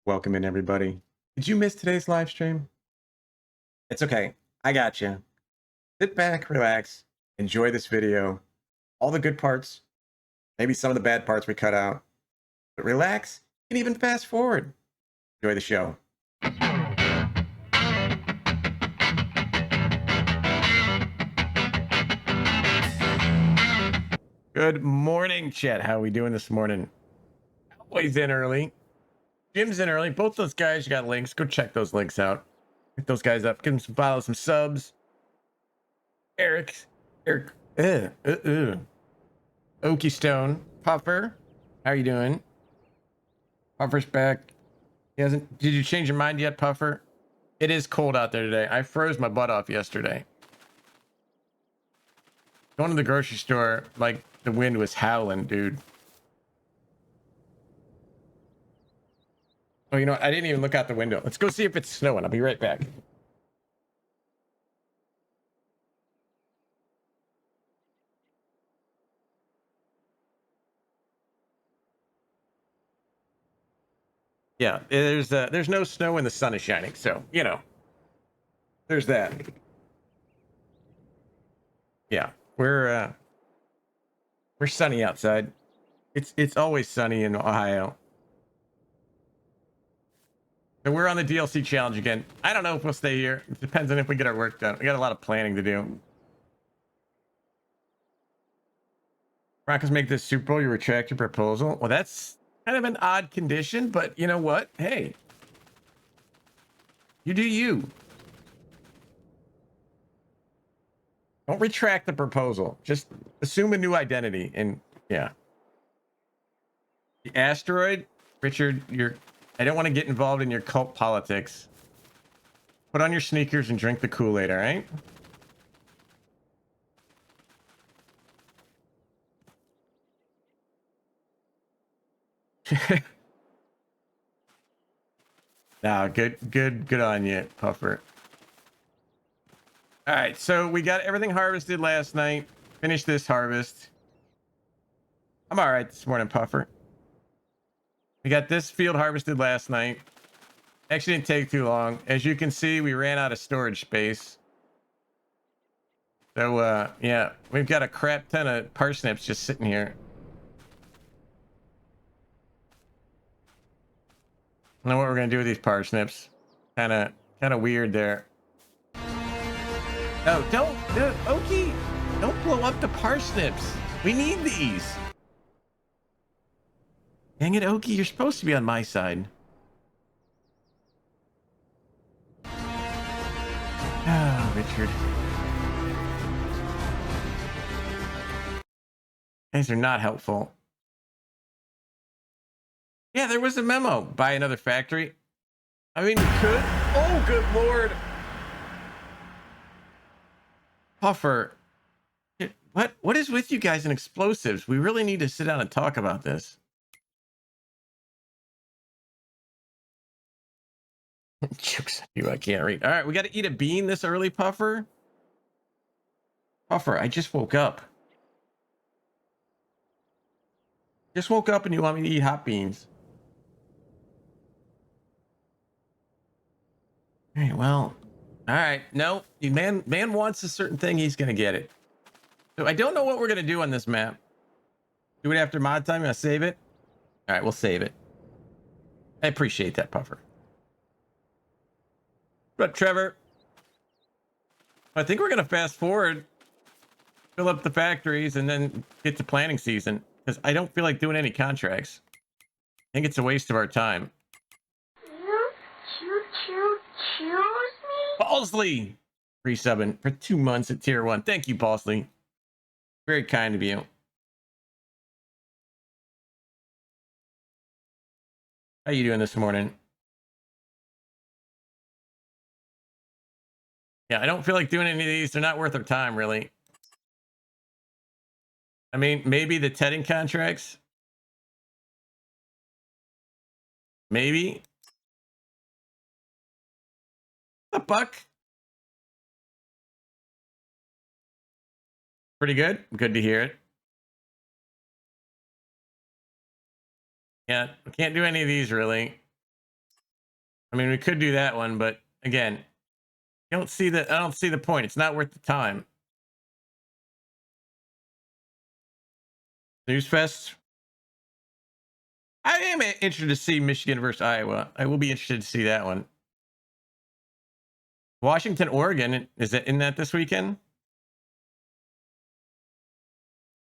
Welcome in, everybody. Did you miss today's live stream? It's okay. I got you. Sit back, relax, enjoy this video. All the good parts, maybe some of the bad parts we cut out. But relax and even fast forward. Enjoy the show. Good morning, chat. How are we doing this morning? Always in early. Jim's in early. Both those guys, you got links. Go check those links out. Hit those guys up. Give them some follow, some subs. Eric. Okie Stone. Puffer. How are you doing? Puffer's back. He hasn't. Did you change your mind yet, Puffer? It is cold out there today. I froze my butt off yesterday. Going to the grocery store, like the wind was howling, dude. Oh, you know what? I didn't even look out the window. Let's go see if it's snowing. I'll be right back. Yeah, there's no snow when the sun is shining, so you know, there's that. Yeah, we're sunny outside. It's always sunny in Ohio. So we're on the DLC challenge again. I don't know if we'll stay here. It depends on if we get our work done. We got a lot of planning to do. Broncos make this Super Bowl, you retract your proposal. Well, that's kind of an odd condition, but you know what? Hey, you do you. Don't retract the proposal. Just assume a new identity. And yeah. The asteroid, Richard, I don't want to get involved in your cult politics. Put on your sneakers and drink the Kool-Aid, all right? No, good on you, Puffer. All right, so we got everything harvested last night. Finished this harvest. I'm all right this morning, Puffer. We got this field harvested last night. Actually didn't take too long. As you can see, we ran out of storage space. So yeah, we've got a crap ton of parsnips just sitting here. I don't know what we're gonna do with these parsnips. Kind of weird there. No, Okie, don't blow up the parsnips. We need these. Dang it, Okie, you're supposed to be on my side. Oh, Richard. These are not helpful. Yeah, there was a memo. Buy another factory. I mean, you could. Oh, good lord. Puffer. What is with you guys and explosives? We really need to sit down and talk about this. Jokes on you, I can't read. All right, we got to eat a bean this early, Puffer. Puffer, I just woke up. Just woke up and you want me to eat hot beans. All right, well, all right. No, man wants a certain thing, he's gonna get it. So I don't know what we're gonna do on this map. Do it after mod time. I'm gonna save it. All right, we'll save it. I appreciate that, Puffer. But Trevor, I think we're gonna fast forward, fill up the factories, and then get to planning season because I don't feel like doing any contracts. I think it's a waste of our time. Balsley, resubbing for 2 months at tier 1. Thank you, Balsley. Very kind of you. How you doing this morning? Yeah, I don't feel like doing any of these. They're not worth our time, really. I mean, maybe the tedding contracts. Maybe. A buck. Pretty good. Good to hear it. Yeah, we can't do any of these, really. I mean, we could do that one, but again, I don't see the point. It's not worth the time. Newsfest. I am interested to see Michigan versus Iowa. I will be interested to see that one. Washington, Oregon. In that this weekend?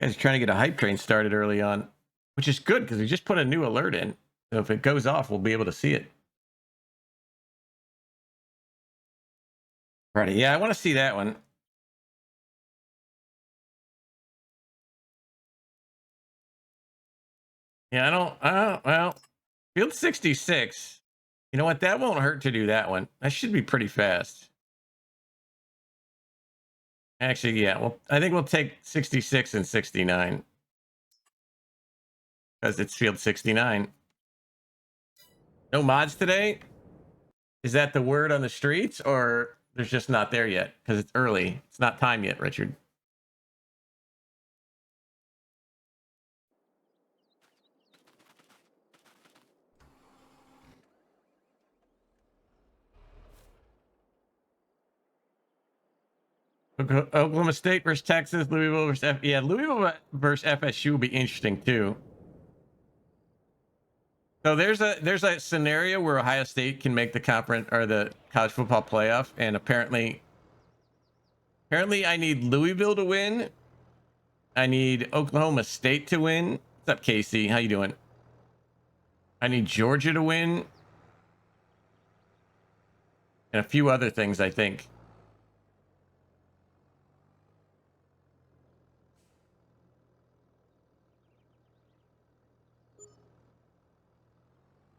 Guys trying to get a hype train started early on, which is good because we just put a new alert in. So if it goes off, we'll be able to see it. Right. Yeah, I want to see that one. Yeah, well, field 66. You know what? That won't hurt to do that one. That should be pretty fast. Actually, yeah. Well, I think we'll take 66 and 69 because it's field 69. No mods today? Is that the word on the streets, or there's just not there yet because it's early? It's not time yet, Richard. Oklahoma State versus Texas, Louisville versus Louisville versus FSU will be interesting too. So there's a scenario where Ohio State can make the conference or the college football playoff, and apparently I need Louisville to win. I need Oklahoma State to win. What's up, Casey? How you doing? I need Georgia to win, and a few other things, I think.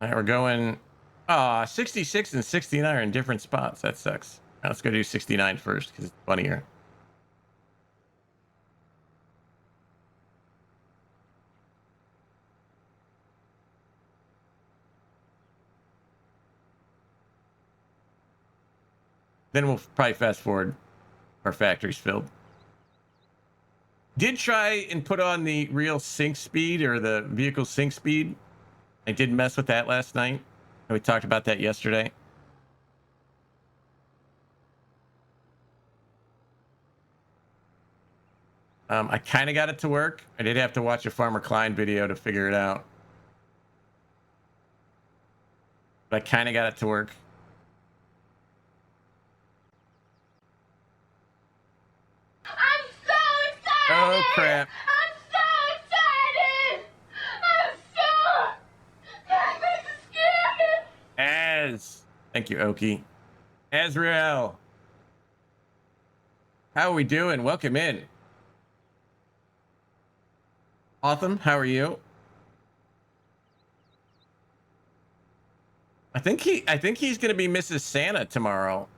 All right, we're going 66 and 69 are in different spots. That sucks. Now let's go do 69 first because it's funnier. Then we'll probably fast forward. Our factory's filled. Did try and put on the real sync speed or the vehicle sync speed. I did mess with that last night. We talked about that yesterday. I kind of got it to work. I did have to watch a Farmer Klein video to figure it out. But I kind of got it to work. I'm so excited! Oh, crap. I'm so excited! I'm so scared! Thank you, Oki. Azrael. How are we doing? Welcome in. Autumn, how are you? I think he's gonna be Mrs. Santa tomorrow.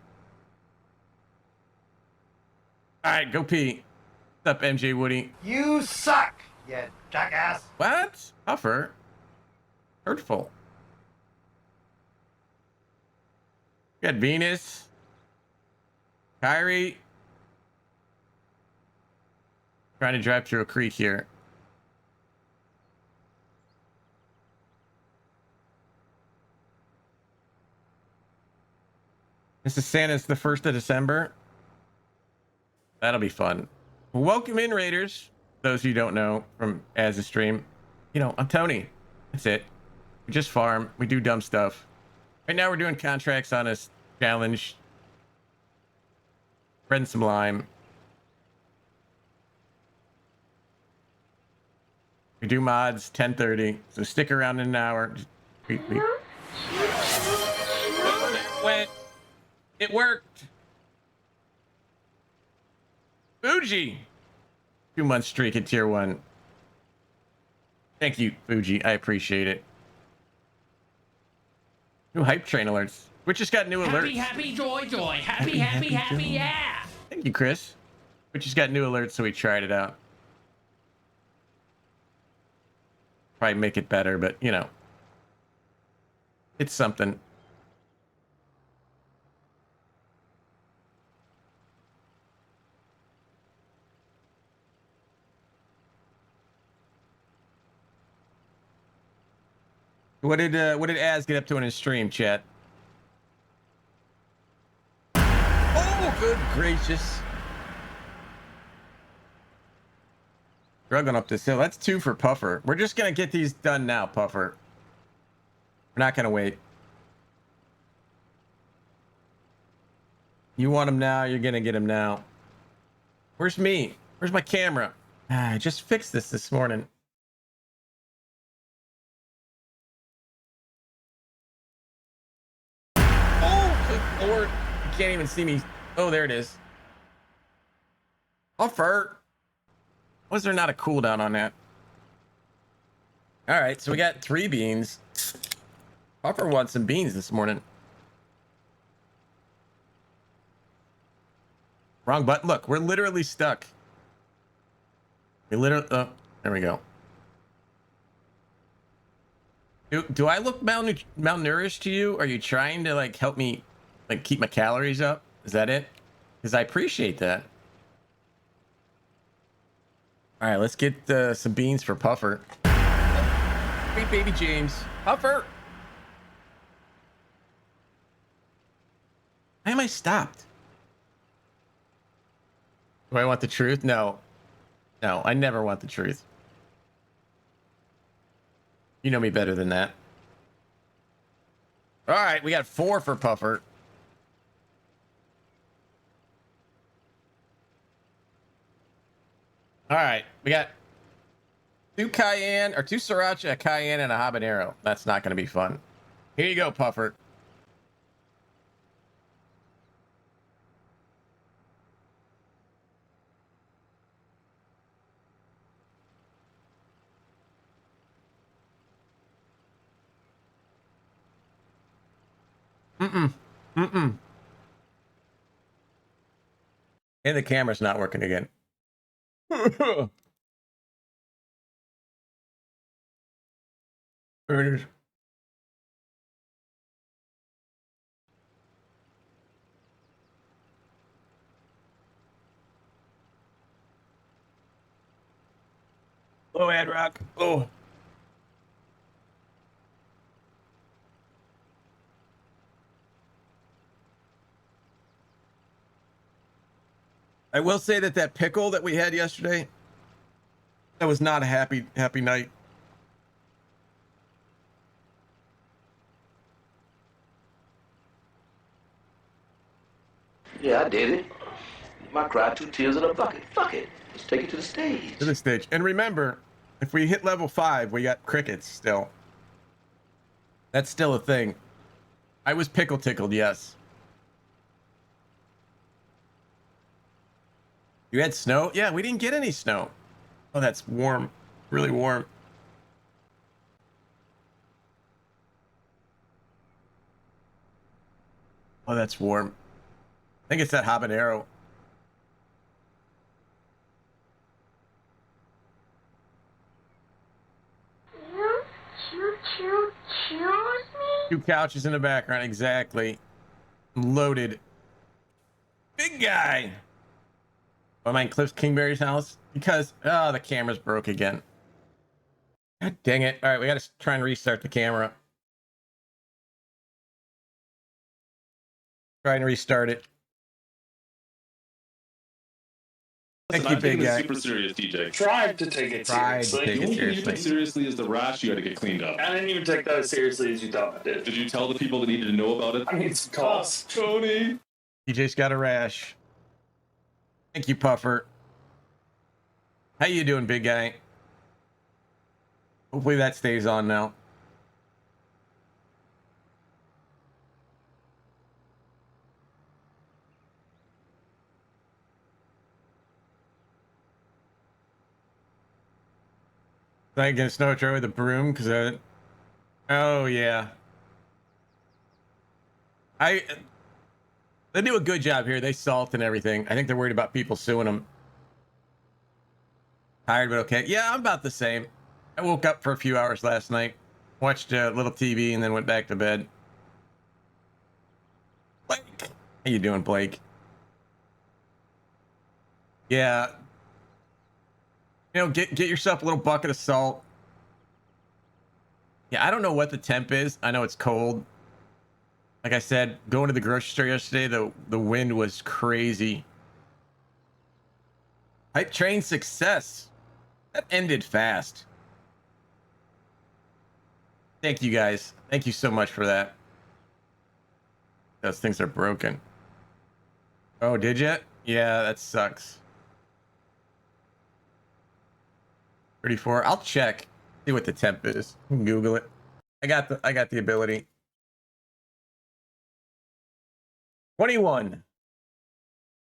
All right, go pee. What's up, MJ Woody? You suck, you jackass. What? Puffer? Hurtful. Got Venus. Kyrie. Trying to drive through a creek here. Mrs. Santa's the 1st of December. That'll be fun. Welcome in, Raiders. Those of you who don't know from as a stream, you know, I'm Tony. That's it. We just farm. We do dumb stuff. Right now we're doing contracts on this challenge. Spreading some lime. We do mods 10:30. So stick around in an hour. It worked. Fuji. 2-month streak at tier 1. Thank you, Fuji. I appreciate it. New hype train alerts. We just got new alerts. Happy, joy, joy. Happy, yeah. Thank you, Chris. We just got new alerts, so we tried it out. Probably make it better, but you know, it's something. What did Az get up to in his stream, chat? Oh, good gracious. Struggling up this hill. That's 2 for Puffer. We're just going to get these done now, Puffer. We're not going to wait. You want them now, you're going to get them now. Where's me? Where's my camera? I just fixed this morning. Oh, good Lord. You can't even see me. Oh, there it is. Puffer. Was there not a cooldown on that? All right, so we got 3 beans. Puffer wants some beans this morning. Wrong button. Look, we're literally stuck. We literally. Oh, there we go. Do I look malnourished to you? Are you trying to like help me like keep my calories up? Is that it? Because I appreciate that. All right, let's get some beans for Puffer. Hey, baby James. Puffer. Why am I stopped? Do I want the truth? No. No, I never want the truth. You know me better than that. All right, we got 4 for Puffer. All right, we got 2 cayenne, or 2 sriracha, a cayenne, and a habanero. That's not going to be fun. Here you go, Puffer. Mm-mm. And the camera's not working again. There it is. Oh, Ad Rock. Oh. I will say that pickle that we had yesterday, that was not a happy night. Yeah, I did it. I cried 2 tears in a bucket. Fuck it. Let's take it to the stage. To the stage. And remember, if we hit level 5, we got crickets still. That's still a thing. I was pickle tickled, yes. You had snow? Yeah, we didn't get any snow. Oh, that's warm. Really warm. Oh, that's warm. I think it's that habanero. Choose me? 2 couches in the background. Exactly. Loaded. Big guy. Oh, am I in Cliff Kingberry's house? Because, oh, the camera's broke again. God dang it. All right, we got to try and restart the camera. Try and restart it. Thank you, big guy. Super serious, DJ. Tried to take it Tried to seriously. take The it only thing you seriously. took seriously is the rash you had to get cleaned up. I didn't even take that as seriously as you thought I did. Did you tell the people that needed to know about it? I need some calls. Tony! TJ's got a rash. Thank you, Puffer. How you doing, big guy? Hopefully that stays on now. I get a snow tray with a broom because I. Oh yeah. They do a good job here. They salt and everything. I think they're worried about people suing them. Tired but okay. Yeah, I'm about the same. I woke up for a few hours last night, watched a little TV, and then went back to bed. Blake, how you doing, Blake? Yeah. You know, get yourself a little bucket of salt. Yeah, I don't know what the temp is. I know it's cold. Like I said, going to the grocery store yesterday, the wind was crazy. Hype train success. That ended fast. Thank you guys. Thank you so much for that. Those things are broken. Oh, did you? Yeah, that sucks. 34. I'll check. See what the temp is. Google it. I got the ability. 21.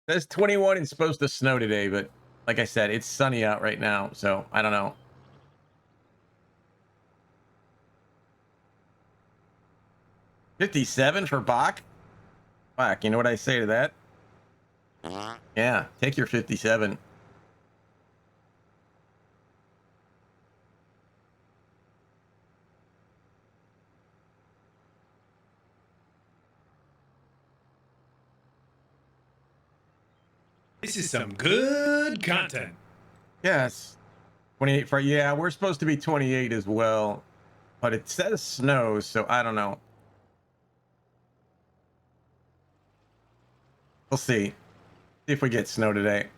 Says 21 and supposed to snow today, but like I said, it's sunny out right now, so I don't know. $57 for Bach? Fuck, you know what I say to that? Yeah, take your 57. This is some good content. Yes. 28 for, yeah, we're supposed to be 28 as well, but it says snow, so I don't know. We'll see. See if we get snow today.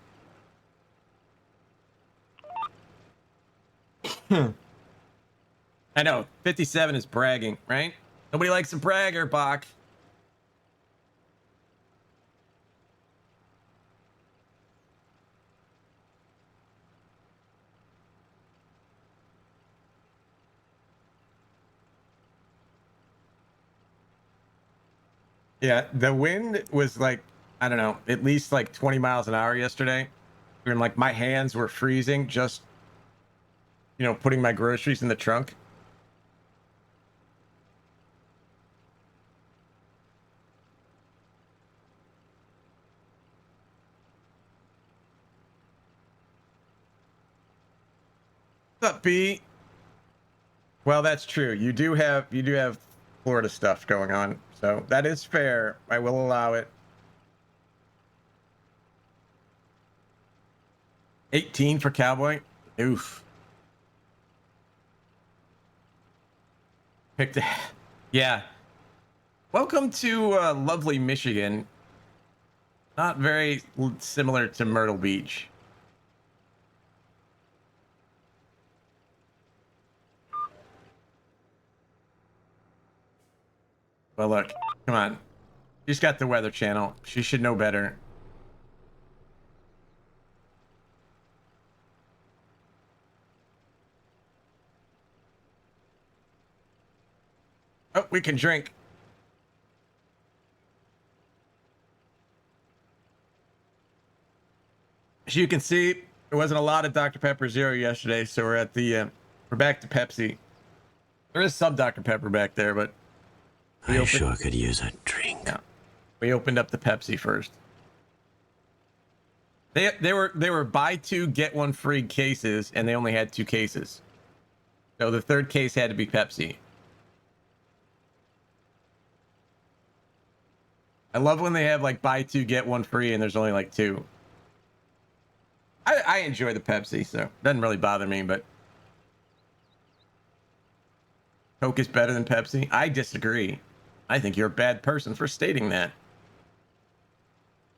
I know, 57 is bragging, right? Nobody likes a bragger, Bach. Yeah, the wind was like, I don't know, at least like 20 miles an hour yesterday. And like my hands were freezing just, putting my groceries in the trunk. What's up, B? Well, that's true. You do have Florida stuff going on. So that is fair. I will allow it. 18 for Cowboy. Oof. Picked. Yeah. Welcome to lovely Michigan. Not very similar to Myrtle Beach. Well, look, come on. She's got the Weather Channel. She should know better. Oh, we can drink. As you can see, there wasn't a lot of Dr. Pepper Zero yesterday, so we're at the we're back to Pepsi. There is some Dr. Pepper back there, but I sure could use a drink. Yeah, we opened up the Pepsi first. They were buy two get one free cases, and they only had 2 cases, so the third case had to be Pepsi. I love when they have like buy 2 get 1 free, and there's only like 2. I enjoy the Pepsi, so it doesn't really bother me, but Coke is better than Pepsi. I disagree. I think you're a bad person for stating that.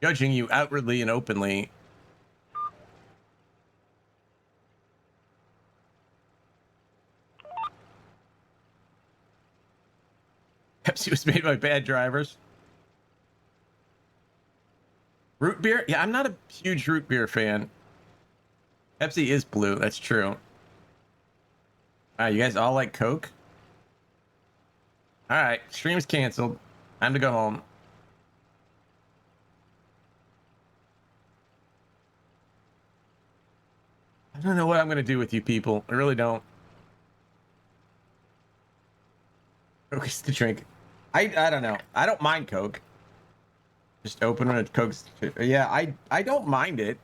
Judging you outwardly and openly. Pepsi was made by bad drivers. Root beer? Yeah, I'm not a huge root beer fan. Pepsi is blue. That's true. You guys all like Coke? All right, stream's canceled. Time to go home. I don't know what I'm gonna do with you people. I really don't. Coke is the drink. I don't know. I don't mind Coke. Just open a Coke. Yeah, I don't mind it.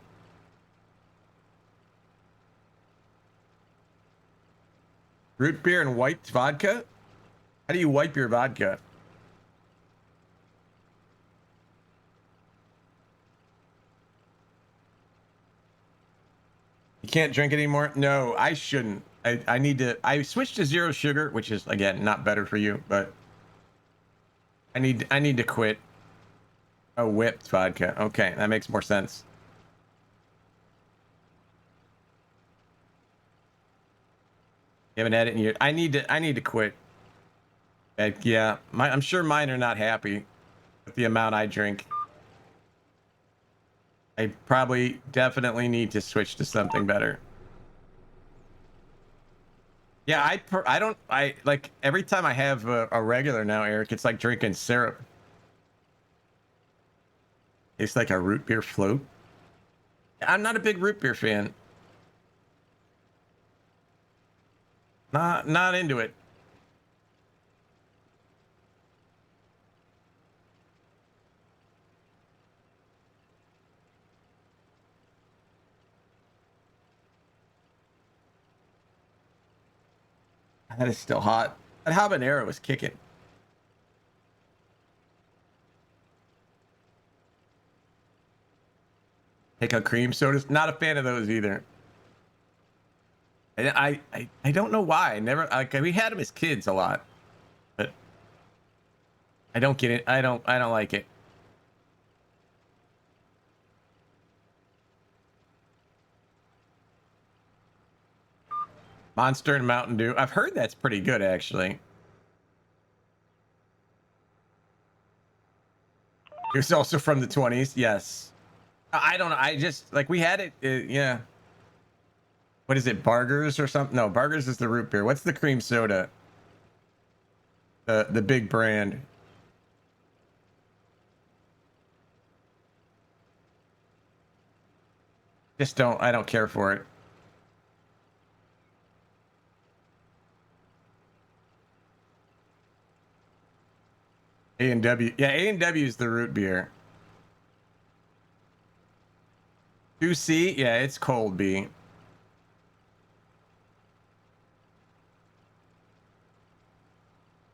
Root beer and white vodka? How do you wipe your vodka? You can't drink it anymore? No, I shouldn't. I need to. I switched to 0 sugar, which is, again, not better for you, but I need to quit. Oh, whipped vodka. Okay, that makes more sense. You haven't had it in years. I need to quit. Yeah, I'm sure mine are not happy with the amount I drink. I probably definitely need to switch to something better. Yeah, I like every time I have a regular now, Eric, it's like drinking syrup. It's like a root beer float. I'm not a big root beer fan. Not into it. That is still hot. That habanero was kicking. Take a cream sodas. Not a fan of those either. And I don't know why. I never like we had them as kids a lot, but I don't get it. I don't like it. Monster and Mountain Dew. I've heard that's pretty good actually. It's also from the 20s. Yes. I don't know. I just like we had it. Yeah. What is it? Bargers or something? No, Bargers is the root beer. What's the cream soda? The big brand. I don't care for it. A&W. Yeah, A&W is the root beer. 2C? Yeah, it's cold B.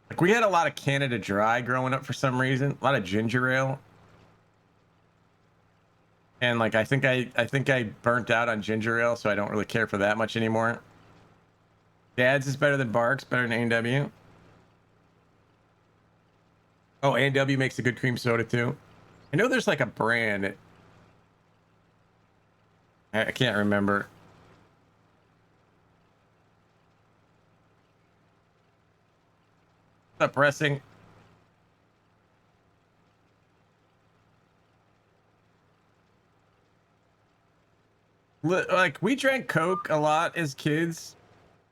Like we had a lot of Canada Dry growing up for some reason. A lot of ginger ale. And like I think I burnt out on ginger ale, so I don't really care for that much anymore. Dad's is better than Barks, better than A&W. Oh, A&W makes a good cream soda too. I know there's like a brand. I can't remember. What's up, pressing? Like we drank Coke a lot as kids,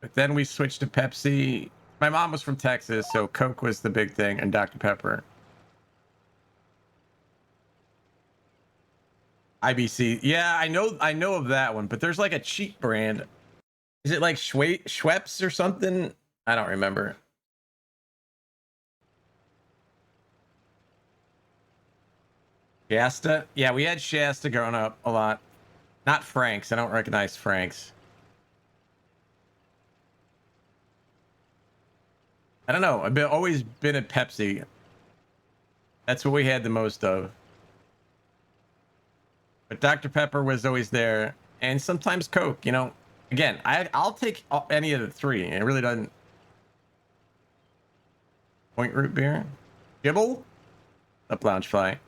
but then we switched to Pepsi. My mom was from Texas, so Coke was the big thing, and Dr. Pepper. IBC. Yeah, I know of that one, but there's like a cheap brand. Is it like Schweppes or something? I don't remember. Shasta? Yeah, we had Shasta growing up a lot. Not Frank's. I don't recognize Frank's. I don't know. Always been a Pepsi. That's what we had the most of. But Dr. Pepper was always there, and sometimes Coke. You know, again, I'll take any of the three. It really doesn't. Point root beer, Gibble, up lounge fly.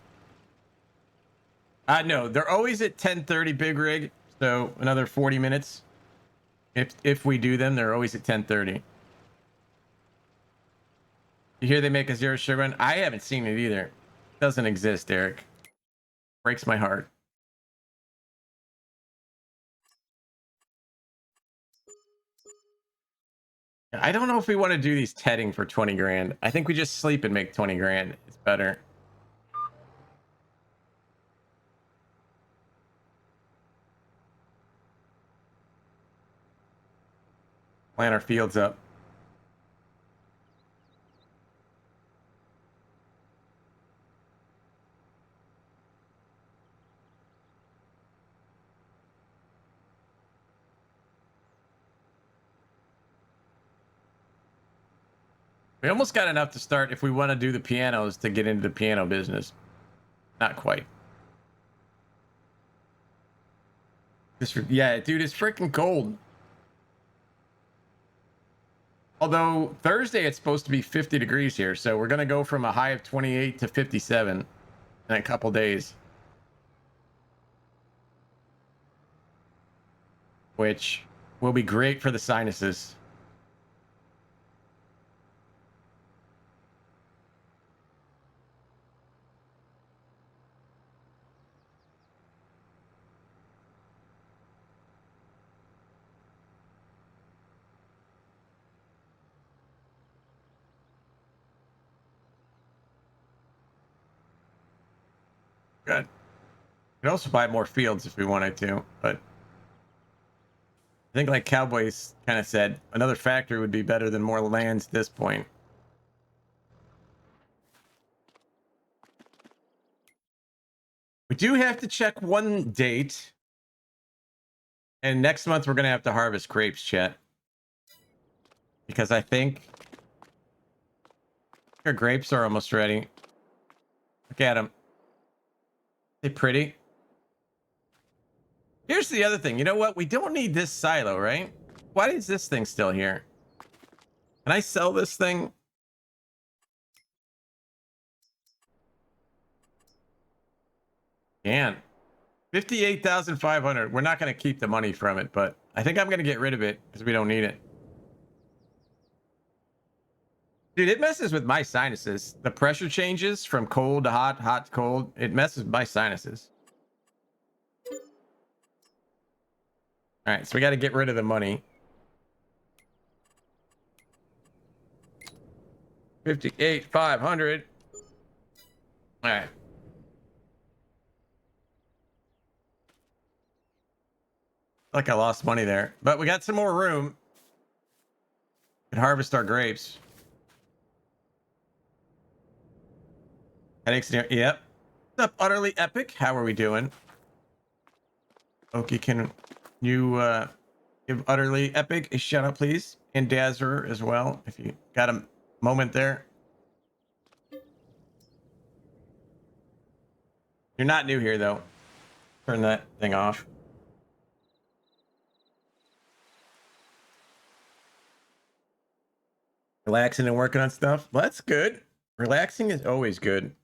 No, they're always at 10:30 Big Rig, so another 40 minutes. If we do them, they're always at 10:30. You hear they make a zero sugar one? I haven't seen it either. It doesn't exist, Eric. Breaks my heart. I don't know if we want to do these tedding for 20 grand. I think we just sleep and make 20 grand. It's better. Plant our fields up. We almost got enough to start if we want to do the pianos to get into the piano business. Not quite. Yeah, dude, it's freaking cold. Although Thursday it's supposed to be 50 degrees here, so we're gonna go from a high of 28 to 57 in a couple days, which will be great for the sinuses. Good. We could also buy more fields if we wanted to, but I think like Cowboys kind of said, another factory would be better than more lands at this point. We do have to check one date. And next month we're going to have to harvest grapes, chat. Because I think our grapes are almost ready. Look at them. They pretty. Here's the other thing. You know what? We don't need this silo, right? Why is this thing still here? Can I sell this thing? Can. 58,500. We're not going to keep the money from it, but I think I'm going to get rid of it because we don't need it. Dude, it messes with my sinuses. The pressure changes from cold to hot, hot to cold. It messes with my sinuses. All right, so we got to get rid of the money. 58,500. All right. Like I lost money there, but we got some more room. We can harvest our grapes. Headaches near. Yep. What's up, Utterly Epic? How are we doing? Okay, can you give Utterly Epic a shout out, please? And Dazzer as well, if you got a moment there. You're not new here, though. Turn that thing off. Relaxing and working on stuff. Well, that's good. Relaxing is always good.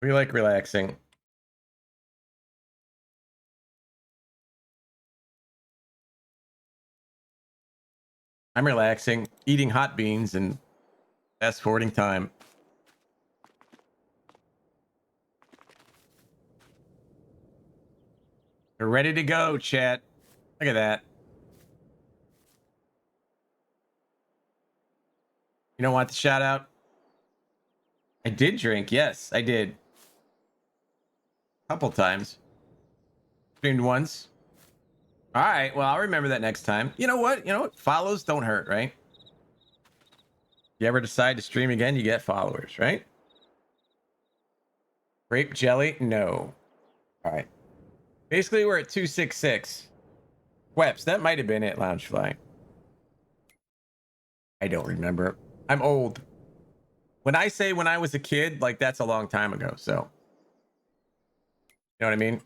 We like relaxing. I'm relaxing, eating hot beans and fast forwarding time. We're ready to go, chat. Look at that. You don't want the shout out? I did drink. Yes, I did. A couple times. Streamed once. All right. Well, I'll remember that next time. You know what? You know what? Follows don't hurt, right? You ever decide to stream again, you get followers, right? Grape jelly? No. All right. Basically, we're at 266. Weps, that might have been it, Loungefly. I don't remember. I'm old. When I say when I was a kid, like that's a long time ago, so. You know what I mean?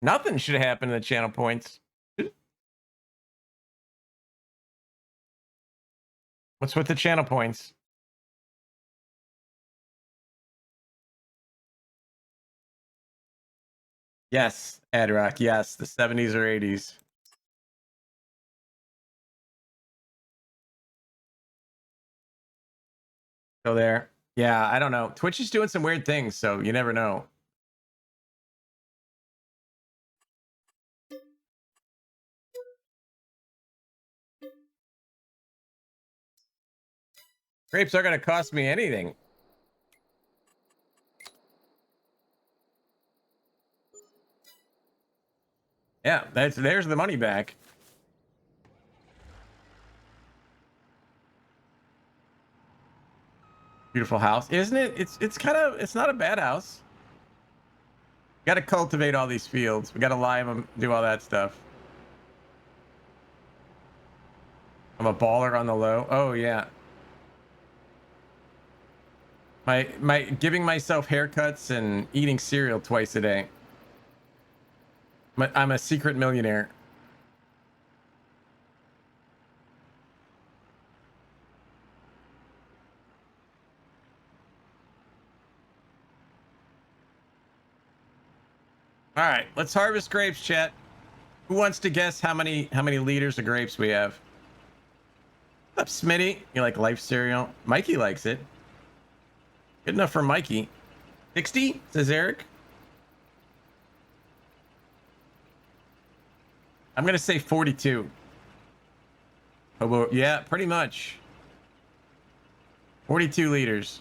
Nothing should happen to the channel points. What's with the channel points? Yes, Adrock. Yes, the 70s or 80s. So there. Yeah, I don't know. Twitch is doing some weird things, so you never know. Grapes are going to cost me anything. Yeah, there's the money back. Beautiful house, isn't it? It's not a bad house. Got to cultivate all these fields. We got to lime them, do all that stuff. I'm a baller on the low. Oh yeah. My giving myself haircuts and eating cereal twice a day. I'm a secret millionaire. All right, let's harvest grapes, chat. Who wants to guess how many liters of grapes we have? What's up, Smitty? You like life cereal? Mikey likes it. Good enough for Mikey. 60, says Eric. I'm gonna say 42. Oh, yeah, pretty much. 42 liters.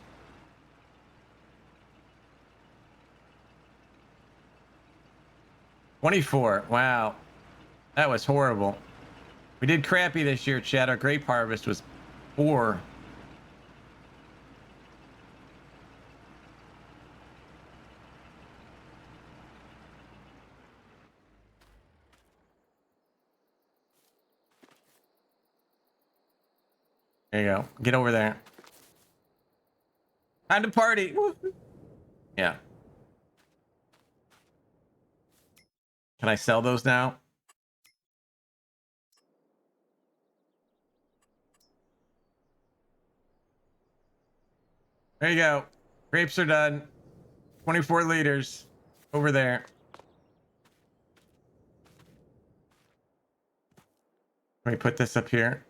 $24. Wow. That was horrible. We did crappy this year, Chad. Our grape harvest was poor. There you go. Get over there. Time to party. Yeah. Can I sell those now? There you go. Grapes are done. 24 liters over there. Let me put this up here.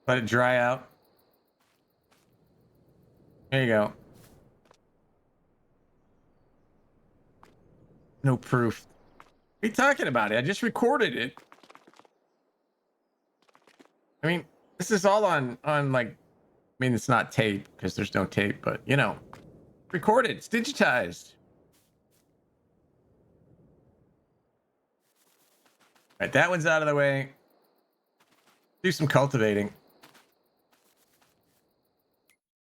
Let it dry out. There you go. No proof. What are you talking about? I just recorded it. I mean, this is all on like, I mean, it's not tape because there's no tape, but you know, recorded. It's digitized. All right, that one's out of the way. Do some cultivating.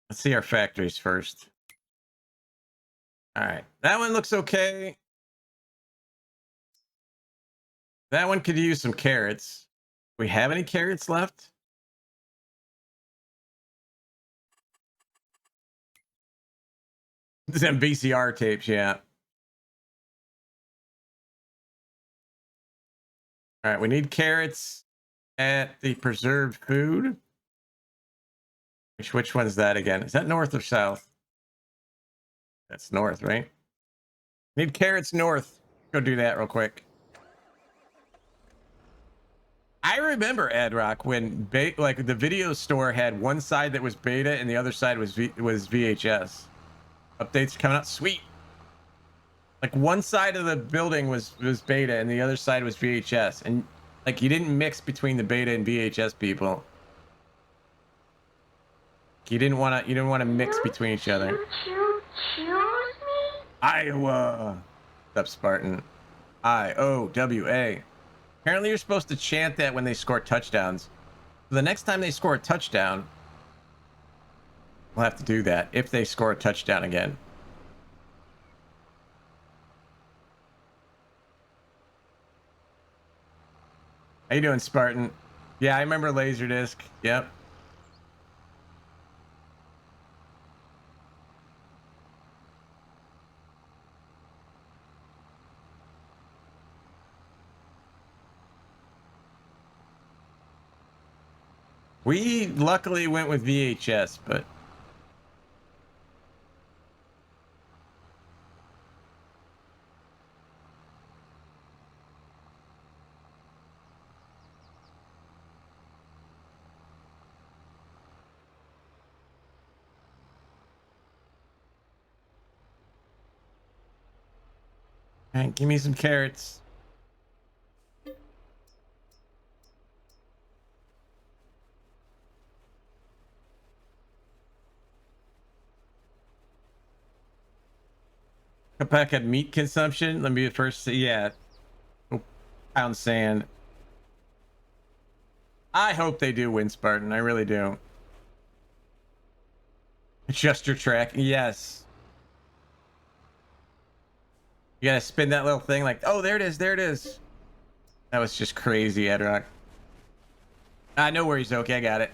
Let's see our factories first. All right, that one looks okay. That one could use some carrots. Do we have any carrots left? Some VCR tapes, yeah. All right, we need carrots at the preserved food. Which one is that again? Is that north or south? That's north, right? Need carrots north. Go do that real quick. I remember Adrock when like the video store had one side that was beta and the other side was VHS. Updates coming out, sweet. Like one side of the building was beta and the other side was VHS, and like you didn't mix between the beta and VHS people. You didn't want to mix between each other. Choose me? Iowa. What's up, Spartan? IOWA. Apparently you're supposed to chant that when they score touchdowns. So the next time they score a touchdown, we'll have to do that if they score a touchdown again. How you doing, Spartan? Yeah, I remember Laserdisc. Yep. We luckily went with VHS, but all right, give me some carrots. Cut back at meat consumption. Let me first see. Yeah. Oh, pound sand. I hope they do win, Spartan. I really do. Adjust your track. Yes. You gotta spin that little thing like, oh, there it is. There it is. That was just crazy, Edrock. I know where he's okay. I got it.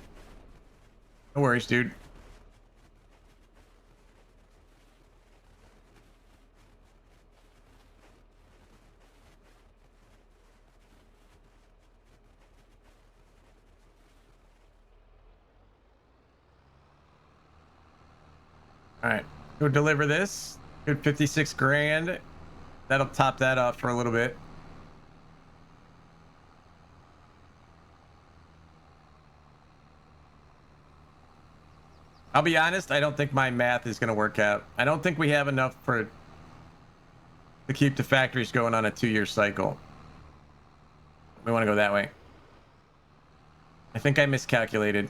No worries, dude. All right, go deliver this. Good 56 grand. That'll top that off for a little bit. I'll be honest, I don't think my math is going to work out. I don't think we have enough to keep the factories going on a 2-year cycle. We want to go that way. I think I miscalculated.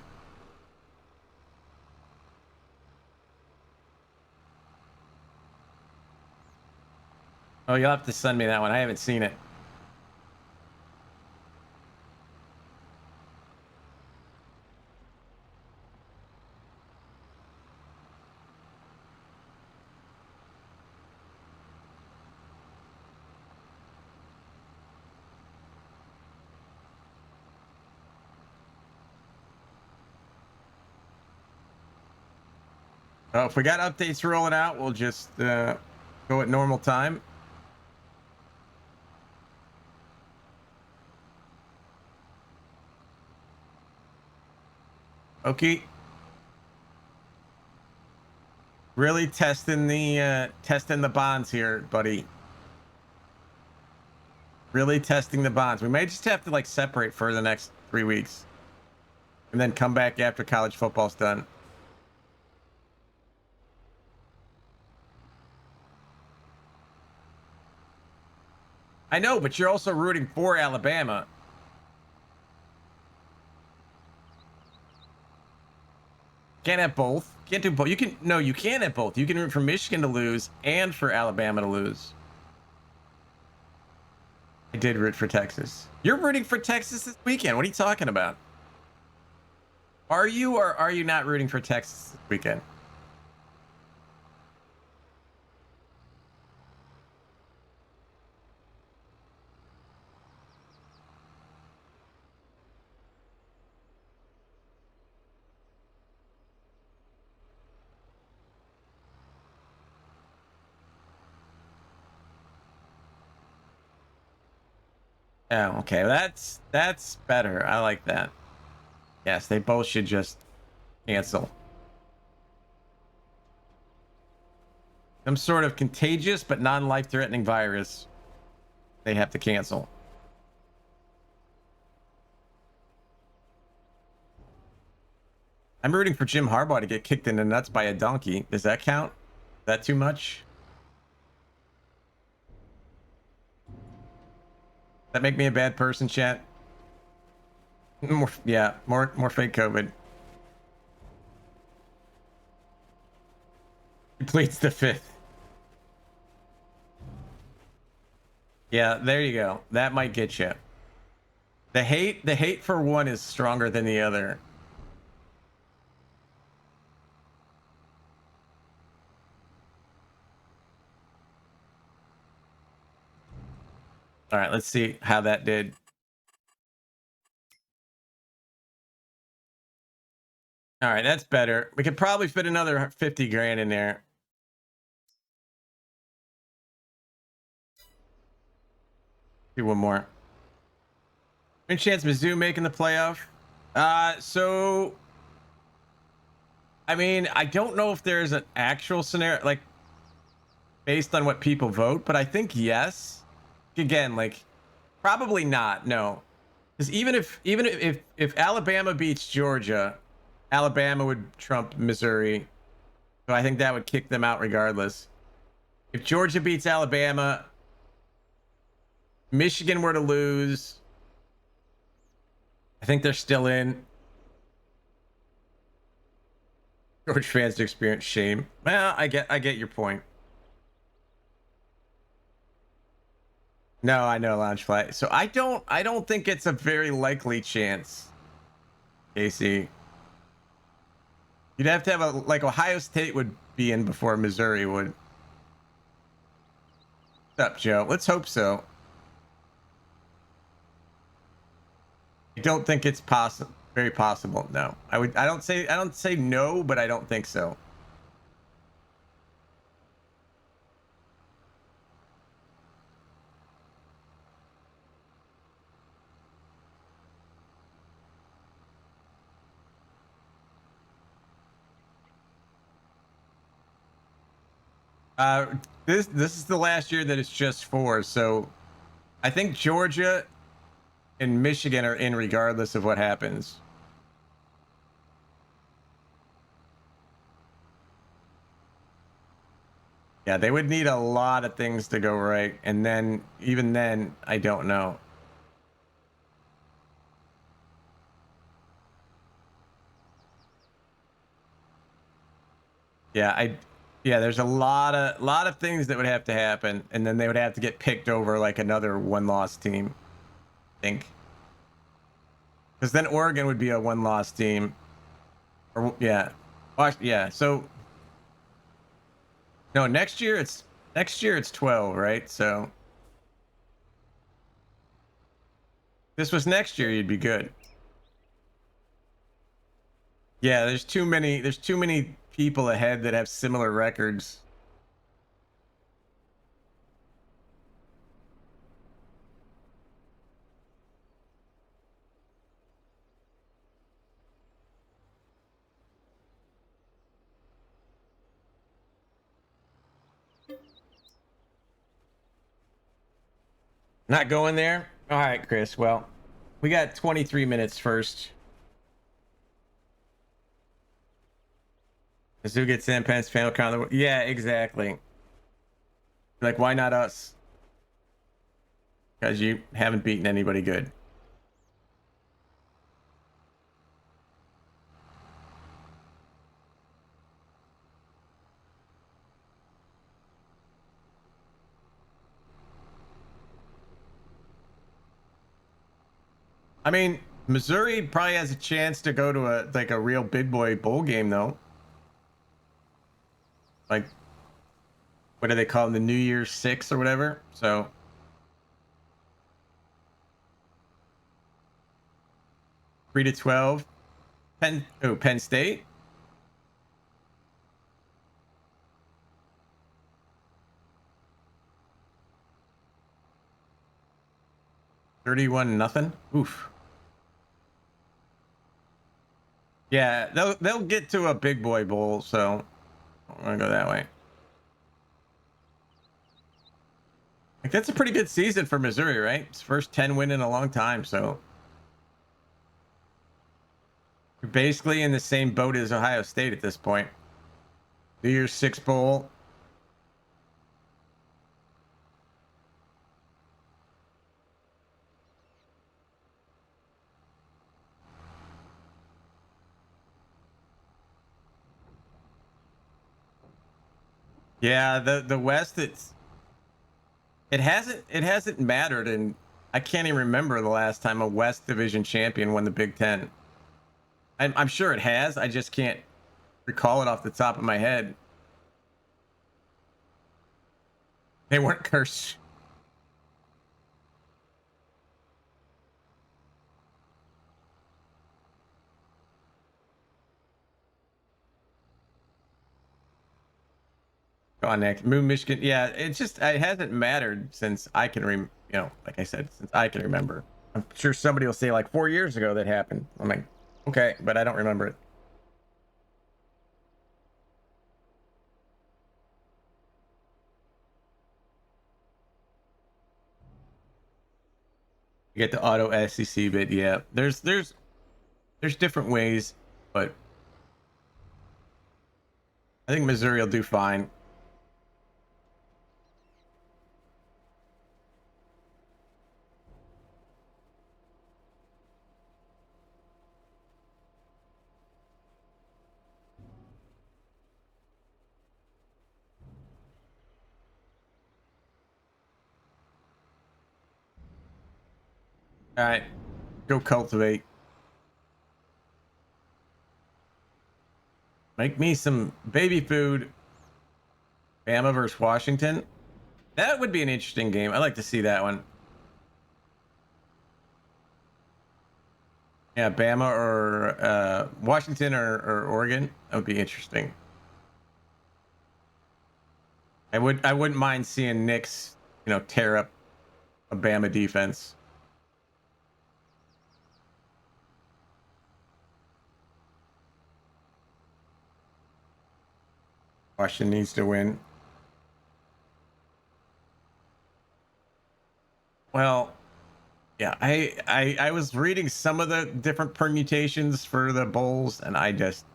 Oh, you'll have to send me that one. I haven't seen it. Oh, if we got updates rolling out, we'll just go at normal time. Okay. Really testing the bonds here, buddy. Really testing the bonds. We may just have to like separate for the next 3 weeks and then come back after college football's done. I know, but you're also rooting for Alabama. Can't have both. Can't do both. You can you can have both. You can root for Michigan to lose and for Alabama to lose. I did root for Texas. You're rooting for Texas this weekend. What are you talking about? Are you or are you not rooting for Texas this weekend? Oh, okay. That's better. I like that. Yes, they both should just cancel. Some sort of contagious but non-life-threatening virus. They have to cancel. I'm rooting for Jim Harbaugh to get kicked in the nuts by a donkey. Does that count? Is that too much? That make me a bad person, chat? More fake COVID. He pleads the fifth. Yeah, there you go. That might get you. The hate for one is stronger than the other. All right, let's see how that did. All right, that's better. We could probably fit another 50 grand in there. Do one more. Any chance Mizzou making the playoff? So I mean, I don't know if there's an actual scenario like based on what people vote, but I think yes. Again, like probably not. No, because even if Alabama beats Georgia, Alabama would trump Missouri, so I think that would kick them out regardless. If Georgia beats Alabama, Michigan were to lose, I think they're still in. George fans to experience shame. Well, I get your point. No, I know Loungefly. So I don't think it's a very likely chance. Casey. You'd have to have a like Ohio State would be in before Missouri would. What's up, Joe? Let's hope so. I don't think it's possible. Very possible. No, I don't say no, but I don't think so. Uh, this is the last year that it's just 4. So I think Georgia and Michigan are in regardless of what happens. Yeah, they would need a lot of things to go right, and then even then, I don't know. Yeah, there's a lot of things that would have to happen, and then they would have to get picked over like another one-loss team, I think. Because then Oregon would be a one-loss team. Or yeah. Yeah, so no, next year it's 12, right? So this was next year, you'd be good. Yeah, there's too many people ahead that have similar records. Not going there? All right, Chris. Well, we got 23 minutes first. Who gets Sam Pence final crown? Yeah, exactly. Like, why not us? Because you haven't beaten anybody good. I mean, Missouri probably has a chance to go to a real big boy bowl game though. Like, what do they call them? The New Year's Six or whatever. So 3-12. Penn State. $31-0. Oof. Yeah, they'll get to a big boy bowl, so I'm gonna go that way. Like, that's a pretty good season for Missouri, right? It's first 10 win in a long time, so you're basically in the same boat as Ohio State at this point. New Year's Six bowl. Yeah, the West, it hasn't mattered, and I can't even remember the last time a West Division champion won the Big Ten. I'm sure it has. I just can't recall it off the top of my head. They weren't cursed. Go on, next. Moon, Michigan. Yeah, it hasn't mattered since I can like I said, since I can remember. I'm sure somebody will say like 4 years ago that happened. I'm like, okay, but I don't remember it. You get the auto SEC bit. Yeah, there's different ways, but I think Missouri will do fine. All right, go cultivate. Make me some baby food. Bama versus Washington. That would be an interesting game. I'd like to see that one. Yeah, Bama or Washington or Oregon. That would be interesting. I wouldn't mind seeing Knicks, tear up a Bama defense. Washington needs to win. Well, yeah, I was reading some of the different permutations for the bowls, and I just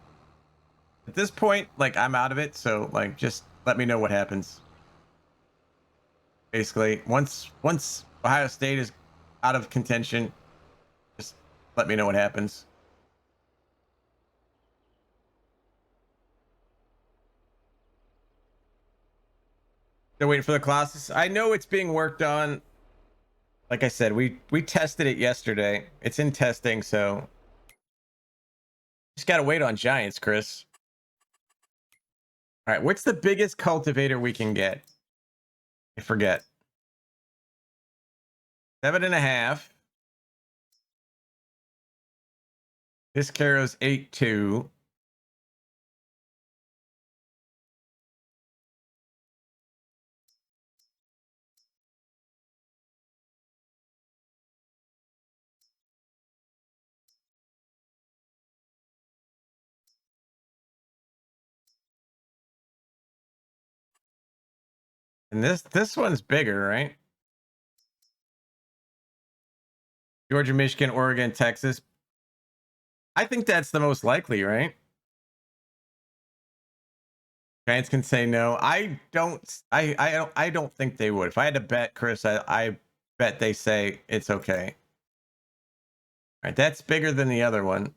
at this point, like, I'm out of it. So, like, just let me know what happens. Basically, once Ohio State is out of contention, just let me know what happens. They're waiting for the classes. I know it's being worked on. Like I said, we tested it yesterday. It's in testing, so just gotta wait on Giants, Chris. All right, what's the biggest cultivator we can get? I forget. 7.5. This carries 8.2. And this one's bigger, right? Georgia, Michigan, Oregon, Texas. I think that's the most likely, right? Giants can say no. I don't think they would. If I had to bet, Chris, I bet they say it's okay. All right, that's bigger than the other one.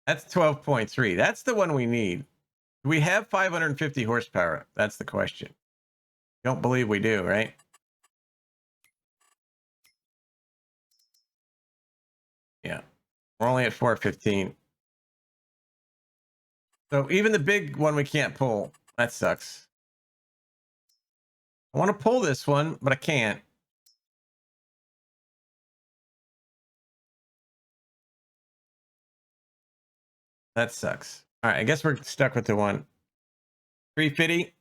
That's 12.3. That's the one we need. Do we have 550 horsepower? That's the question. Don't believe we do, right? Yeah. We're only at 415. So even the big one we can't pull. That sucks. I want to pull this one, but I can't. That sucks. All right, I guess we're stuck with the one. 350.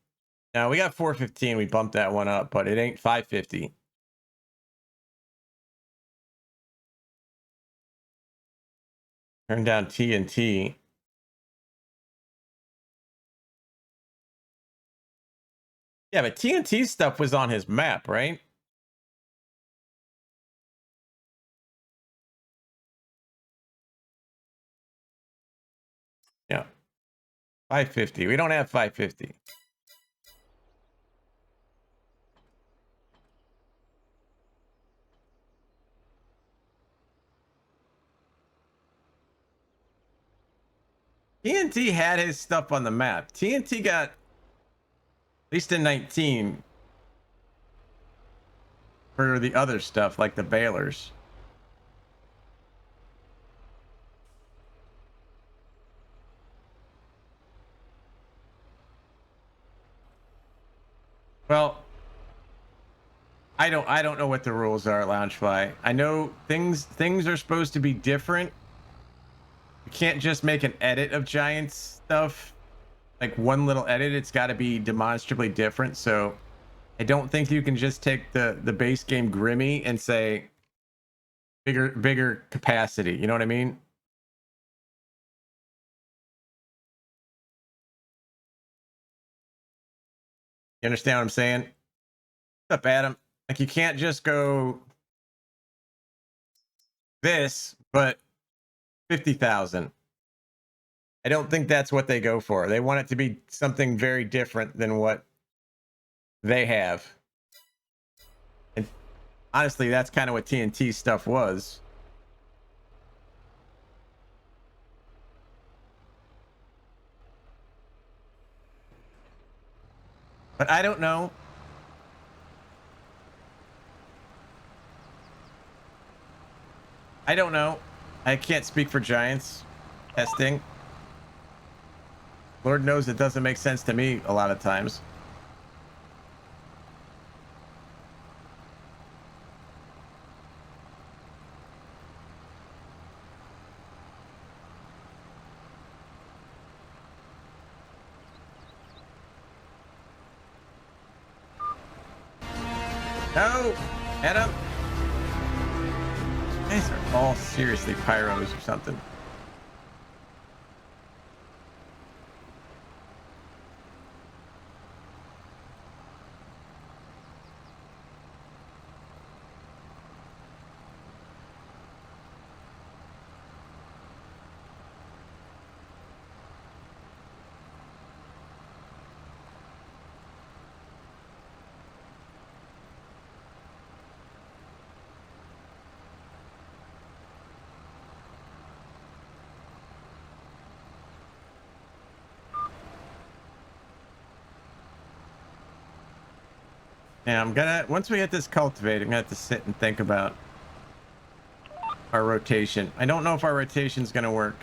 Now we got 415. We bumped that one up, but it ain't 550. Turn down TNT. Yeah, but TNT stuff was on his map, right? Yeah. 550. We don't have 550. TNT had his stuff on the map. TNT got, at least in 19, for the other stuff, like the Baylors. Well, I don't know what the rules are at Loungefly. I know things are supposed to be different. You can't just make an edit of Giants stuff, like one little edit. It's got to be demonstrably different. So I don't think you can just take the base game Grimmy and say bigger capacity. You know what I mean? You understand what I'm saying? What's up, Adam? Like, you can't just go this, but 50,000. I don't think that's what they go for. They want it to be something very different than what they have. And honestly, that's kind of what TNT stuff was. But I don't know. I don't know. I can't speak for Giants testing. Lord knows it doesn't make sense to me a lot of times. No! Head up! These are all seriously pyros or something. Yeah, once we get this cultivated, I'm gonna have to sit and think about our rotation. I don't know if our rotation's gonna work.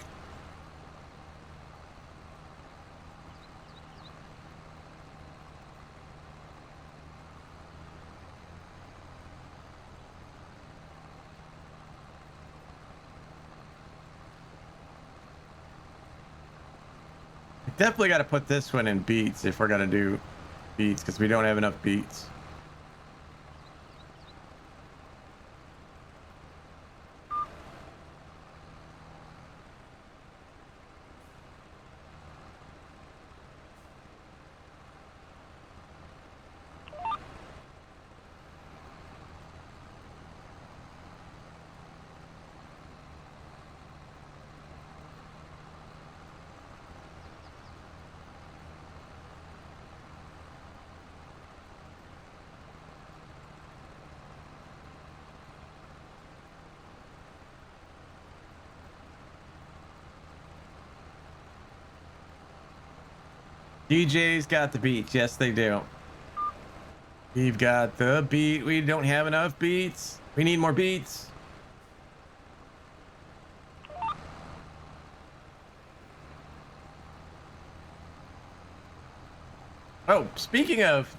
Definitely got to put this one in beats if we're gonna do beats, because we don't have enough beats. DJ's got the beats. Yes, they do. We've got the beat. We don't have enough beats. We need more beats. Oh, speaking of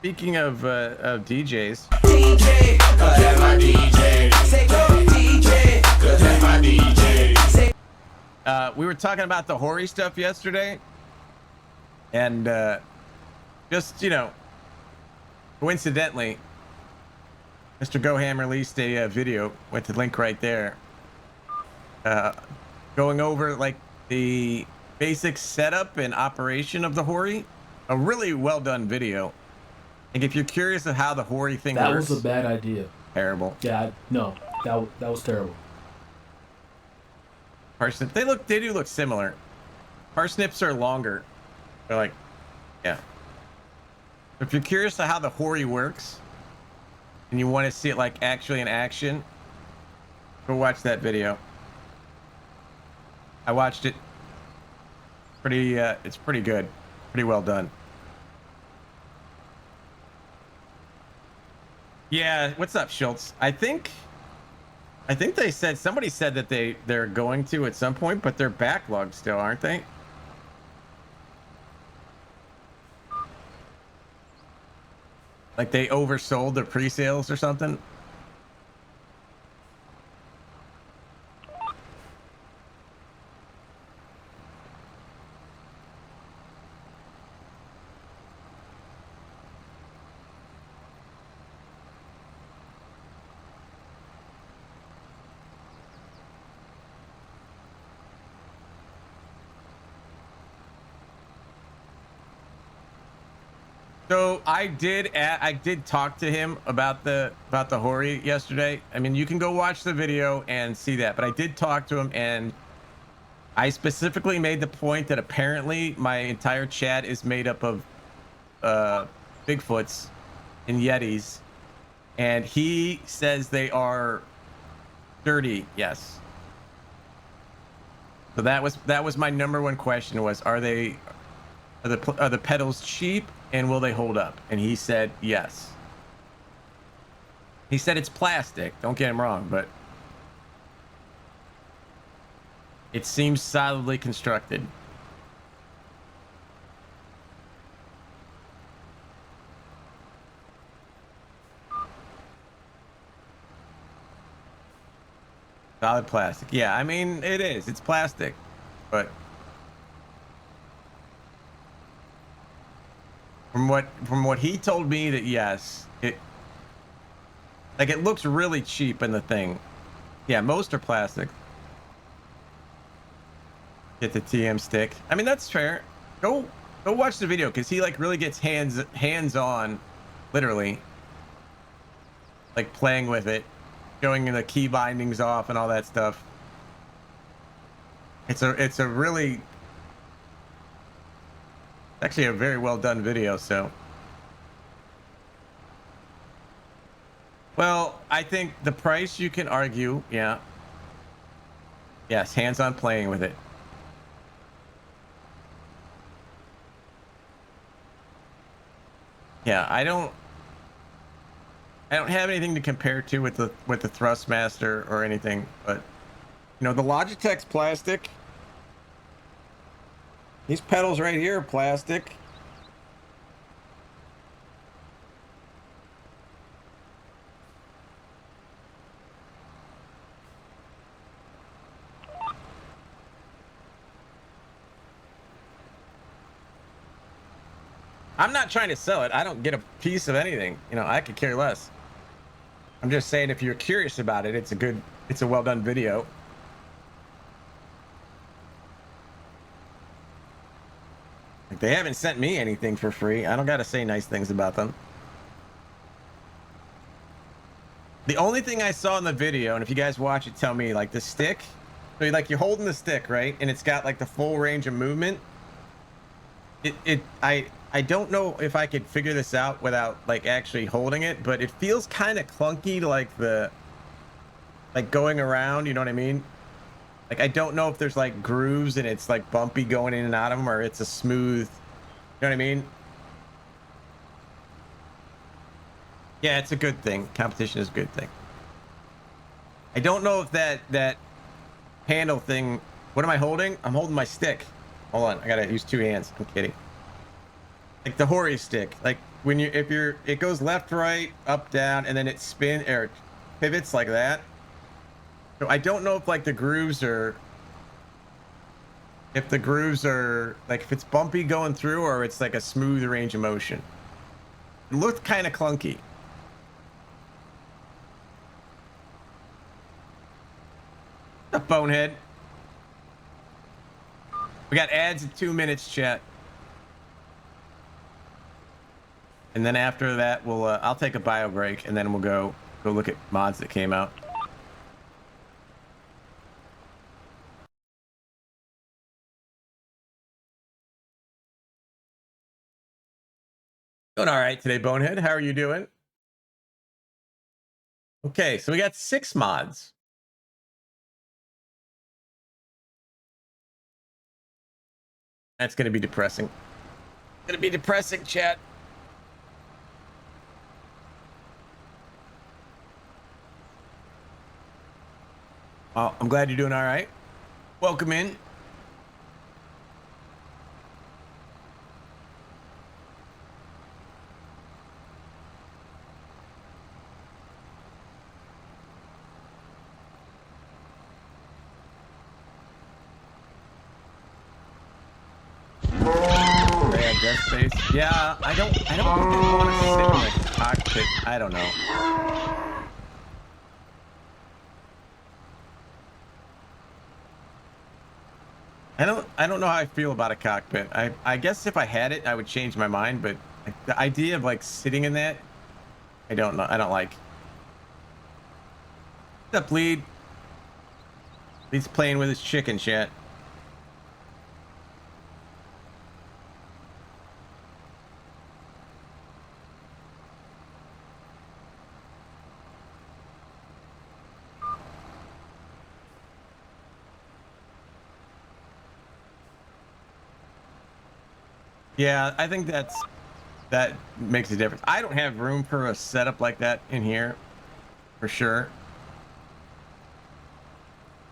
DJs. DJ, cause that's my DJ. Say go DJ, cause that's my DJ. We were talking about the Hori stuff yesterday. And just, you know, coincidentally, Mr. Goham released a video with the link right there, going over like the basic setup and operation of the Hori. A really well done video. And if you're curious of how the Hori thing works, that was a bad idea. Terrible. Yeah, no, that was terrible. Parsnip, they do look similar. Parsnips are longer. They're like, yeah. If you're curious to how the Hori works and you want to see it like actually in action, go watch that video. I watched it. It's pretty good. Pretty well done. Yeah, what's up, Schultz? I think they said, somebody said that they're going to at some point, but they're backlogged still, aren't they? Like they oversold their pre-sales or something? So I did talk to him about the Hori yesterday. I mean, you can go watch the video and see that, but I did talk to him, and I specifically made the point that apparently my entire chat is made up of Bigfoots and Yetis, and he says they are dirty. Yes. So that was my number one question: was are the pedals cheap? And will they hold up? And he said yes. He said it's plastic. Don't get him wrong, but it seems solidly constructed. Solid plastic. Yeah, I mean, it is. It's plastic, but from what he told me, that yes, Like, it looks really cheap in the thing. Yeah, most are plastic. Get the TM stick. I mean, that's fair. Go watch the video, because he like really gets hands on, literally, like playing with it, showing the key bindings off and all that stuff. It's a really, actually a very well done video. So, well, I think the price, you can argue, yeah, yes, hands on playing with it. Yeah, I don't have anything to compare to with the Thrustmaster or anything, but you know, the Logitech's plastic. These pedals right here are plastic. I'm not trying to sell it. I don't get a piece of anything. You know, I could care less. I'm just saying, if you're curious about it, it's a well done video. Like, they haven't sent me anything for free. I don't got to say nice things about them. The only thing I saw in the video, and if you guys watch it, tell me, like the stick. So like you're holding the stick, right? And it's got like the full range of movement. I don't know if I could figure this out without like actually holding it, but it feels kind of clunky to like going around, you know what I mean? Like, I don't know if there's like grooves and it's like bumpy going in and out of them, or it's a smooth, you know what I mean? Yeah, it's a good thing. Competition is a good thing. I don't know if that handle thing, what am I holding? I'm holding my stick. Hold on, I gotta use two hands. I'm kidding. Like the Hori stick, like when it goes left, right, up, down, and then it pivots like that. So I don't know if like the grooves are, like if it's bumpy going through, or it's like a smooth range of motion. It looked kind of clunky. A bonehead. We got ads in 2 minutes, chat. And then after that, we'll I'll take a bio break, and then we'll go look at mods that came out. Doing all right today, Bonehead. How are you doing? Okay, so we got 6 mods. That's going to be depressing. Going to be depressing, chat. Oh, I'm glad you're doing all right. Welcome in. Death space. Yeah, I don't think I want to sit in the cockpit. I don't know. I don't know how I feel about a cockpit. I guess if I had it, I would change my mind, but the idea of like sitting in that, I don't know. I don't like. What's up, Lead? Lead's playing with his chicken, chat. Yeah, I think that makes a difference. I don't have room for a setup like that in here, for sure.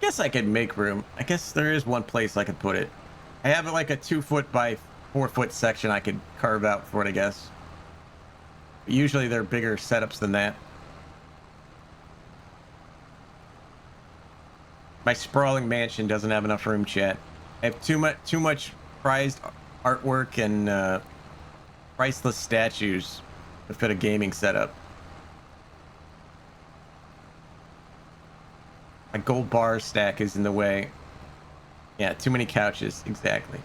Guess I could make room. I guess there is one place I could put it. I have like a 2 foot by 4 foot section I could carve out for it, I guess. But usually they're bigger setups than that. My sprawling mansion doesn't have enough room, chat. I have too much prized artwork and priceless statues to fit a gaming setup. My gold bar stack is in the way. Yeah, too many couches. Exactly.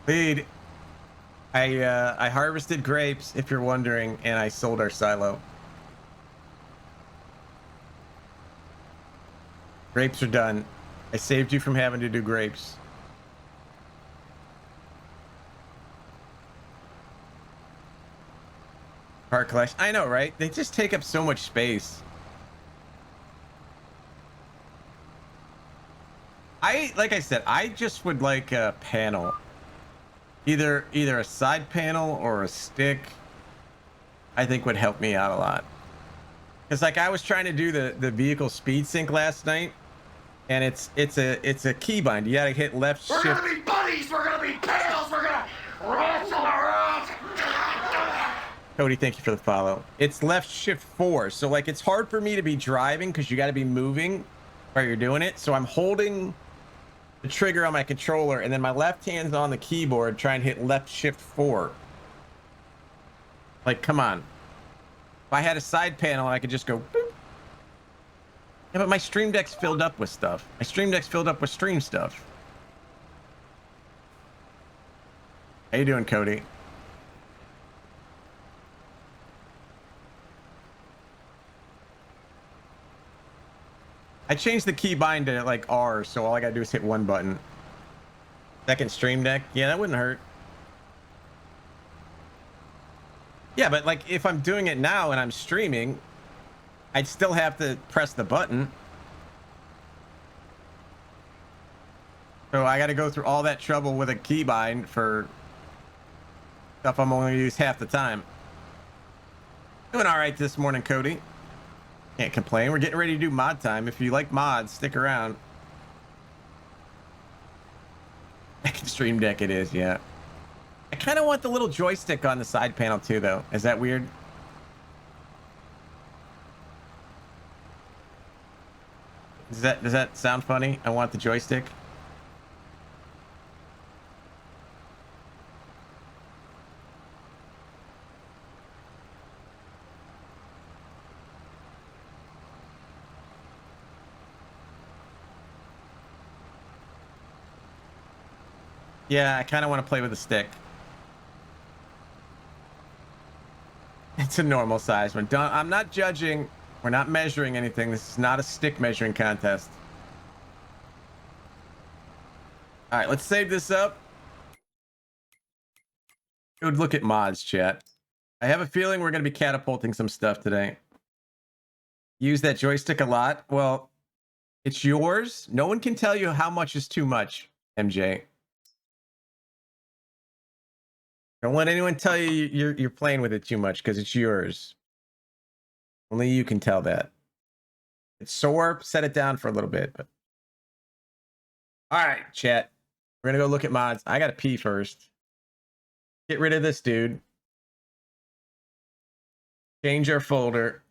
Lead. I harvested grapes, if you're wondering, and I sold our silo. Grapes are done. I saved you from having to do grapes. Car collection. I know, right? They just take up so much space. Like I said, I just would like a panel. Either a side panel or a stick, I think would help me out a lot. Because like I was trying to do the vehicle speed sync last night, and it's a keybind. You gotta hit left shift. We're gonna be buddies. We're gonna be pals. We're gonna wrestle around. Cody, thank you for the follow. It's left shift 4, so like it's hard for me to be driving because you got to be moving while you're doing it. So I'm holding the trigger on my controller, and then my left hand's on the keyboard trying to hit left shift 4. Like, come on. If I had a side panel, I could just go boop. Yeah, but my stream deck's filled up with stuff. My stream deck's filled up with stream stuff. How you doing, Cody? I changed the keybind to like R, so all I gotta do is hit one button. Second stream deck. Yeah, that wouldn't hurt. Yeah, but like if I'm doing it now and I'm streaming, I'd still have to press the button. So I gotta go through all that trouble with a keybind for stuff I'm only gonna use half the time. Doing all right this morning, Cody. Can't complain. We're getting ready to do mod time. If you like mods, stick around. Stream deck it is, yeah. I kind of want the little joystick on the side panel too, though. Is that weird? Does that sound funny? I want the joystick. Yeah, I kind of want to play with a stick. It's a normal size one. I'm not judging. We're not measuring anything. This is not a stick measuring contest. All right, let's save this up. Good look at mods, chat. I have a feeling we're going to be catapulting some stuff today. Use that joystick a lot. Well, it's yours. No one can tell you how much is too much, MJ. Don't let anyone tell you you're playing with it too much because it's yours. Only you can tell that. It's sore. Set it down for a little bit. But... All right, chat. We're going to go look at mods. I got to pee first. Get rid of this dude. Change our folder.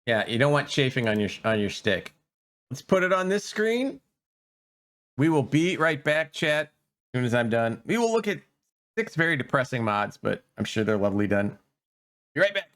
Yeah, you don't want chafing on your stick. Let's put it on this screen. We will be right back, chat, as soon as I'm done. We will look at 6 very depressing mods, but I'm sure they're lovely done. Be right back.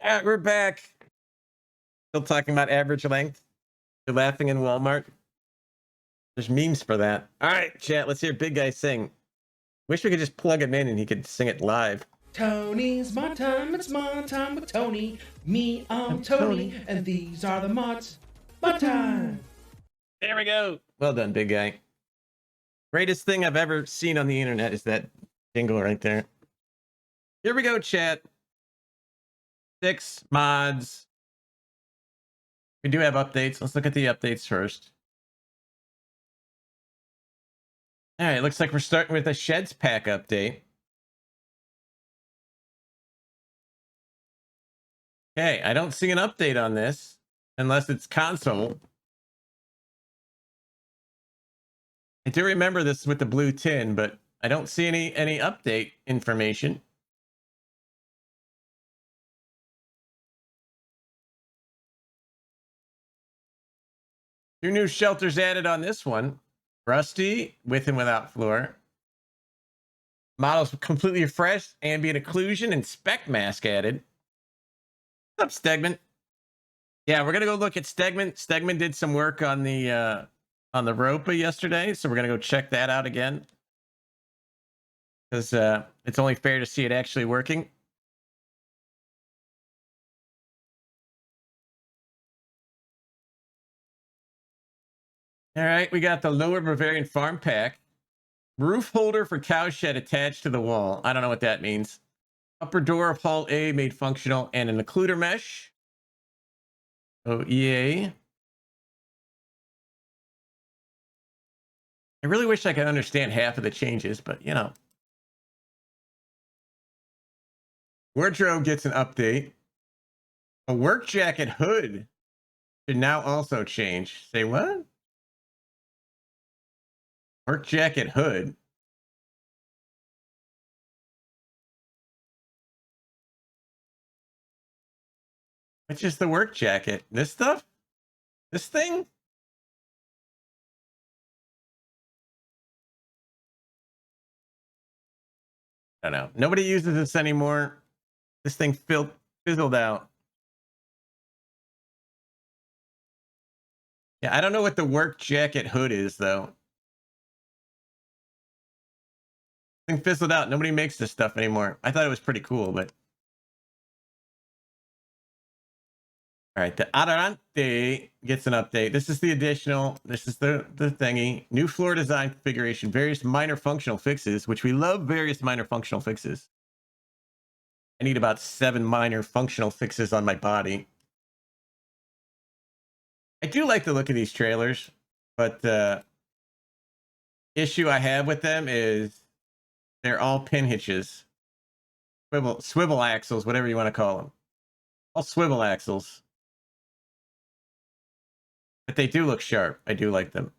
All right, we're back. Still talking about average length. You're laughing in Walmart. There's memes for that. All right, chat. Let's hear Big Guy sing. Wish we could just plug him in and he could sing it live. Tony's my time, it's my time with Tony. Me, I'm Tony, and these are the mods. My time. There we go. Well done, Big Guy. Greatest thing I've ever seen on the internet is that jingle right there. Here we go, chat. 6 mods. We do have updates. Let's look at the updates first. All right, looks like we're starting with a Sheds Pack update. Okay, I don't see an update on this unless it's console. I do remember this with the blue tin, but I don't see any update information. Two new shelters added on this one. Rusty, with and without floor. Models completely fresh, ambient occlusion, and spec mask added. What's up, Stegman? Yeah, we're gonna go look at Stegman. Stegman did some work on the Ropa yesterday, so we're gonna go check that out again. Because it's only fair to see it actually working. All right, we got the Lower Bavarian Farm Pack. Roof holder for cow shed attached to the wall. I don't know what that means. Upper door of Hall A made functional and an occluder mesh. Oh, yay. I really wish I could understand half of the changes, but you know. Wardrobe gets an update. A work jacket hood should now also change. Say what? Work jacket hood. Which is the work jacket? This stuff? This thing? I don't know. Nobody uses this anymore. This thing fizzled out. Yeah, I don't know what the work jacket hood is, though. Thing fizzled out. Nobody makes this stuff anymore. I thought it was pretty cool, but... All right, the Adarante gets an update. This is the additional. This is the thingy. New floor design configuration. Various minor functional fixes, which we love various minor functional fixes. I need about 7 minor functional fixes on my body. I do like the look of these trailers, but the issue I have with them is they're all pin hitches. Swivel axles, whatever you want to call them. All swivel axles. But they do look sharp. I do like them.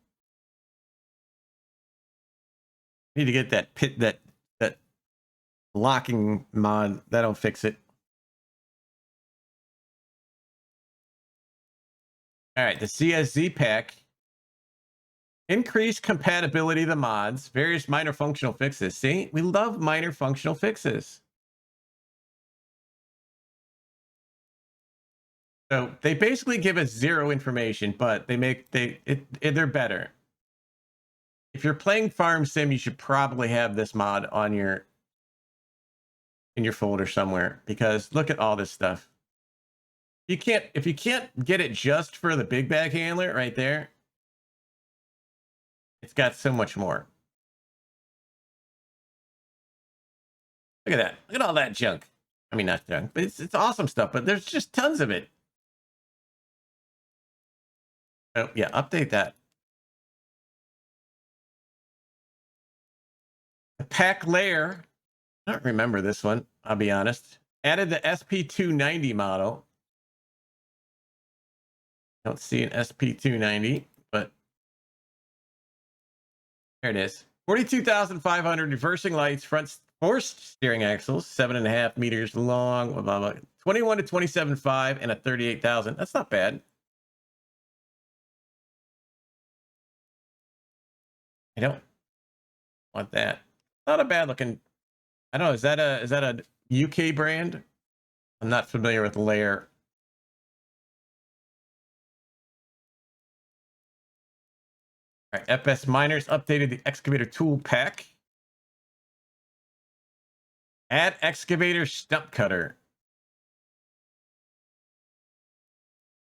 Need to get that locking mod. That'll fix it. All right, the CSZ pack. Increased compatibility of the mods. Various minor functional fixes. See, we love minor functional fixes. So they basically give us 0 information, but they're better. If you're playing Farm Sim, you should probably have this mod on in your folder somewhere, because look at all this stuff. If you can't get it just for the big bag handler right there, it's got so much more. Look at that. Look at all that junk. I mean, not junk, but it's awesome stuff, but there's just tons of it. Oh, yeah, update that. The pack layer. I don't remember this one, I'll be honest. Added the SP290 model. Don't see an SP290, but there it is. 42,500 reversing lights, front forced steering axles, 7.5 meters long, blah, blah, blah. 21 to 27.5 and a 38,000. That's not bad. I don't want that. Not a bad looking. I don't know. Is that a UK brand? I'm not familiar with layer. All right, FS Miners updated the excavator tool pack. Add excavator stump cutter.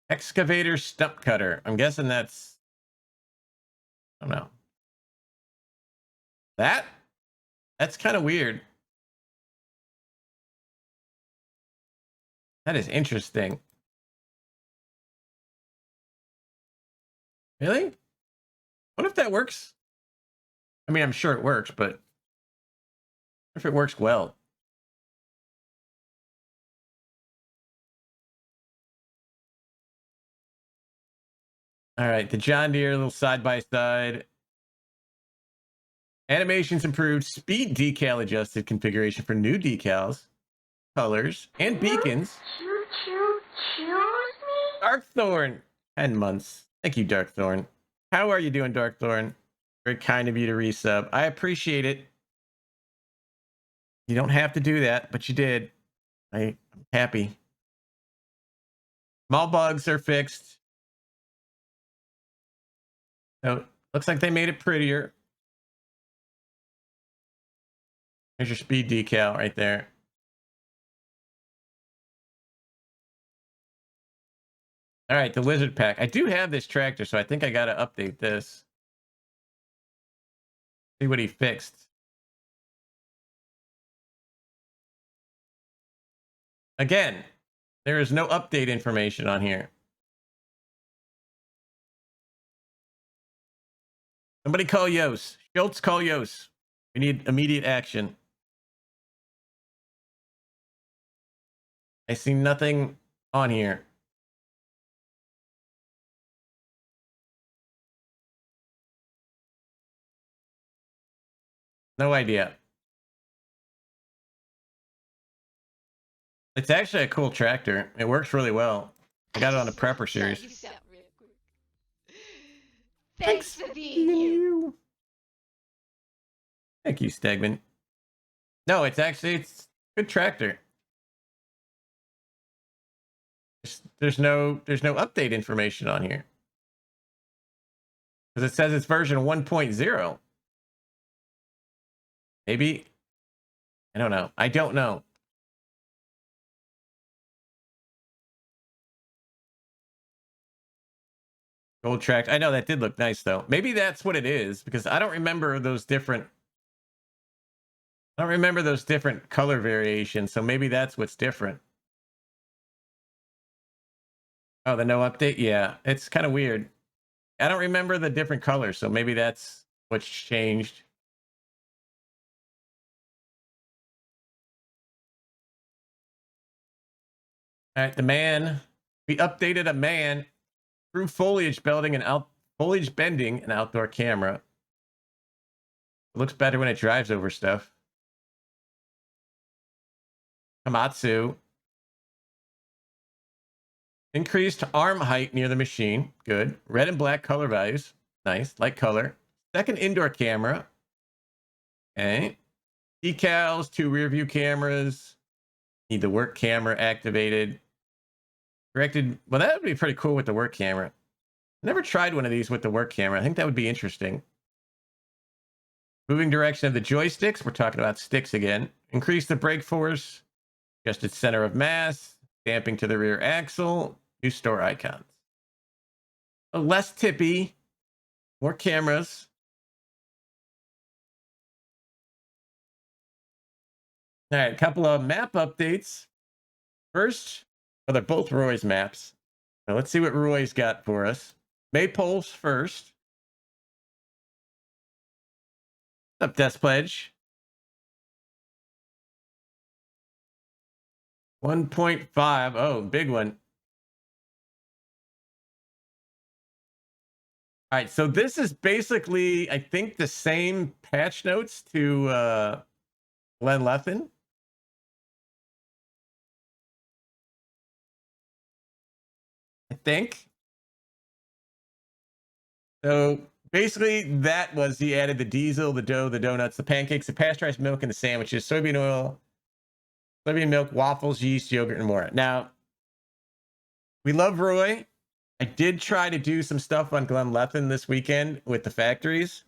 Excavator stump cutter. I'm guessing that's, I don't know. That's kind of weird. That is interesting. Really? What if that works? I mean, I'm sure it works, but what if it works well? All right, the John Deere little side by side. Animations improved, speed decal adjusted configuration for new decals, colors, and beacons. Choose me? Darkthorn, 10 months. Thank you, Darkthorn. How are you doing, Darkthorn? Very kind of you to resub. I appreciate it. You don't have to do that, but you did. I'm happy. Small bugs are fixed. So looks like they made it prettier. There's your speed decal right there. All right, the wizard pack. I do have this tractor, so I think I got to update this. See what he fixed. Again, there is no update information on here. Somebody call Yos. Schultz, call Yos. We need immediate action. I see nothing on here. No idea. It's actually a cool tractor. It works really well. I got it on the Prepper series. Thanks for being you. Thank you, Stegman. No, it's a good tractor. There's no update information on here. Because it says it's version 1.0. Maybe. I don't know. I don't know. Gold track. I know that did look nice though. Maybe that's what it is because I don't remember those different color variations. So maybe that's what's different. Oh, the no update? Yeah, it's kind of weird. I don't remember the different colors, so maybe that's what's changed. All right, the man. We updated a man through foliage bending and outdoor camera. It looks better when it drives over stuff. Hamatsu. Increased arm height near the machine. Good. Red and black color values. Nice. Light color. Second indoor camera. Okay. Decals, 2 rear view cameras. Need the work camera activated. Directed. Well, that would be pretty cool with the work camera. Never tried one of these with the work camera. I think that would be interesting. Moving direction of the joysticks. We're talking about sticks again. Increase the brake force. Adjusted center of mass. Damping to the rear axle. New store icons. A less tippy. More cameras. All right, a couple of map updates. First, well, they're both Roy's maps. Now let's see what Roy's got for us. Maypole's first. What's up, Death Pledge? 1.5. Oh, big one. All right, so this is basically, I think, the same patch notes to Glenn Lethen. I think. So basically, that was he added the diesel, the dough, the donuts, the pancakes, the pasteurized milk, and the sandwiches, soybean oil, soybean milk, waffles, yeast, yogurt, and more. Now, we love Roy. I did try to do some stuff on Glenlethan this weekend with the factories.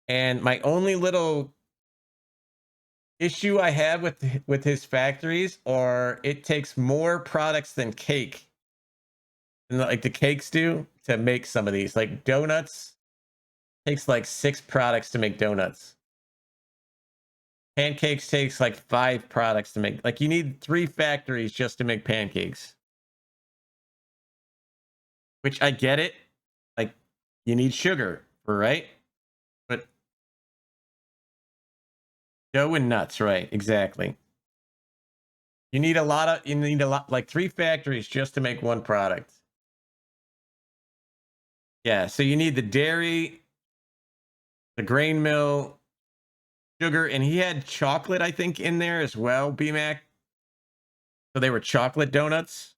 And my only little issue I have with his factories are it takes more products than cake. And like the cakes do to make some of these. Like donuts takes like 6 products to make donuts. Pancakes takes like 5 products to make. Like you need 3 factories just to make pancakes. Which I get it. Like you need sugar, right? But dough and nuts, right? Exactly. You need a lot, like 3 factories just to make 1 product. Yeah, so you need the dairy, the grain mill, sugar, and he had chocolate, I think, in there as well, BMAC. So they were chocolate donuts.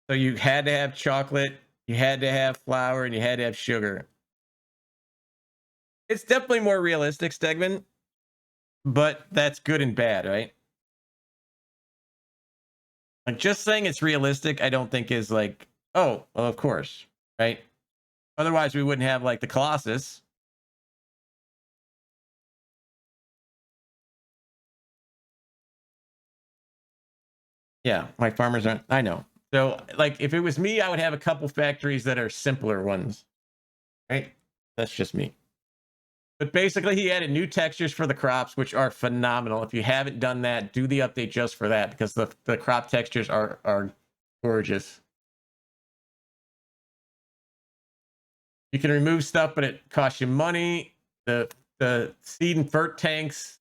So you had to have chocolate, you had to have flour, and you had to have sugar. It's definitely more realistic, Stegman, but that's good and bad, right? Like just saying it's realistic, I don't think is like, oh, well, of course, right? Otherwise, we wouldn't have like the Colossus. Yeah, my farmers aren't. I know. So, like, if it was me, I would have a couple factories that are simpler ones, right? That's just me. But basically, he added new textures for the crops, which are phenomenal. If you haven't done that, do the update just for that because the crop textures are gorgeous. You can remove stuff, but it costs you money. The seed and fert tanks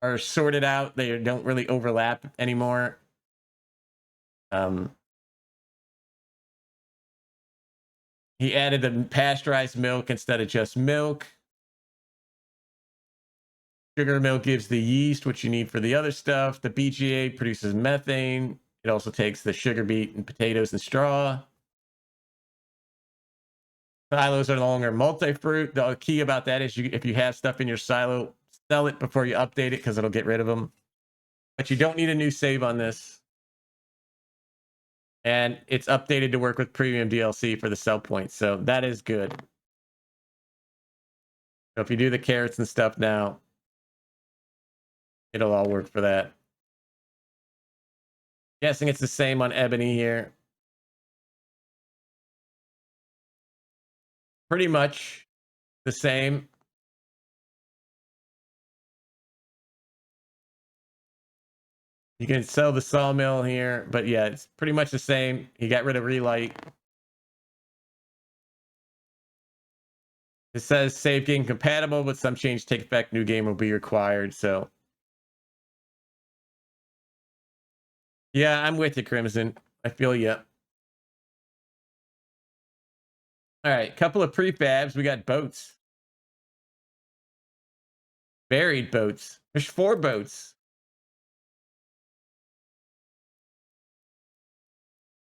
are sorted out. They don't really overlap anymore. He added the pasteurized milk instead of just milk. Sugar milk gives the yeast, which you need for the other stuff. The BGA produces methane. It also takes the sugar beet and potatoes and straw. Silos are no longer multi-fruit. The key about that is if you have stuff in your silo, sell it before you update it because it'll get rid of them. But you don't need a new save on this. And it's updated to work with premium DLC for the sell points. So that is good. So if you do the carrots and stuff now, it'll all work for that. Guessing it's the same on Ebony here. Pretty much the same. You can sell the sawmill here, but yeah, it's pretty much the same. He got rid of relight. It says save game compatible, but some change take effect. New game will be required. So yeah, I'm with you, Crimson. I feel you. All right, couple of prefabs. We got boats. Buried boats. There's 4 boats.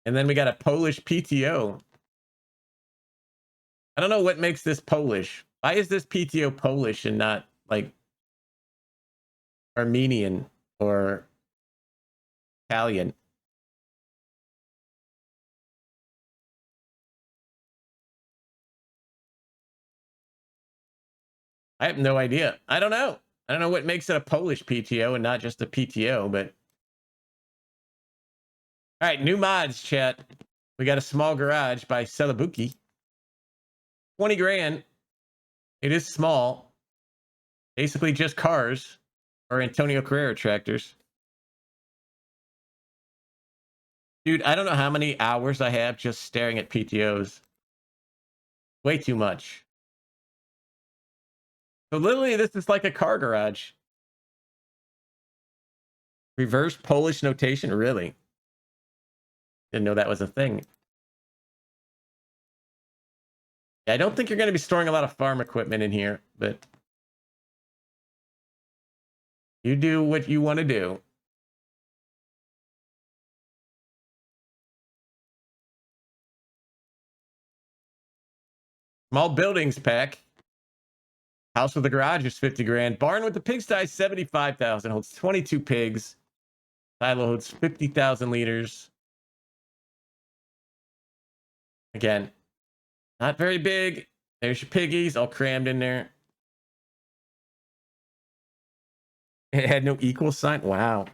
And then we got a Polish PTO. I don't know what makes this Polish. Why is this PTO Polish and not like Armenian or Italian? I have no idea. I don't know. I don't know what makes it a Polish PTO and not just a PTO, but all right, new mods, chat. We got a small garage by Celabuki. 20 grand. It is small. Basically just cars or Antonio Carrera tractors. Dude, I don't know how many hours I have just staring at PTOs. Way too much. So literally, this is like a car garage. Reverse Polish notation, really? Didn't know that was a thing. I don't think you're going to be storing a lot of farm equipment in here, but you do what you want to do. Small buildings pack. House with the garage is 50 grand. Barn with the pigsty, 75,000. Holds 22 pigs. Silo holds 50,000 liters. Again, not very big. There's your piggies all crammed in there. It had no equal sign. Wow.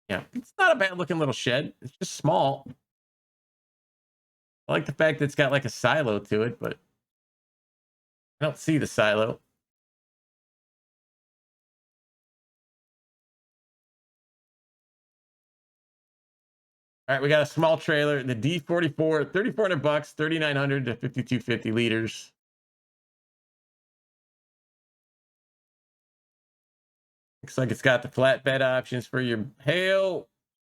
Yeah, it's not a bad looking little shed. It's just small. I like the fact that it's got like a silo to it, but I don't see the silo. All right, we got a small trailer, the D44, $3,400, 3,900 to 5,250 liters. Looks like it's got the flatbed options for your hail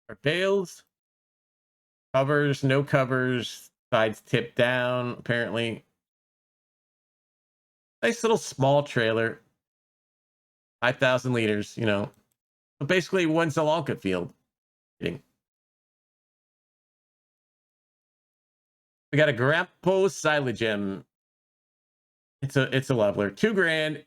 or bales. Covers, no covers, sides tipped down, apparently. Nice little small trailer. 5,000 liters, you know. So basically one Zalanka field. Kidding. We got a Grappo Silagem. It's a leveler. $2 grand.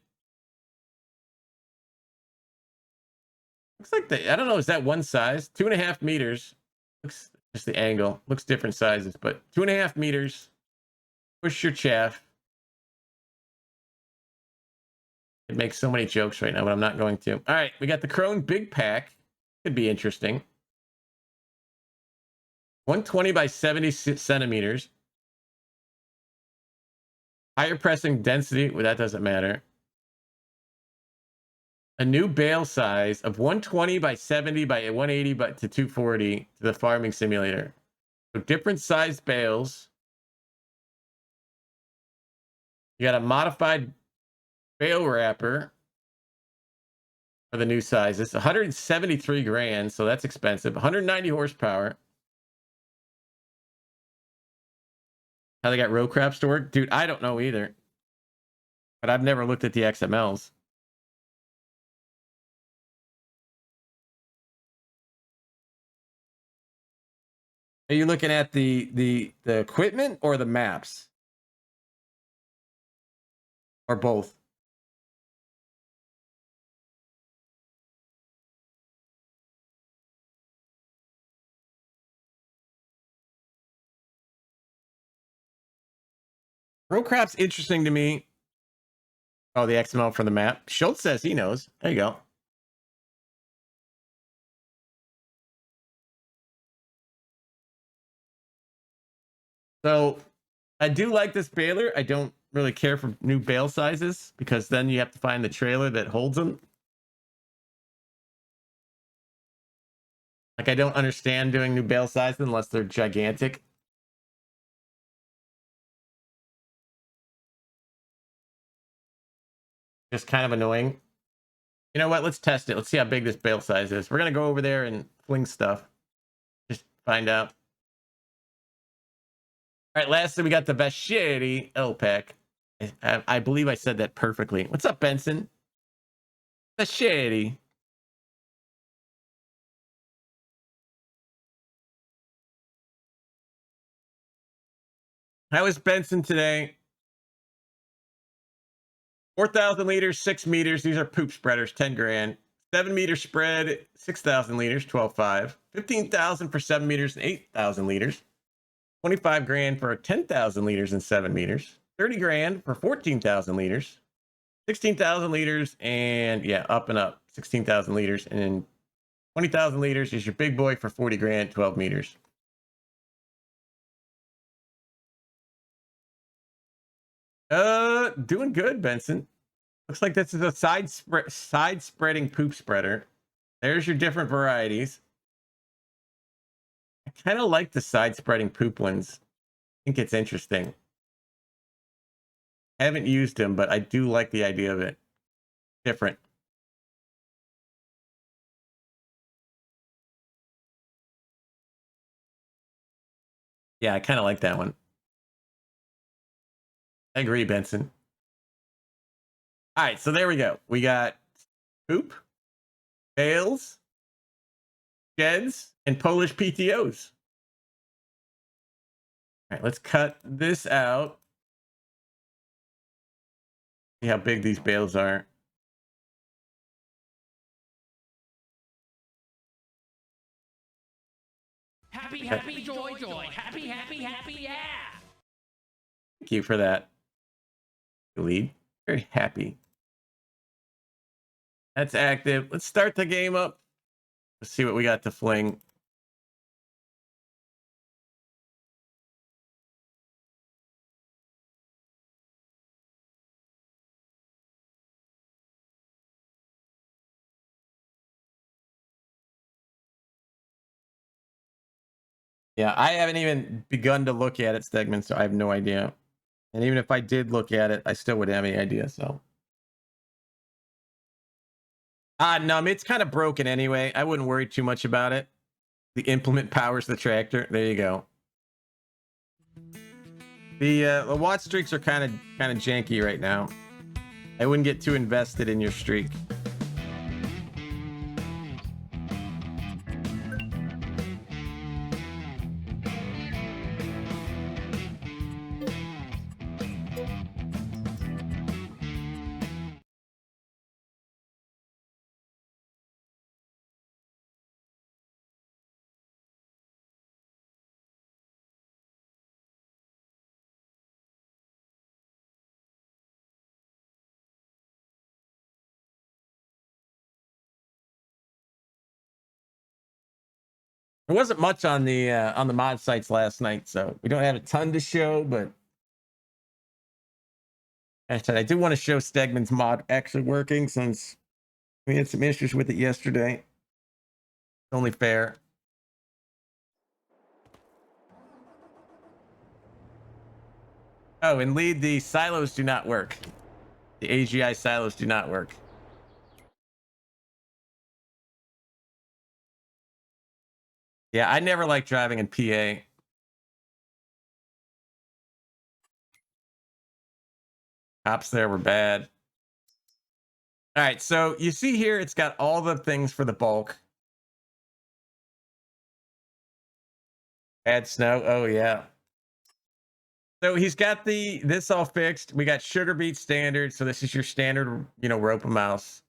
Looks like I don't know, is that one size? 2.5 meters. Looks just the angle. Looks different sizes, but 2.5 meters. Push your chaff. It makes so many jokes right now, but I'm not going to. All right, we got the Krone Big Pack. Could be interesting. 120 by 70 centimeters. Higher pressing density. Well, that doesn't matter. A new bale size of 120 by 70 by 180 by to 240 to the farming simulator. So different sized bales. You got a modified bale wrapper for the new sizes. 173 grand, so that's expensive. 190 horsepower. How they got row crops to work? Dude, I don't know either. But I've never looked at the XMLs. Are you looking at the equipment or the maps? Or both? Row crop's interesting to me. Oh, the XML for the map. Schultz says he knows. There you go. So I do like this baler. I don't really care for new bale sizes because then you have to find the trailer that holds them. Like I don't understand doing new bale sizes unless they're gigantic. Just kind of annoying. You know what? Let's test it. Let's see how big this bale size is. We're going to go over there and fling stuff. Just find out. All right, lastly, we got the Vasheri L-Pack. I believe I said that perfectly. What's up, Benson? Vasheri. How is Benson today? 4,000 liters, 6 meters. These are poop spreaders, 10 grand. 7 meter spread, 6,000 liters, 12.5. 15,000 for 7 meters and 8,000 liters. 25 grand for 10,000 liters and 7 meters. 30 grand for 14,000 liters. 16,000 liters and yeah, up and up. 16,000 liters and then 20,000 liters is your big boy for 40 grand, 12 meters. Doing good, Benson. Looks like this is a side spreading poop spreader. There's your different varieties. I kind of like the side spreading poop ones. I think it's interesting. I haven't used them, but I do like the idea of it. Different. Yeah, I kind of like that one. I agree, Benson. All right, so there we go. We got poop, bales, sheds, and Polish PTOs. right, let's cut this out. See how big these bales are. Happy, happy, joy, joy. Happy, happy, happy, yeah. Thank you for that. Lead. Very happy. That's active. Let's start the game up. Let's see what we got to fling. Yeah, I haven't even begun to look at it, Stegman, so I have no idea. And even if I did look at it, I still wouldn't have any idea, so. No, it's kind of broken anyway. I wouldn't worry too much about it. The implement powers the tractor. There you go. The watch streaks are kind of janky right now. I wouldn't get too invested in your streak. There wasn't much on the mod sites last night, so we don't have a ton to show, but I said I do want to show Stegman's mod actually working since we had some issues with it yesterday. It's only fair. Oh, and lead, the silos do not work. The AGI silos do not work. Yeah, I never liked driving in PA. Cops there were bad. All right, so you see here, it's got all the things for the bulk. Add snow. Oh, yeah. So he's got this all fixed. We got sugar beet standard. So this is your standard, rope a mouse.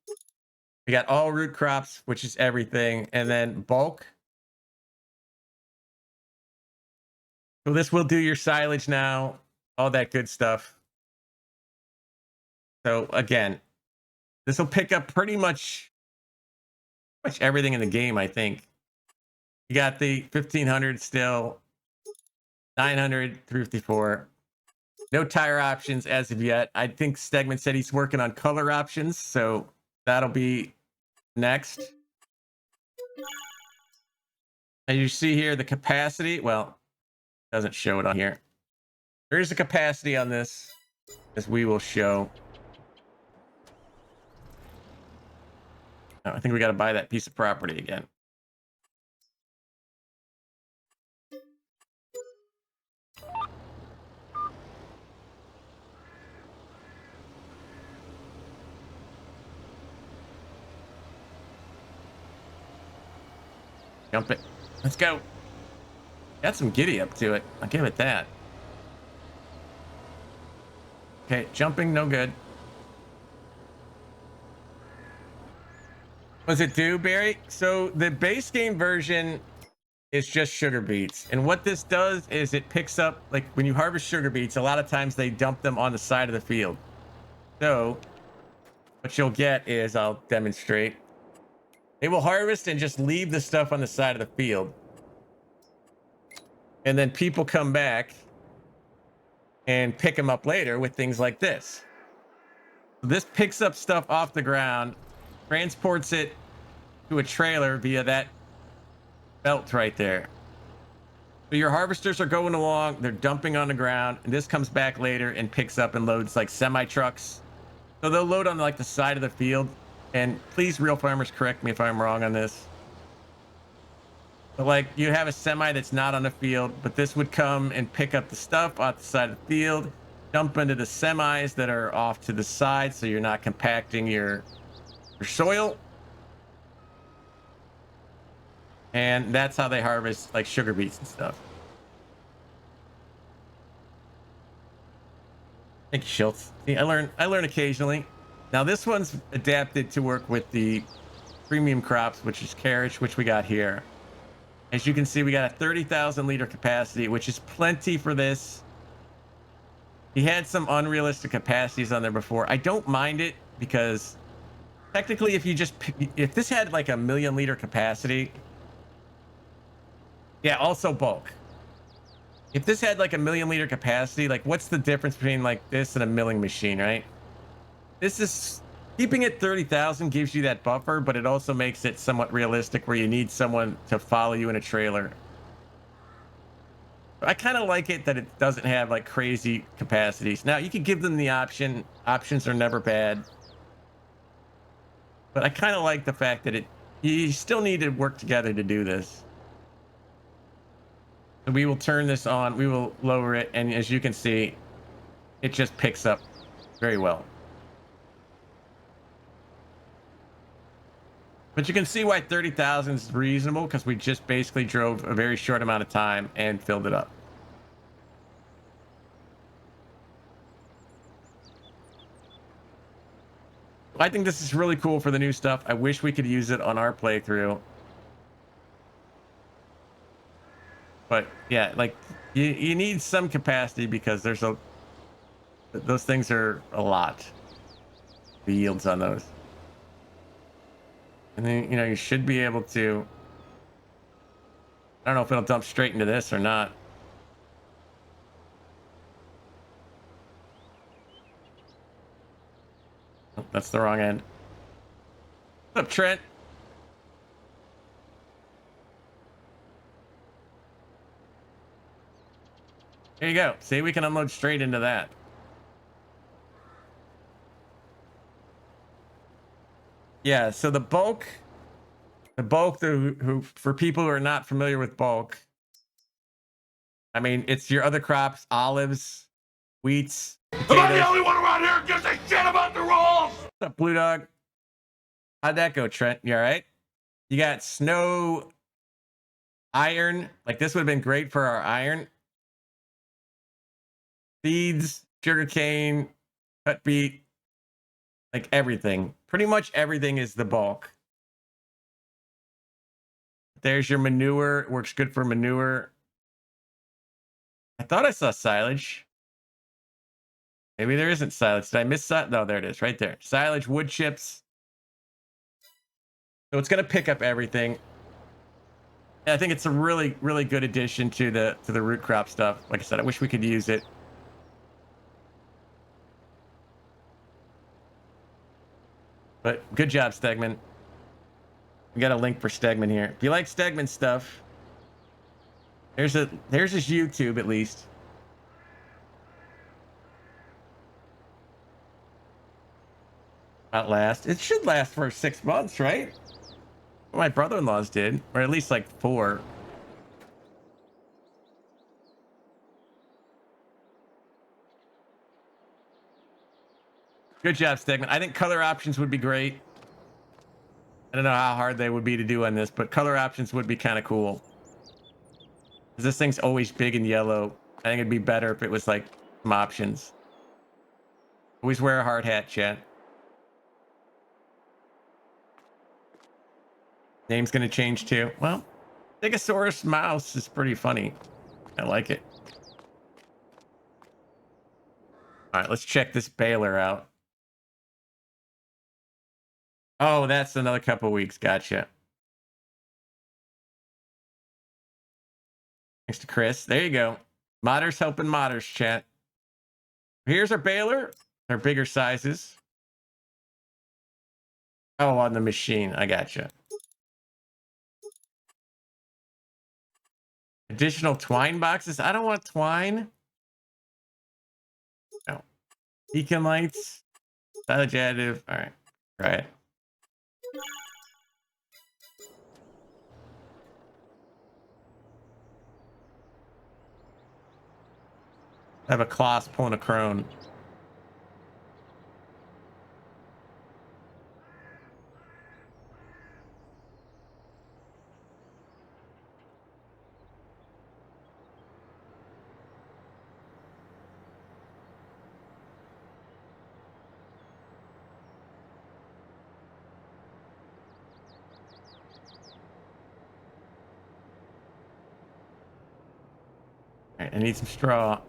We got all root crops, which is everything. And then bulk. So this will do your silage now. All that good stuff. So again, this will pick up pretty much everything in the game, I think. You got the 1500 still. 900, 354. No tire options as of yet. I think Stegman said he's working on color options, so that'll be next. And you see here the capacity. Well, doesn't show it on here. There is a capacity on this, as we will show. Oh, I think we got to buy that piece of property again. Jump it. Let's go. Got some giddy up to it. I'll give it that. Okay, jumping, no good. What does it do, Barry? So the base game version is just sugar beets. And what this does is it picks up, like when you harvest sugar beets, a lot of times they dump them on the side of the field. So what you'll get is, I'll demonstrate. They will harvest and just leave the stuff on the side of the field. And then people come back and pick them up later with things like this. This picks up stuff off the ground, transports it to a trailer via that belt right there. So your harvesters are going along, they're dumping on the ground, and this comes back later and picks up and loads like semi trucks. So they'll load on like the side of the field. And please, real farmers, correct me if I'm wrong on this. But like, you have a semi that's not on the field, but this would come and pick up the stuff off the side of the field, dump into the semis that are off to the side, so you're not compacting your soil. And that's how they harvest like sugar beets and stuff. Thank you, Schultz. See, I learn occasionally. Now this one's adapted to work with the premium crops, which is carriage, which we got here. As you can see, we got a 30,000 liter capacity, which is plenty for this. He had some unrealistic capacities on there before. I don't mind it because technically if this had like a 1,000,000 liter capacity, yeah, also bulk. If this had like a 1,000,000 liter capacity, like what's the difference between like this and a milling machine, right? This is keeping it 30,000 gives you that buffer, but it also makes it somewhat realistic where you need someone to follow you in a trailer. I kind of like it that it doesn't have like crazy capacities. Now you could give them the option. Options are never bad. But I kind of like the fact that you still need to work together to do this. So we will turn this on. We will lower it. And as you can see, it just picks up very well. But you can see why 30,000 is reasonable because we just basically drove a very short amount of time and filled it up. I think this is really cool for the new stuff. I wish we could use it on our playthrough. But yeah, like you need some capacity because those things are a lot. The yields on those. And then, you know, you should be able to, I don't know if it'll dump straight into this or not. Oh, that's the wrong end. What's up, Trent? Here you go. See, we can unload straight into that. Yeah, so the bulk who for people who are not familiar with bulk, I mean, it's your other crops, olives, wheats, potatoes. Am I the only one around here who gives a shit about the rules? What's up, Blue Dog? How'd that go, Trent? You all right? You got snow, iron. Like this would have been great for our iron. Seeds, sugarcane, cut beet, like everything. Pretty much everything is the bulk. There's your manure. It works good for manure. I thought I saw silage. Maybe there isn't silage. Did I miss that? No, there it is, right there. Silage, wood chips. So it's going to pick up everything. And I think it's a really, really good addition to the root crop stuff. Like I said, I wish we could use it. But good job, Stegman. We got a link for Stegman here. If you like Stegman stuff, there's his YouTube at least. Not last. It should last for 6 months, right? My brother-in-law's did, or at least like 4. Good job, Stegman. I think color options would be great. I don't know how hard they would be to do on this, but color options would be kind of cool. Because this thing's always big and yellow. I think it'd be better if it was like some options. Always wear a hard hat, chat. Name's gonna change too. Well, Stegosaurus mouse is pretty funny. I like it. All right, let's check this baler out. Oh, that's another couple weeks. Gotcha. Thanks to Chris. There you go. Modders helping modders, chat. Here's our baler. Our bigger sizes. Oh, on the machine. I gotcha. Additional twine boxes. I don't want twine. No. Beacon lights. Silage additive. All right. Try it. I have a Kloss pulling a crone. Right, I need some straw.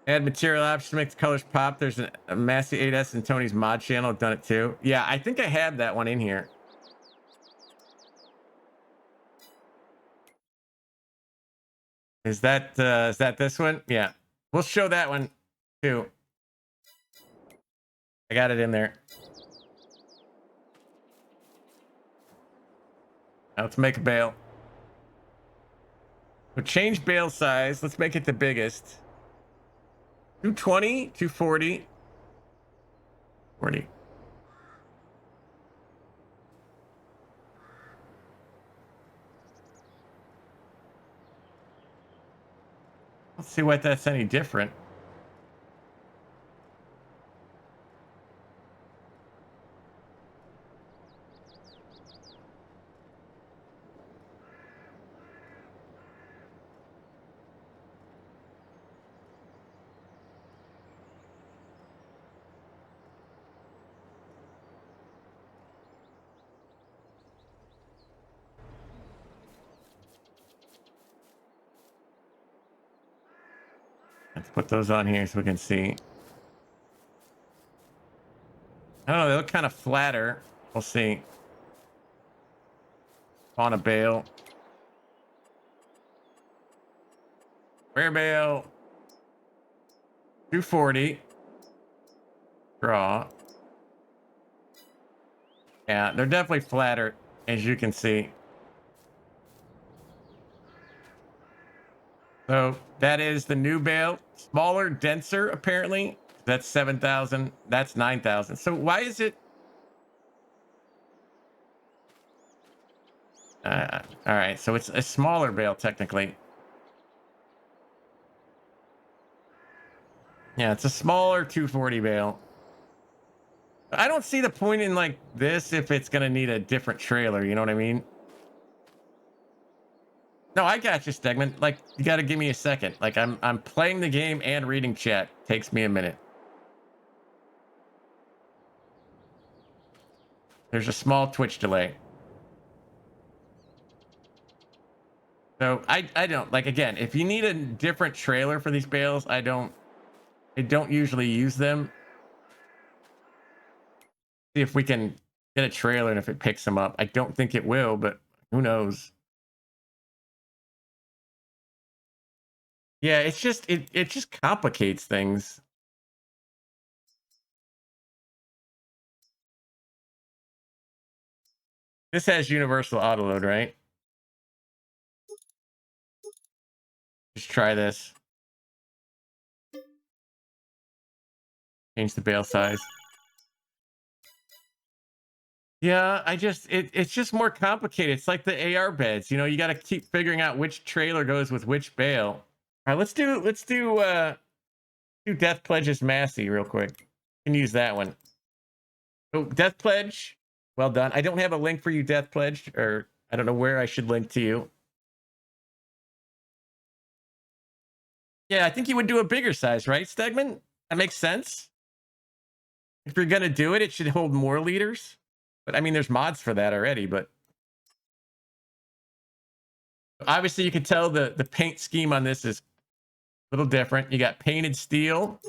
Add material options to make the colors pop. There's a Massey 8S and Tony's mod channel. Done it too. Yeah, I think I have that one in here. Is that this one? Yeah. We'll show that one too. I got it in there. Now let's make a bale. We'll change bale size. Let's make it the biggest. 220, 240, 40. Let's see what that's any different. Let's put those on here so we can see. I don't know, they look kind of flatter. We'll see. On a bale. Rare bale. 240. Draw. Yeah, they're definitely flatter, as you can see. So that is the new bale. Smaller, denser, apparently. That's 7,000. That's 9,000. So why is it? All right, so it's a smaller bale technically. Yeah, it's a smaller 240 bale. I don't see the point in like this if it's gonna need a different trailer. You know what I mean? No, I got you, Stegman. Like, you got to give me a second. Like, I'm playing the game and reading chat. Takes me a minute. There's a small Twitch delay. So I don't like, again, if you need a different trailer for these bales, I don't usually use them. See if we can get a trailer and if it picks them up. I don't think it will, but who knows? Yeah, it's just it just complicates things. This has universal autoload, right? Just try this. Change the bale size. Yeah, it's just more complicated. It's like the AR beds, you know, you got to keep figuring out which trailer goes with which bale. All right, let's do Death Pledge's Massey real quick. Can use that one. Oh, Death Pledge. Well done. I don't have a link for you, Death Pledge, or I don't know where I should link to you. Yeah, I think you would do a bigger size, right, Stegman? That makes sense. If you're gonna do it, it should hold more liters. But I mean, there's mods for that already, but obviously you can tell the paint scheme on this is a little different. You got painted steel,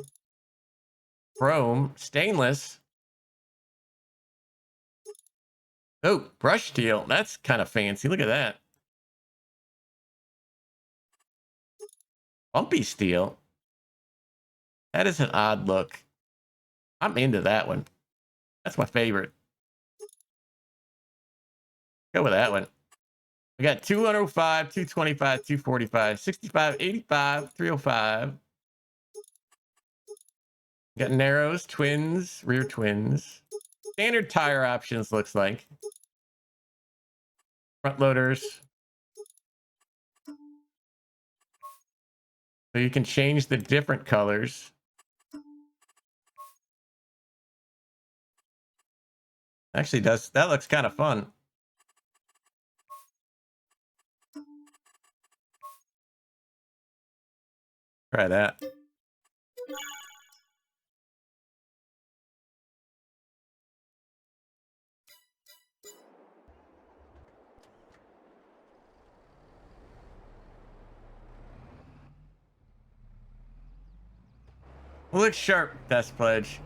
chrome, stainless. Oh, brush steel. That's kind of fancy. Look at that. Bumpy steel. That is an odd look. I'm into that one. That's my favorite. Go with that one. We got 205, 225, 245, 65, 85, 305. We got narrows, twins, rear twins. Standard tire options, looks like. Front loaders. So you can change the different colors. Actually, that looks kind of fun. Try that. Look sharp, Death Pledge.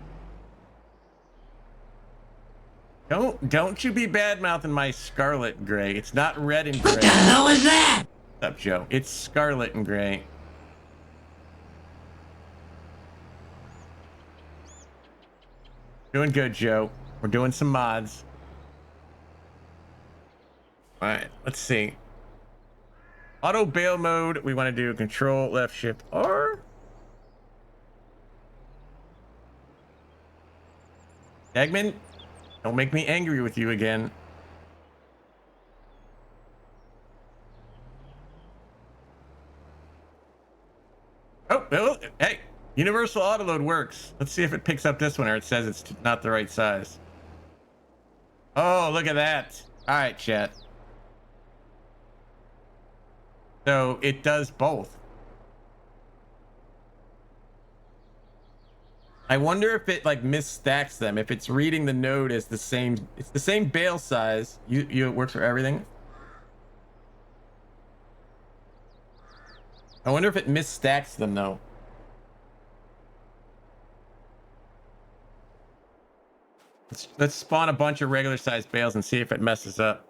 Don't you be bad mouthing my scarlet gray. It's not red and gray. What the hell is that? What's up, Joe? It's scarlet and gray. Doing good, Joe. We're doing some mods. All right, let's see. Auto bail mode. We want to do control left shift R. Eggman, don't make me angry with you again. Oh, hey, universal autoload works. Let's see if it picks up this one or it says it's not the right size. Oh, look at that. All right, chat. So it does both. I wonder if it like misstacks them. If it's reading the node as the same, it's the same bail size. It works for everything. I wonder if it misstacks them though. Let's spawn a bunch of regular sized bales and see if it messes up.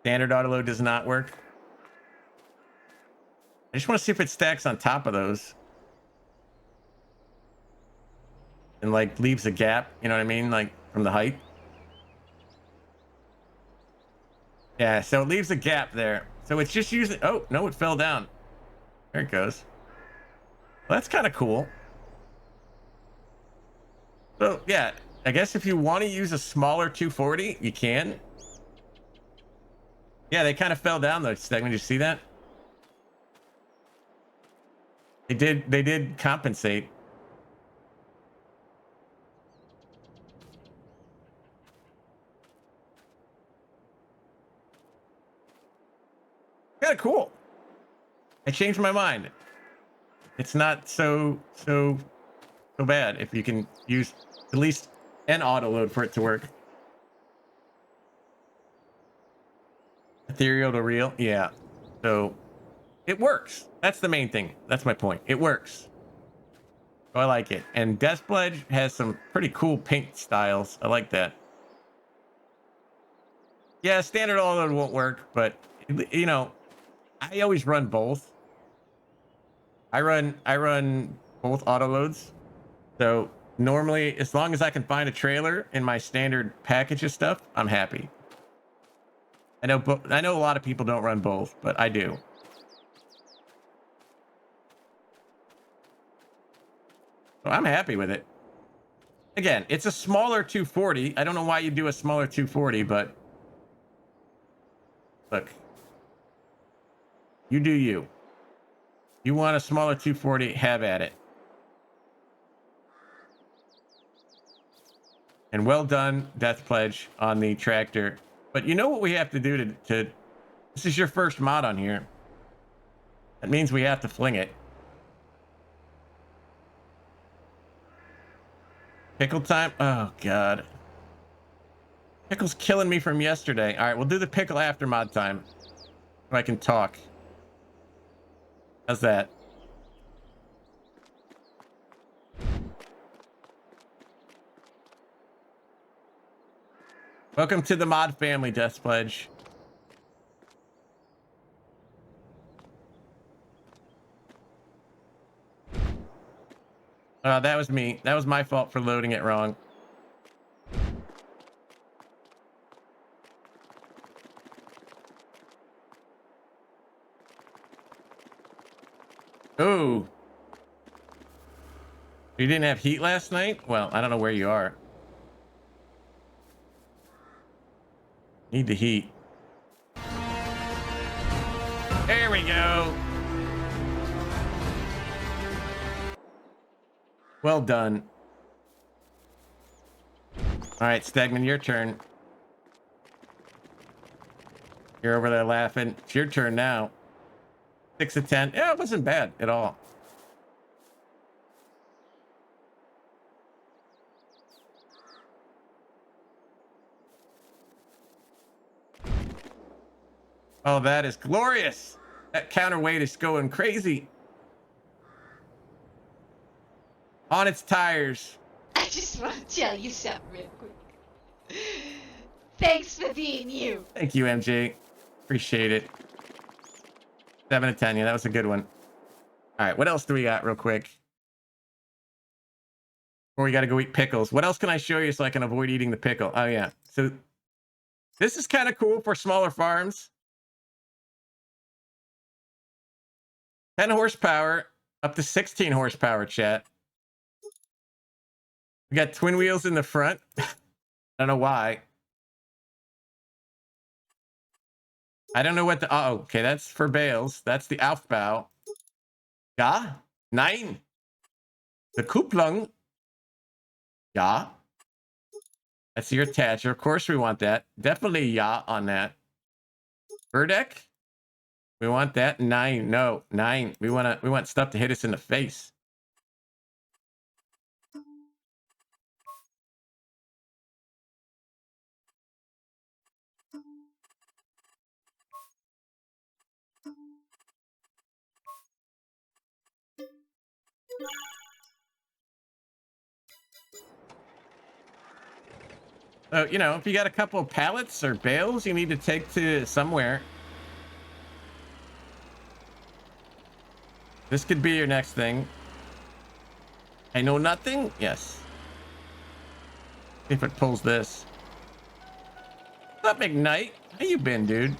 Standard autoload does not work. I just want to see if it stacks on top of those. And like leaves a gap, you know what I mean? Like from the height. Yeah, so it leaves a gap there. So it's just using, oh, no, it fell down. There it goes. Well, that's kind of cool. So yeah, I guess if you want to use a smaller 240, you can. Yeah, they kind of fell down though. Did you see that? They did compensate. Kind of cool. I changed my mind. It's not so bad if you can use at least an auto load for it to work. Ethereal to real, yeah. So it works. That's the main thing. That's my point. It works. So I like it. And Death Pledge has some pretty cool paint styles. I like that. Yeah, standard auto load won't work, but you know, I always run both. I run both auto loads. So normally, as long as I can find a trailer in my standard package of stuff, I'm happy. I know a lot of people don't run both, but I do. So I'm happy with it. Again, it's a smaller 240. I don't know why you do a smaller 240, but look. You do you. You want a smaller 240, have at it. And well done, Death Pledge, on the tractor. But you know what we have to do to this is your first mod on here. That means we have to fling it. Pickle time? Oh, God. Pickle's killing me from yesterday. All right, we'll do the pickle after mod time. So I can talk. How's that? Welcome to the mod family, Death Pledge. That was me. That was my fault for loading it wrong. Ooh. You didn't have heat last night? Well, I don't know where you are. Need the heat. There we go. Well done. All right, Stegman, your turn. You're over there laughing. It's your turn now. 6 of 10. Yeah, it wasn't bad at all. Oh, that is glorious. That counterweight is going crazy. On its tires. I just want to tell you something real quick. Thanks for being you. Thank you, MJ. Appreciate it. 7 of 10. Yeah, that was a good one. All right, what else do we got real quick? Or we got to go eat pickles. What else can I show you so I can avoid eating the pickle? Oh, yeah. So this is kind of cool for smaller farms. 10 horsepower, up to 16 horsepower, chat. We got twin wheels in the front. I don't know why. I don't know what the... Oh, okay, that's for bales. That's the Aufbau. Ja? Nein. The Kupplung. Ja. That's your attacher. Of course we want that. Definitely ja on that. Verdeck. We want that. 9. No, 9. We want stuff to hit us in the face. So, you know, if you got a couple of pallets or bales you need to take to somewhere, this could be your next thing. I know nothing? Yes. See if it pulls this. What's up, McKnight? How you been, dude?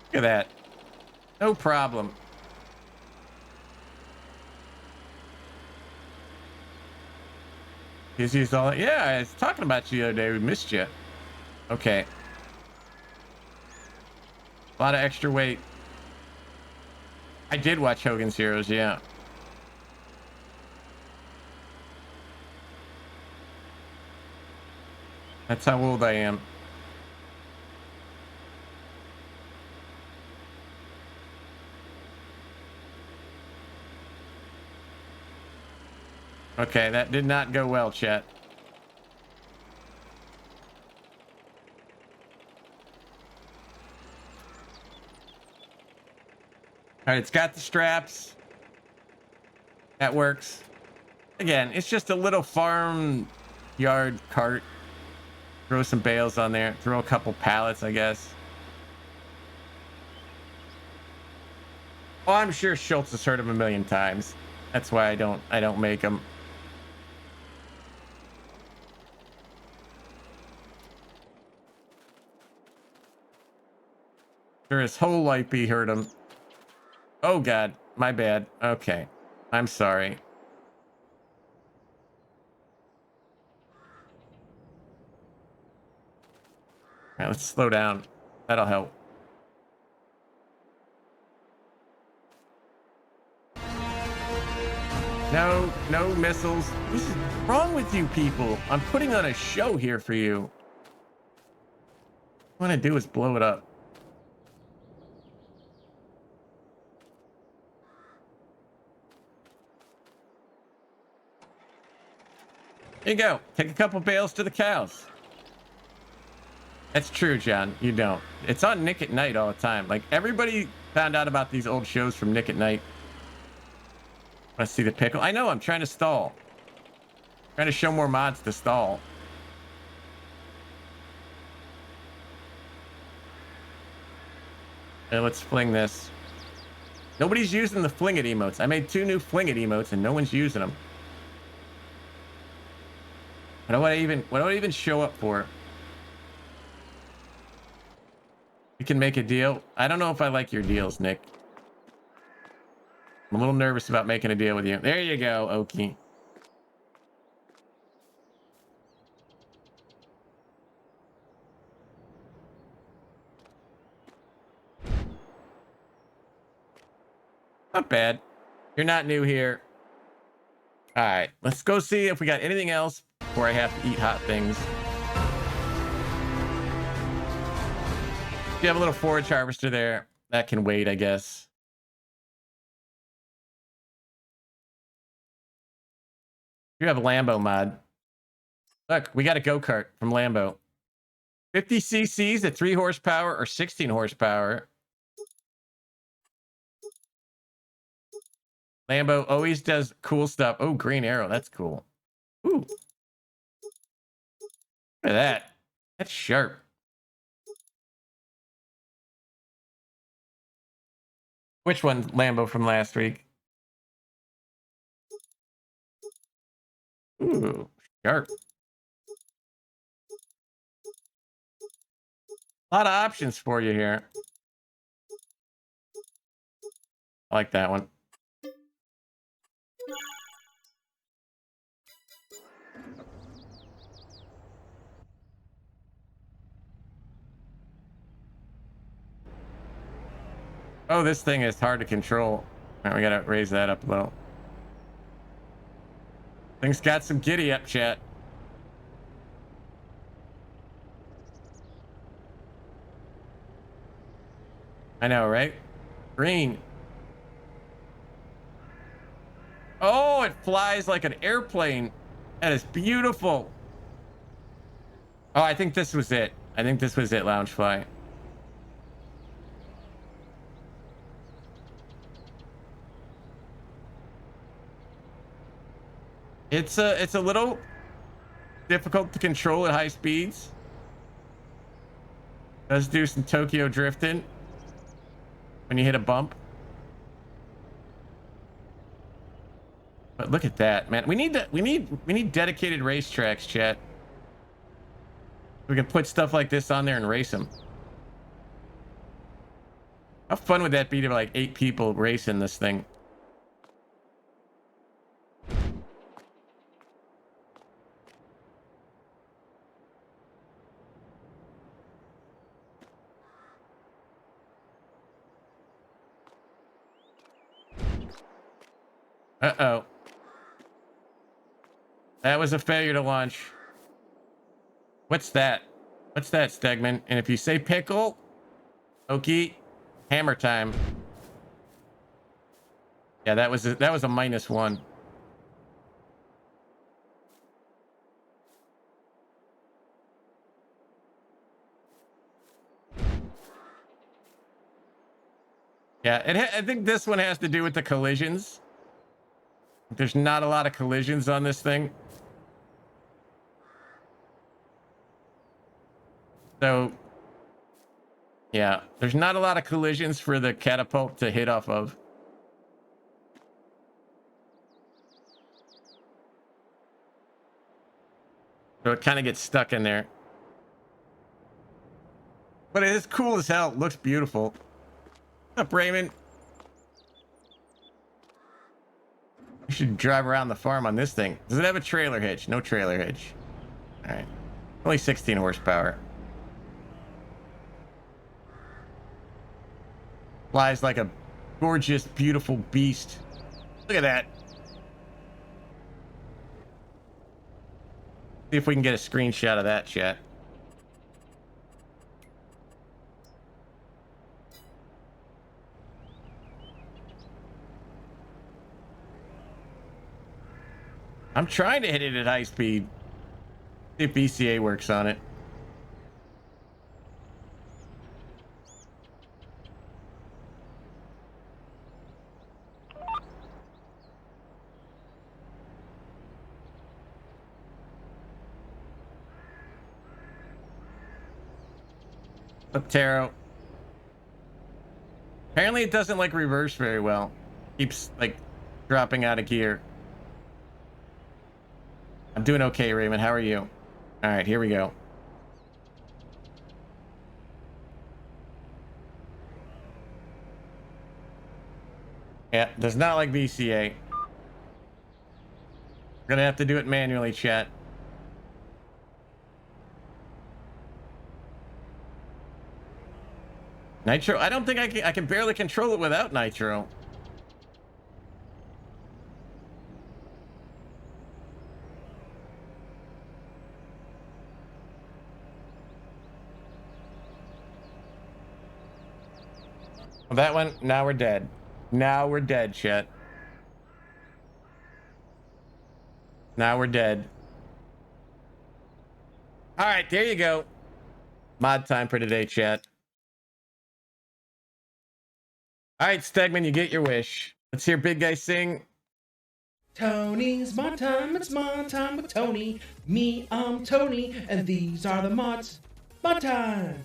Look at that. No problem. He's used all that. Yeah, I was talking about you the other day. We missed you. Okay. A lot of extra weight. I did watch Hogan's Heroes, yeah. That's how old I am. Okay, that did not go well, chat. All right, it's got the straps. That works. Again, it's just a little farm yard cart. Throw some bales on there. Throw a couple pallets, I guess. Oh, I'm sure Schultz has heard him a million times. That's why I don't make them. Sure, his whole life he heard him. Oh God, my bad. Okay, I'm sorry. All right, let's slow down. That'll help. No missiles. What is wrong with you people? I'm putting on a show here for you. What I want to do is blow it up. Here you go. Take a couple bales to the cows. That's true, John. You don't. It's on Nick at Night all the time. Like, everybody found out about these old shows from Nick at Night. Want to see the pickle? I know, I'm trying to stall. Trying to show more mods to stall. Okay, let's fling this. Nobody's using the fling it emotes. I made 2 new fling it emotes and no one's using them. What do I even show up for? You can make a deal. I don't know if I like your deals, Nick. I'm a little nervous about making a deal with you. There you go, Okie. Not bad. You're not new here. All right, let's go see if we got anything else before I have to eat hot things. You have a little forage harvester there. That can wait, I guess. You have a Lambo mod. Look, we got a go-kart from Lambo. 50 cc's at 3 horsepower or 16 horsepower. Lambo always does cool stuff. Oh, green arrow. That's cool. Ooh. Look at that. That's sharp. Which one, Lambo from last week? Ooh, sharp. A lot of options for you here. I like that one. Oh, this thing is hard to control. All right, we gotta raise that up a little. Things got some giddy up, chat. I know, right? Green. Oh, it flies like an airplane. That is beautiful. Oh, I think this was it. I think this was it, Loungefly. It's a little difficult to control at high speeds. Does do some Tokyo drifting when you hit a bump. But look at that, man. We need dedicated racetracks, chat. We can put stuff like this on there and race them. How fun would that be to like 8 people racing this thing? Uh-oh. That was a failure to launch. What's that? What's that, Stegman? And if you say pickle, okay, hammer time. Yeah, that was a -1. Yeah, I think this one has to do with the collisions. There's not a lot of collisions on this thing. So, yeah, there's not a lot of collisions for the catapult to hit off of. So it kind of gets stuck in there. But it is cool as hell. It looks beautiful. What's up, Raymond? You should drive around the farm on this thing. Does it have a trailer hitch? No trailer hitch. All right. Only 16 horsepower. Flies like a gorgeous, beautiful beast. Look at that. See if we can get a screenshot of that, chat. I'm trying to hit it at high speed. See if BCA works on it. Up, Taro. Apparently it doesn't like reverse very well. Keeps like dropping out of gear. I'm doing okay, Raymond. How are you? All right, here we go. Yeah, does not like VCA. We're gonna have to do it manually, chat. Nitro, I don't think I can barely control it without Nitro. Well, that one, now we're dead. Now we're dead, chat. Now we're dead. All right, there you go. Mod time for today, chat. All right, Stegman, you get your wish. Let's hear Big Guy sing. Tony's mod time, it's mod time with Tony. Me, I'm Tony, and these are the mods. Mod time!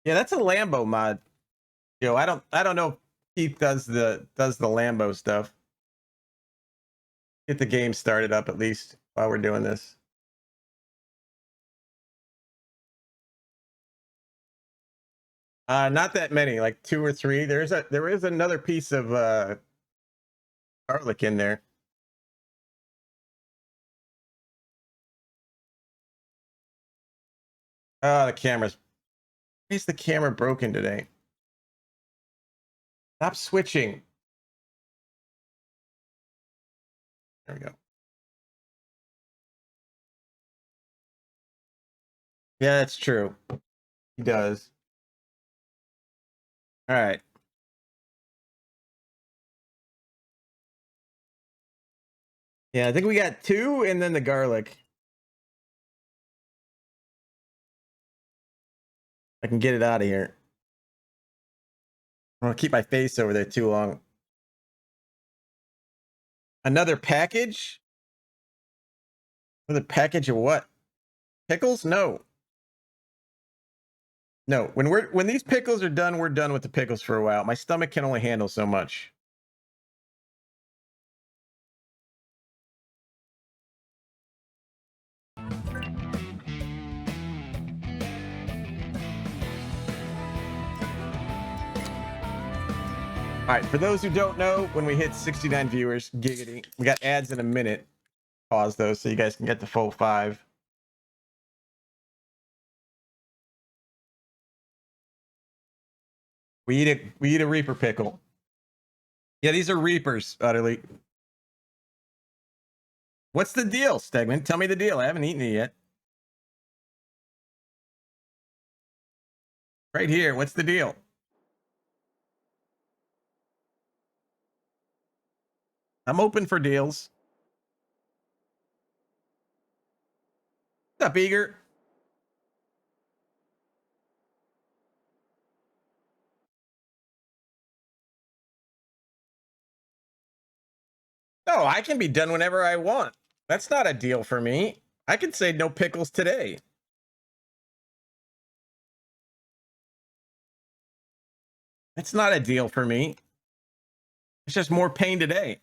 Yeah, that's a Lambo mod. Yo, I don't know if Keith does the Lambo stuff. Get the game started up at least while we're doing this. Not that many, like 2 or 3. There is another piece of garlic in there. Oh, the camera's. Why is the camera broken today? Stop switching. There we go. Yeah, that's true. He does. All right. Yeah, I think we got 2 and then the garlic. I can get it out of here. I don't keep my face over there too long. Another package? Another package of what? Pickles? No. No. When these pickles are done, we're done with the pickles for a while. My stomach can only handle so much. All right, for those who don't know, when we hit 69 viewers, giggity, we got ads in a minute. Pause those so you guys can get the full 5. We eat a Reaper pickle. Yeah, these are Reapers, utterly. What's the deal, Stegman? Tell me the deal. I haven't eaten it yet. Right here. What's the deal? I'm open for deals. What's up, Eager? No, I can be done whenever I want. That's not a deal for me. I can say no pickles today. It's not a deal for me. It's just more pain today.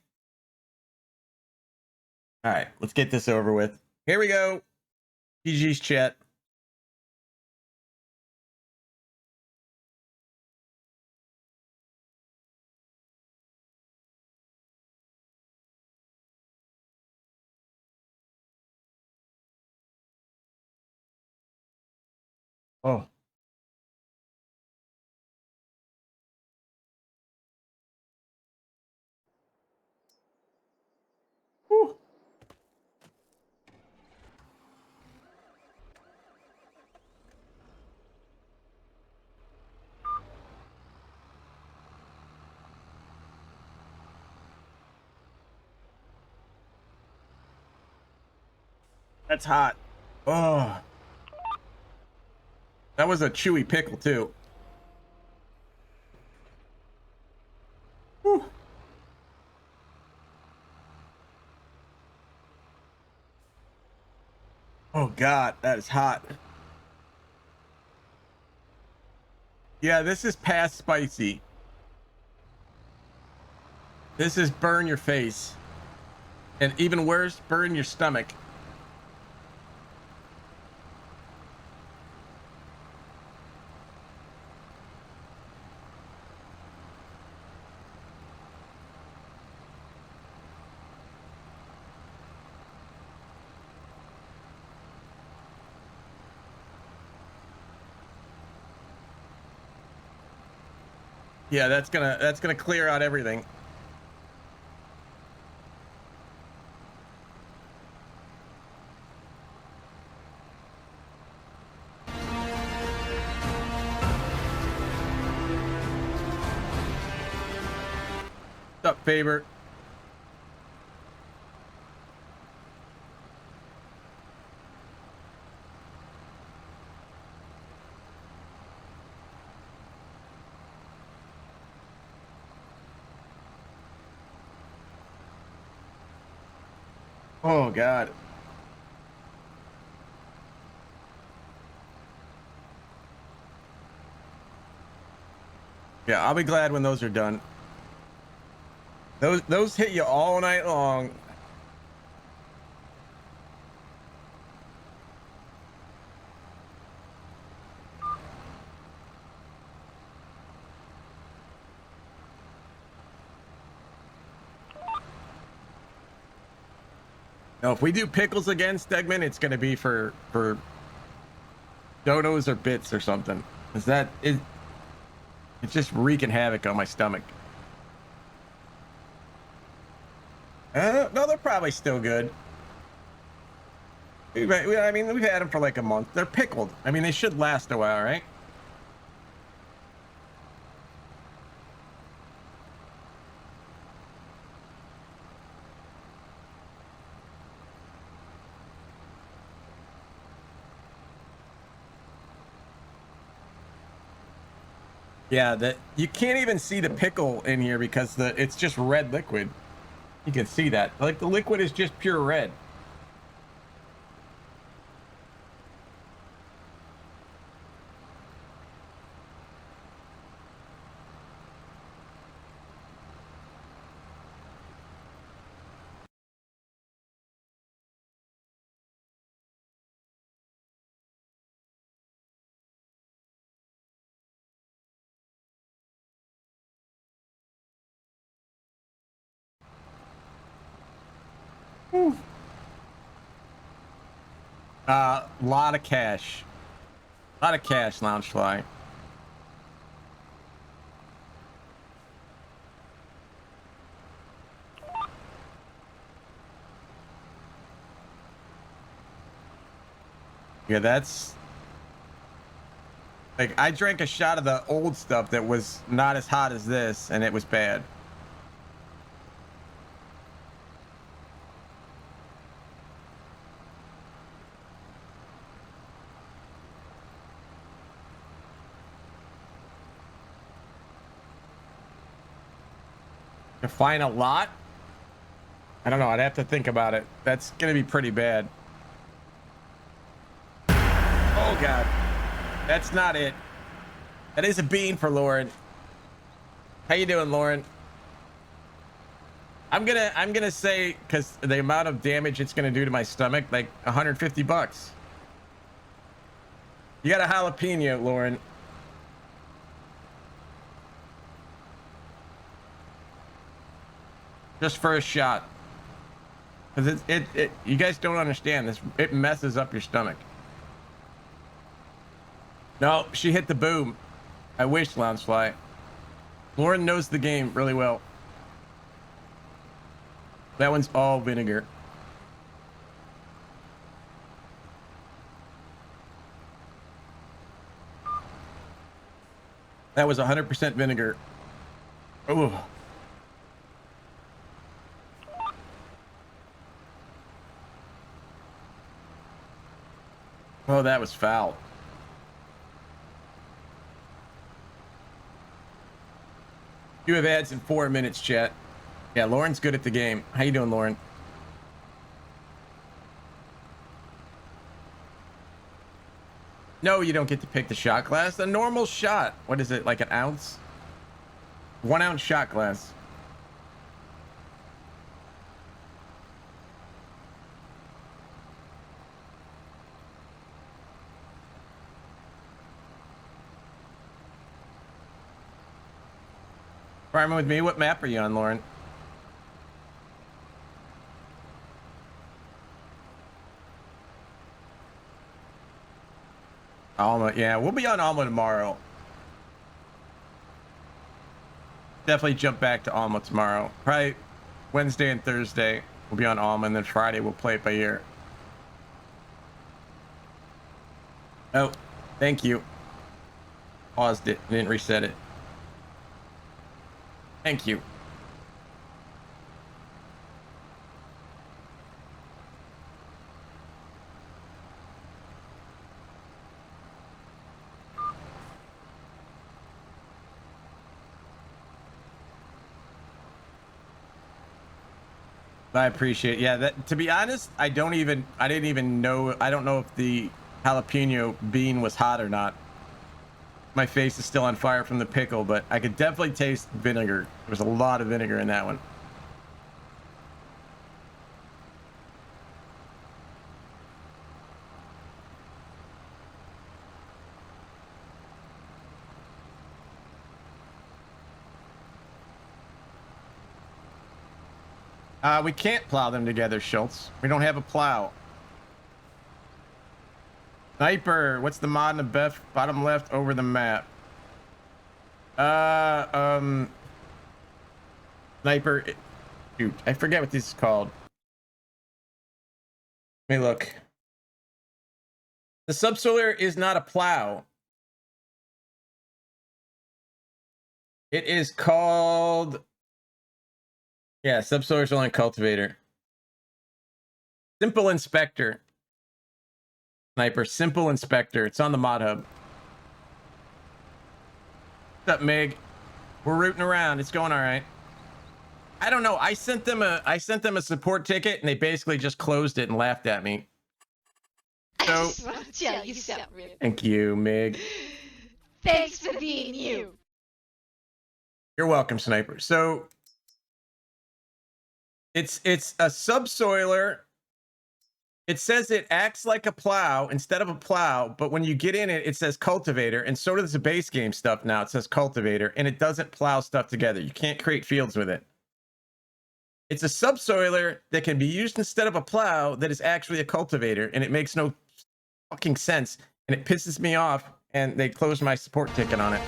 All right, let's get this over with. Here we go. GG's chat. Oh. Whew. That's hot. Oh. That was a chewy pickle, too. Whew. Oh, God, that is hot. Yeah, this is past spicy. This is burn your face. And even worse, burn your stomach. Yeah, that's gonna clear out everything. What's up, Faber? Oh God. Yeah, I'll be glad when those are done. Those hit you all night long. No, if we do pickles again, Stegman, it's gonna be for dodos or bits or something. Is that it? It's just wreaking havoc on my stomach. No, they're probably still good. I mean, we've had them for like a month. They're pickled. I mean, they should last a while, right? Yeah, that you can't even see the pickle in here because it's just red liquid. You can see that. Like the liquid is just pure red. Lot of cash. Lot of cash, Loungefly. Yeah, that's like I drank a shot of the old stuff that was not as hot as this, and it was bad. To find a lot? I don't know. I'd have to think about it. That's gonna be pretty bad. Oh God, that's not it. That is a bean for Lauren. How you doing, Lauren? I'm gonna say, because the amount of damage it's gonna do to my stomach, like 150 bucks. You got a jalapeno, Lauren. Just for a shot. Because you guys don't understand this. It messes up your stomach. No, she hit the boom. I wish, Loungefly. Lauren knows the game really well. That one's all vinegar. That was 100% vinegar. Ooh. Oh, that was foul. You have ads in 4 minutes, chat. Yeah, Lauren's good at the game. How you doing, Lauren? No, you don't get to pick the shot glass. A normal shot. What is it, like an ounce? 1 ounce shot glass. Rhyming with me. What map are you on, Lauren? Alma. Yeah, we'll be on Alma tomorrow. definitely jump back to Alma tomorrow. Probably Wednesday and Thursday we'll be on Alma, and then Friday we'll play it by ear. Oh, thank you. Paused it, didn't reset it. Thank you. I appreciate it. Yeah, that, to be honest, I didn't even know. I don't know if the jalapeno bean was hot or not. My face is still on fire from the pickle, but I could definitely taste vinegar. There was a lot of vinegar in that one. We can't plow them together, Schultz. We don't have a plow. Sniper, what's the mod in the bottom left over the map? Sniper, shoot, I forget what this is called. Let me look. The subsoiler is not a plow. It is called... Yeah, subsoiler is only a cultivator. Simple Inspector. Sniper, Simple Inspector. It's on the Modhub. What's up, Mig? We're rooting around. It's going all right. I don't know. I sent them a support ticket, and they basically just closed it and laughed at me. I So, just want to tell you something real quick. thank you, Mig. Thanks for being you. You're welcome, Sniper. So it's a subsoiler. It says it acts like a plow instead of a plow, but when you get in it, it says cultivator, and so does the base game stuff now. It says cultivator, and it doesn't plow stuff together. You can't create fields with it. It's a subsoiler that can be used instead of a plow that is actually a cultivator, and it makes no fucking sense, and it pisses me off, and they closed my support ticket on it.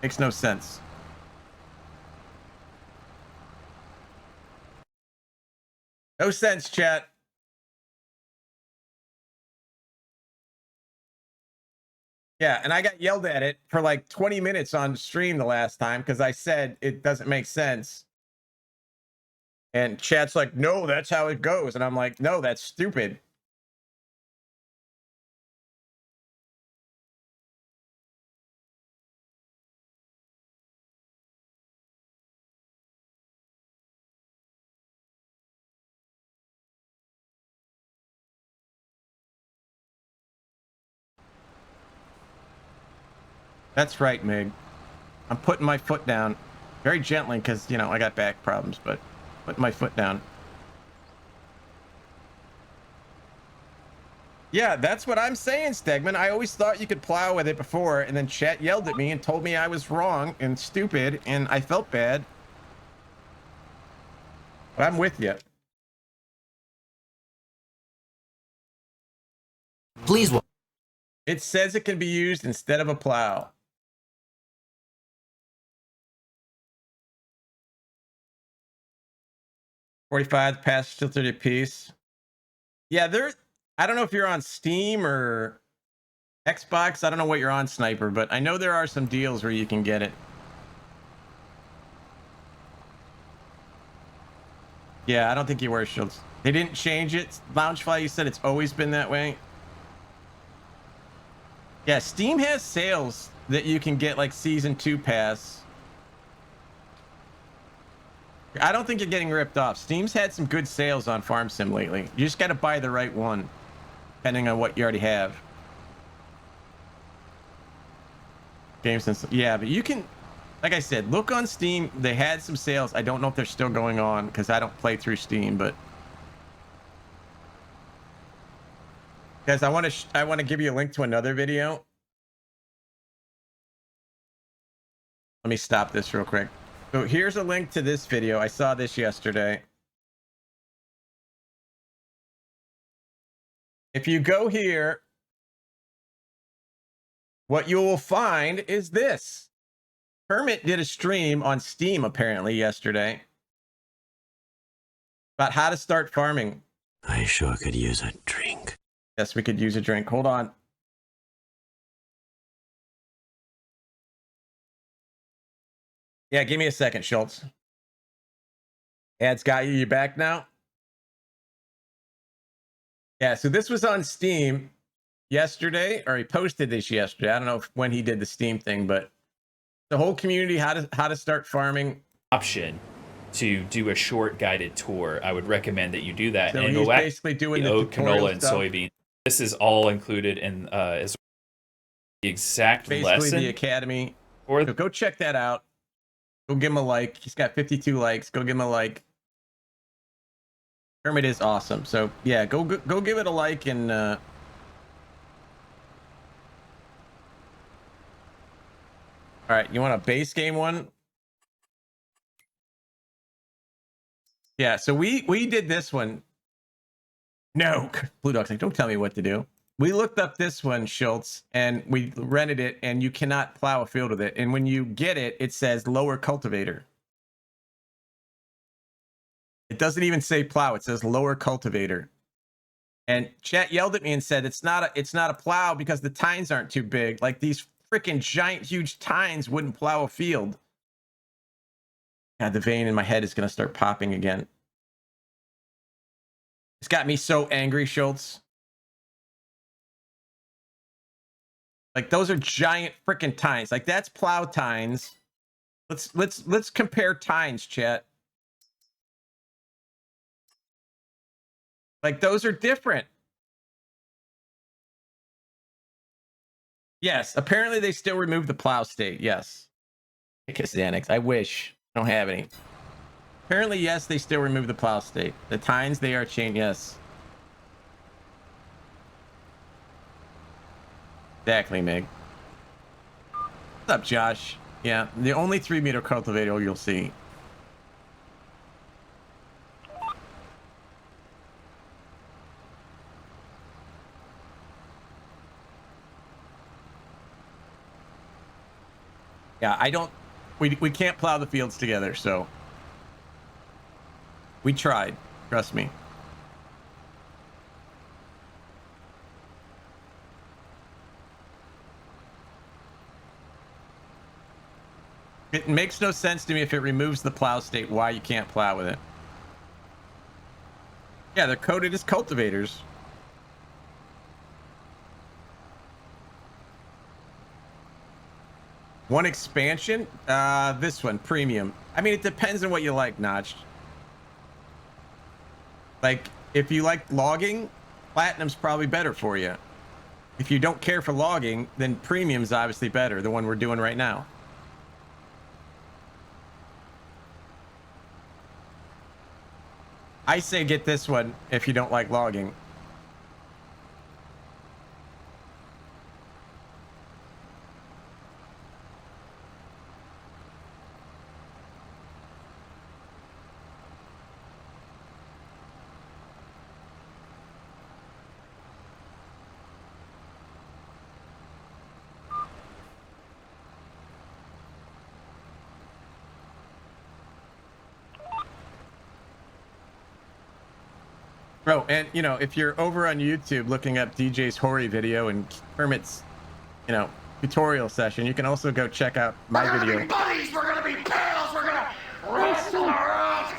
Makes no sense. No sense, chat. Yeah, and I got yelled at it for like 20 minutes on stream the last time because I said it doesn't make sense. And chat's like, no, that's how it goes. And I'm like, no, that's stupid. That's right, Mig. I'm putting my foot down very gently because, you know, I got back problems, but putting my foot down. Yeah, that's what I'm saying, Stegman. I always thought you could plow with it before, and then chat yelled at me and told me I was wrong and stupid, and I felt bad. But I'm with you. Please. It says it can be used instead of a plow. $45 pass still 30 apiece. Yeah, I don't know if you're on Steam or Xbox. I don't know what you're on, Sniper, but I know there are some deals where you can get it. Yeah, I don't think you wear shields. They didn't change it. Loungefly, you said it's always been that way. Yeah, Steam has sales that you can get like Season 2 pass. I don't think you're getting ripped off. Steam's had some good sales on Farm Sim lately. You just got to buy the right one, depending on what you already have. Games and yeah, but you can, like I said, look on Steam. They had some sales. I don't know if they're still going on because I don't play through Steam, but guys, I want to give you a link to another video. Let me stop this real quick. So here's a link to this video. I saw this yesterday. If you go here, what you will find is this. Kermit did a stream on Steam apparently yesterday about how to start farming. I sure could use a drink. Yes, we could use a drink. Hold on. Yeah, give me a second, Schultz. Ad's got you. You back now? Yeah, so this was on Steam yesterday, or he posted this yesterday. I don't know when he did the Steam thing, but the whole community, how to start farming. Option to do a short guided tour. I would recommend that you do that. So and he's go basically doing the oat, tutorial canola, and stuff. soybean. This is all included in as the exact Basically lesson. the academy. Or So go check that out. Go give him a like. He's got 52 likes. Go give him a like. Kermit is awesome. So yeah, go give it a like and all right, you want a base game one? Yeah, so we did this one. No, Blue Dog's like, don't tell me what to do. We looked up this one, Schultz, and we rented it, and you cannot plow a field with it. And when you get it, it says lower cultivator. It doesn't even say plow. It says lower cultivator. And chat yelled at me and said, it's not a plow because the tines aren't too big. Like these freaking giant, huge tines wouldn't plow a field. God, the vein in my head is going to start popping again. It's got me so angry, Schultz. Like those are giant freaking tines. Like that's plow tines. Let's compare tines, chat. Like those are different. Yes, apparently they still remove the plow state. Yes. Xanax. I wish. I don't have any. Apparently, yes, they still remove the plow state. The tines, they are changed. Yes. Exactly, Mig. What's up, Josh? Yeah, the only 3-meter cultivator you'll see. Yeah, I don't. We can't plow the fields together, so we tried. Trust me. It makes no sense to me if it removes the plow state, why you can't plow with it. Yeah, they're coded as cultivators. One expansion? This one, premium. I mean, it depends on what you like, Notch. Like, if you like logging, platinum's probably better for you. If you don't care for logging, then premium's obviously better, the one we're doing right now. I say get this one if you don't like logging. Bro, and you know, if you're over on YouTube looking up DJ's Hori video and Kermit's, you know, tutorial session, you can also go check out my video. We're gonna be buddies, we're gonna be pals, we're gonna wrestle around.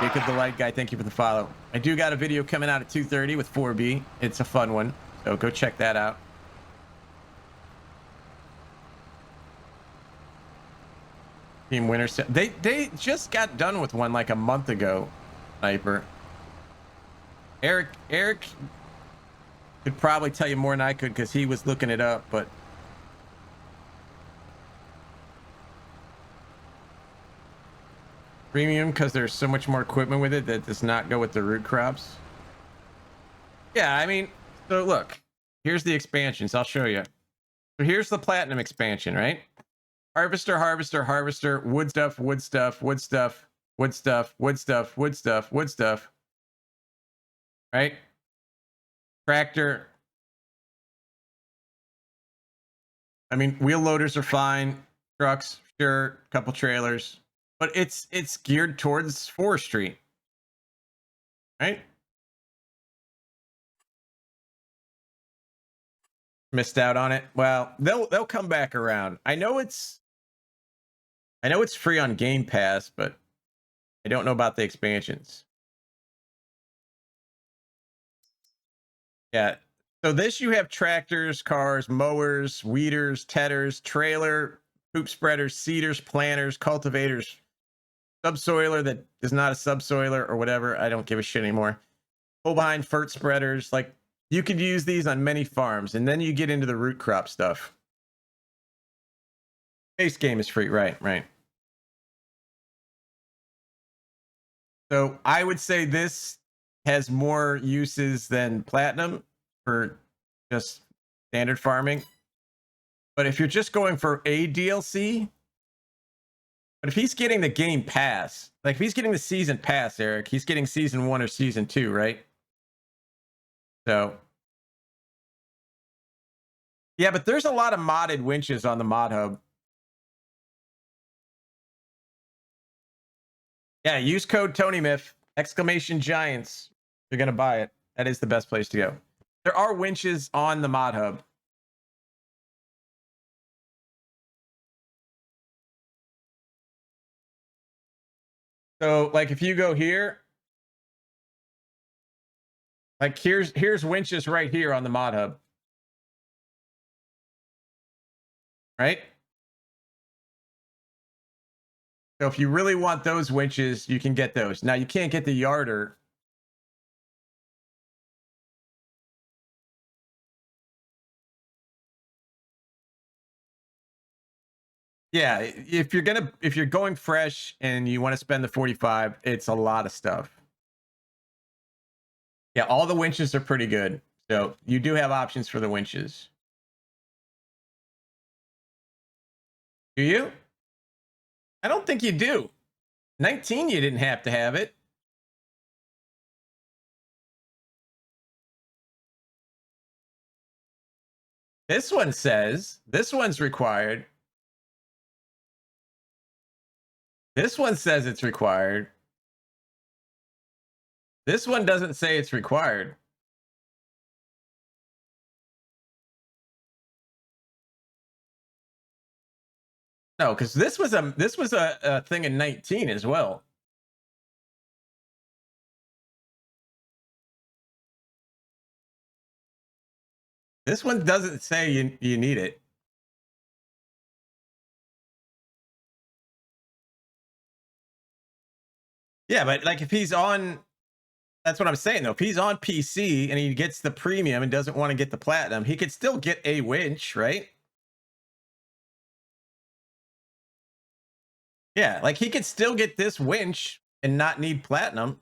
Jacob the Light Guy, thank you for the follow. I do got a video coming out at 2:30 with 4B. It's a fun one, so go check that out. Team Winter, they just got done with one like a month ago, Sniper. Eric could probably tell you more than I could because he was looking it up, but premium because there's so much more equipment with it that does not go with the root crops. Yeah, I mean, so look, here's the expansions. I'll show you. So here's the platinum expansion, right? Harvester, harvester, harvester, wood stuff, wood stuff, wood stuff, wood stuff, wood stuff, wood stuff, wood stuff. Right? Tractor. I mean, wheel loaders are fine. Trucks, sure, couple trailers, but it's geared towards forestry, right? Missed out on it. Well, they'll come back around. I know it's free on Game Pass, but I don't know about the expansions. Yeah. So this, you have tractors, cars, mowers, weeders, tedders, trailer, poop spreaders, seeders, planters, cultivators, subsoiler that is not a subsoiler or whatever. I don't give a shit anymore. Pull behind fert spreaders. Like, you could use these on many farms, and then you get into the root crop stuff. Base game is free, right? So I would say this has more uses than Platinum for just standard farming. But if you're just going for a DLC, but if he's getting the Game Pass, like if he's getting the Season Pass, Eric, he's getting Season 1 or Season 2, right? So, yeah, but there's a lot of modded winches on the Modhub. Yeah, use code TonyMif, !Giants. You're going to buy it. That is the best place to go. There are winches on the Modhub. So, like, if you go here, like here's winches right here on the Modhub. Right? So if you really want those winches, you can get those. Now, you can't get the yarder. Yeah, if you're going fresh and you want to spend the 45, it's a lot of stuff. Yeah, all the winches are pretty good. So you do have options for the winches. Do you? I don't think you do. 19, you didn't have to have it. This one says, this one's required. This one says it's required. This one doesn't say it's required. No, because this was a thing in 19 as well. This one doesn't say you need it. Yeah, but like if he's on, that's what I'm saying though. If he's on PC and he gets the premium and doesn't want to get the platinum, he could still get a winch, right? Yeah, like he could still get this winch and not need platinum.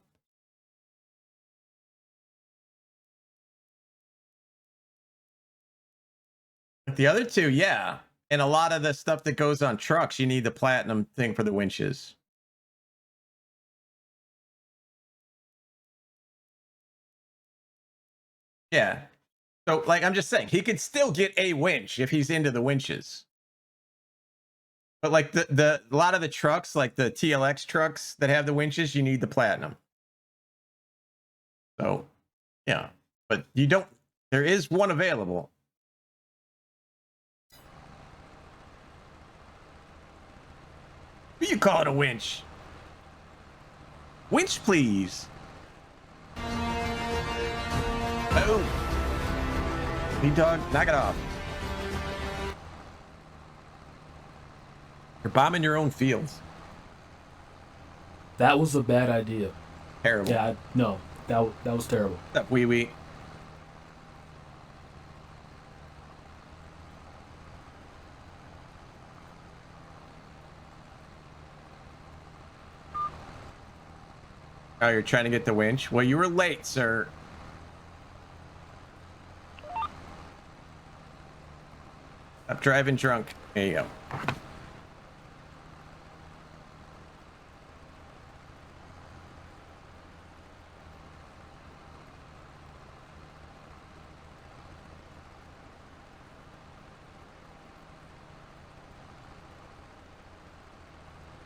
But the other two, yeah. And a lot of the stuff that goes on trucks, you need the platinum thing for the winches. Yeah. So, like, I'm just saying, he could still get a winch if he's into the winches. But like a lot of the trucks, like the TLX trucks that have the winches, you need the platinum. So, yeah. But you don't, there is one available. Who you call it a winch? Winch, please. Oh. Lead dog, knock it off. You're bombing your own fields. That was a bad idea. Terrible. Yeah, no, that was terrible. What's up, wee wee? Oh, you're trying to get the winch? Well, you were late, sir. Stop driving drunk. There you go.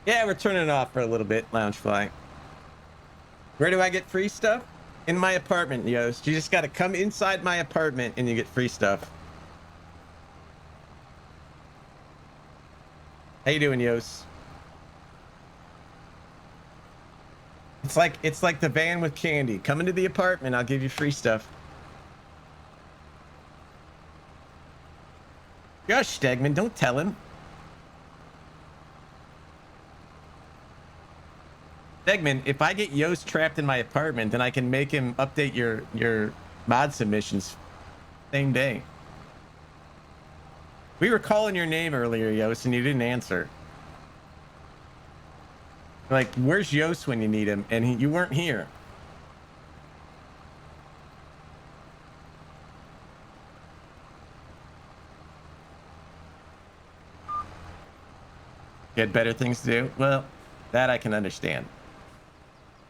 Yeah, we're turning it off for a little bit, Loungefly. Where do I get free stuff? In my apartment, Yost. You just got to come inside my apartment and you get free stuff. How you doing, Yost? It's like the van with candy. Come into the apartment, I'll give you free stuff. Gosh, Stegman, don't tell him. Stegman, if I get Yost trapped in my apartment, then I can make him update your mod submissions same day. We were calling your name earlier, Yost, and you didn't answer. Like, where's Yost when you need him? And you weren't here. You had better things to do? Well, that I can understand.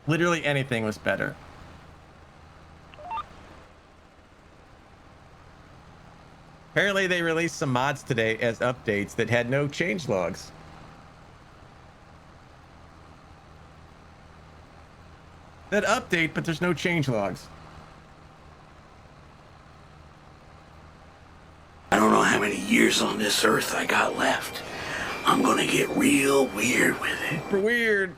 Literally anything was better. Apparently they released some mods today as updates that had no change logs. That update, but there's no change logs. I don't know how many years on this earth I got left. I'm gonna get real weird with it. For weird.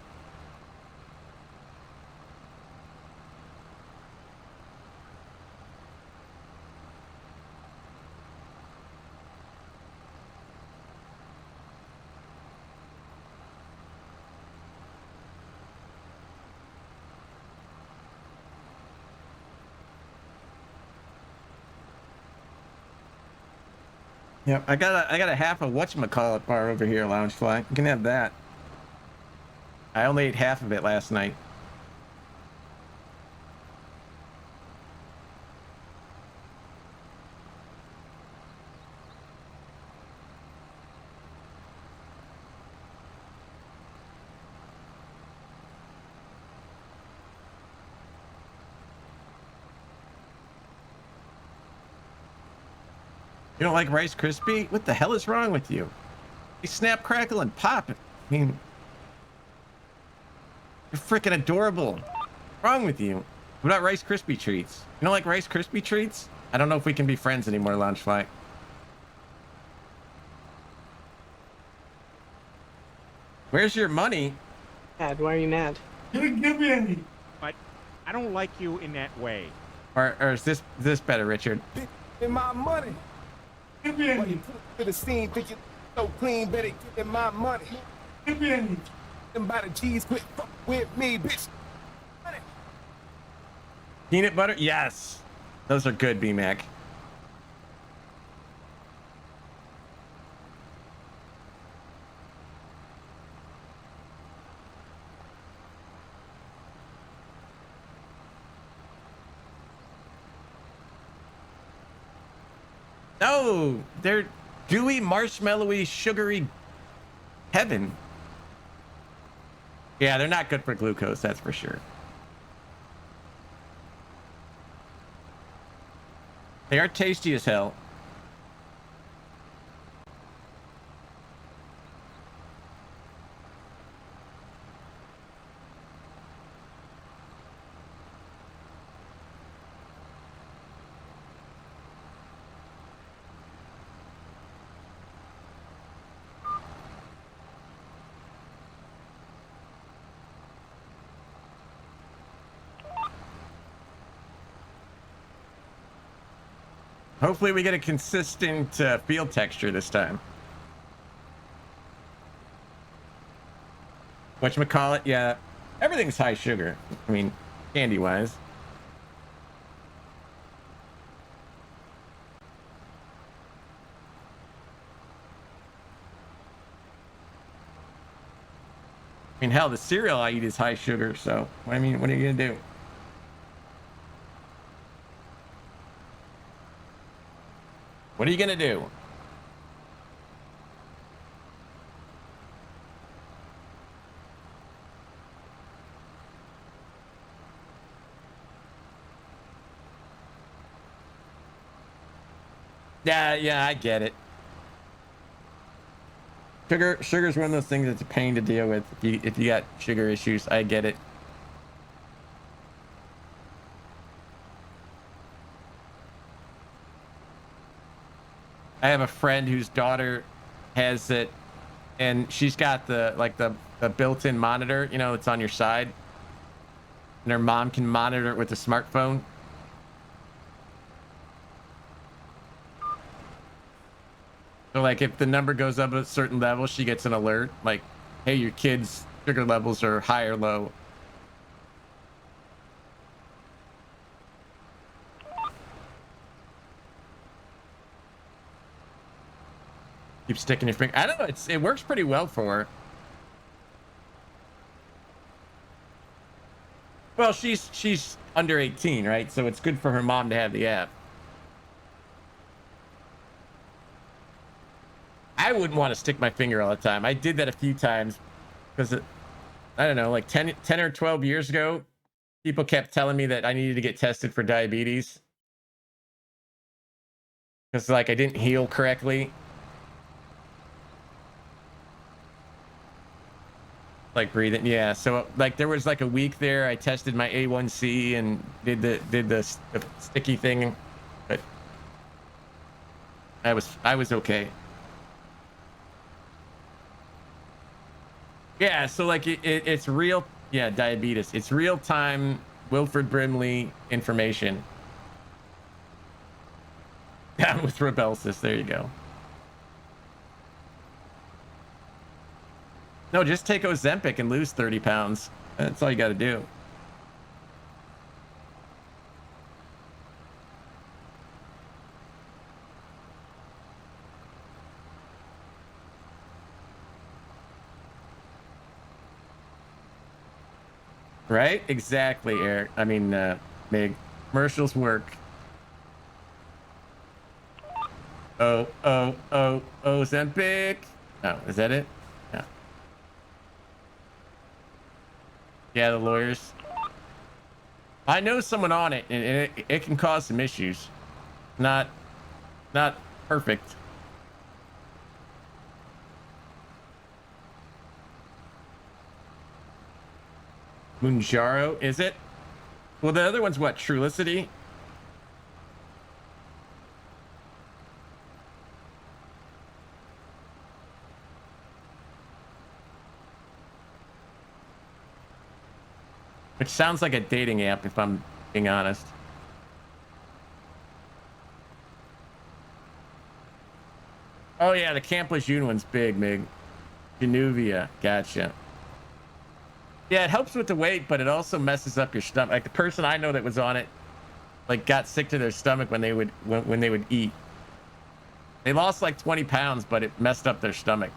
Yep, I got a half a whatchamacallit bar over here, Loungefly. You can have that. I only ate half of it last night. You don't like Rice Krispie? What the hell is wrong with you? You snap, crackle, and pop. I mean, you're freaking adorable. What's wrong with you? What about Rice Krispie treats? You don't like Rice Krispie treats? I don't know if we can be friends anymore, Loungefly. Where's your money? Dad, why are you mad? You didn't give me any. But I don't like you in that way. Or is this better, Richard? In my money. Give me any. To the scene, think you so clean, better give me my money. Give me any. Them by the G's, quit fuck with me, bitch. Money. Peanut butter? Yes. Those are good, B-Mac. No, they're dewy, marshmallowy, sugary heaven. Yeah, they're not good for glucose, that's for sure. They are tasty as hell. Hopefully we get a consistent field texture this time. Whatchamacallit? Yeah, everything's high sugar. I mean, candy-wise. I mean, hell, the cereal I eat is high sugar, so, I mean, what are you gonna do? What are you gonna do? Yeah, I get it. Sugar's one of those things that's a pain to deal with. If you got sugar issues, I get it. I have a friend whose daughter has it, and she's got the built-in monitor, you know, it's on your side, and her mom can monitor it with a smartphone. So like if the number goes up a certain level, she gets an alert like, hey, your kid's sugar levels are high or low. Keep sticking your finger. I don't know, it works pretty well for her. Well, she's under 18, right? So it's good for her mom to have the app. I wouldn't want to stick my finger all the time. I did that a few times because I don't know, like 10 or 12 years ago, people kept telling me that I needed to get tested for diabetes because like I didn't heal correctly. Like breathing, yeah. So like there was like a week there, I tested my A1C and did the sticky thing, but I was okay. Yeah, so like it's real, yeah, diabetes. It's real time Wilford Brimley information. Down with Rebelsis, there you go. No, just take Ozempic and lose 30 pounds. That's all you got to do. Right? Exactly, Eric. I mean, Mig. Commercials work. Ozempic. Oh, is that it? Yeah. Yeah, the lawyers. I know someone on it, and it can cause some issues. Not perfect. Mounjaro, is it? Well, the other one's what? Trulicity? Which sounds like a dating app, if I'm being honest. Oh yeah, the Camp Lejeune one's big, Mig. Januvia, gotcha. Yeah, it helps with the weight, but it also messes up your stomach. Like the person I know that was on it, like got sick to their stomach when they would eat. They lost like 20 pounds, but it messed up their stomach.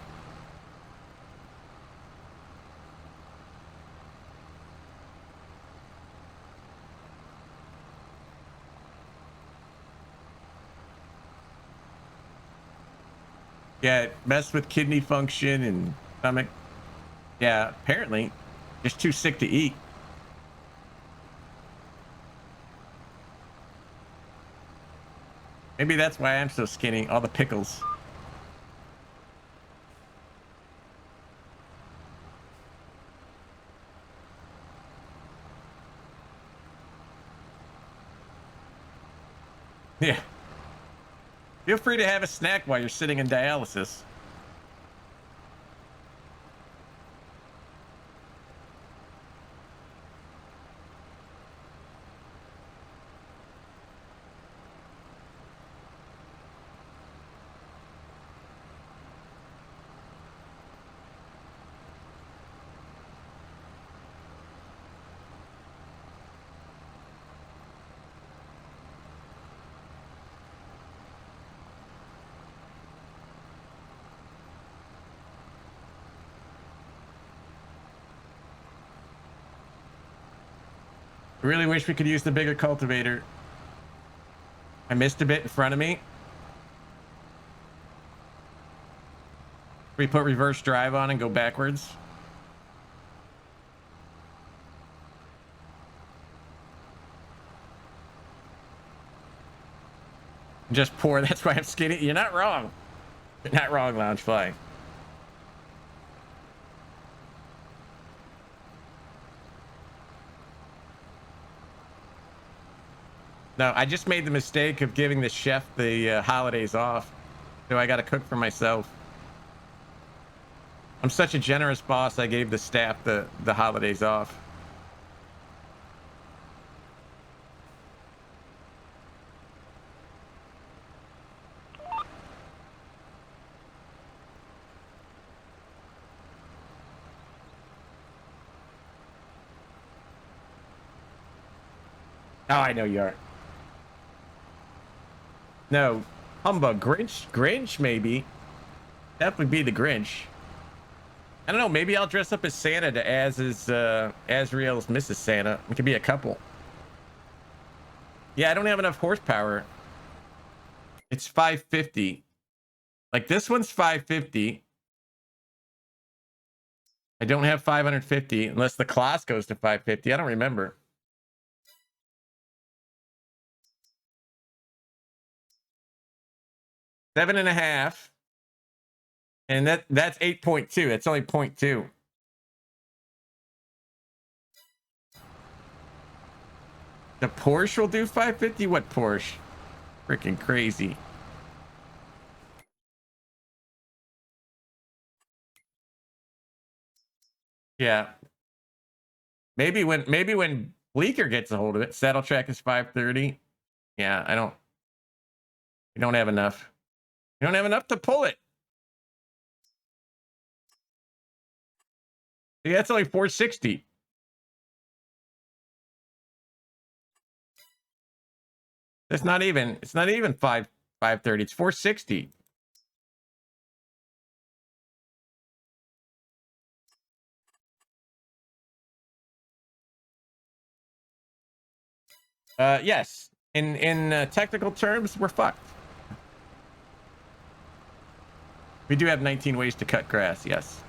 Yeah, it messed with kidney function and stomach. Yeah, apparently. Just too sick to eat. Maybe that's why I'm so skinny. All the pickles. Yeah. Feel free to have a snack while you're sitting in dialysis. I really wish we could use the bigger cultivator. I missed a bit in front of me. We put reverse drive on and go backwards. Just poor. That's why I'm skinny. You're not wrong. You're not wrong, Loungefly. No, I just made the mistake of giving the chef the holidays off. So I got to cook for myself. I'm such a generous boss, I gave the staff the holidays off. Oh, I know you are. No, humbug. Grinch, maybe. Definitely be the Grinch. I don't know. Maybe I'll dress up as Santa to Azrael's Mrs. Santa. It could be a couple. Yeah, I don't have enough horsepower. It's 550. Like this one's 550. I don't have 550 unless the class goes to 550. I don't remember. Seven and a half. And that's 8.2. That's only 0.2. The Porsche will do 550? What Porsche? Freaking crazy. Yeah. Maybe when Bleeker gets a hold of it, saddle track is 530. Yeah, we don't have enough. We don't have enough to pull it. Yeah, that's only 460. It's not even 530. It's 460. Yes. In technical terms, we're fucked. We do have 19 ways to cut grass, yes.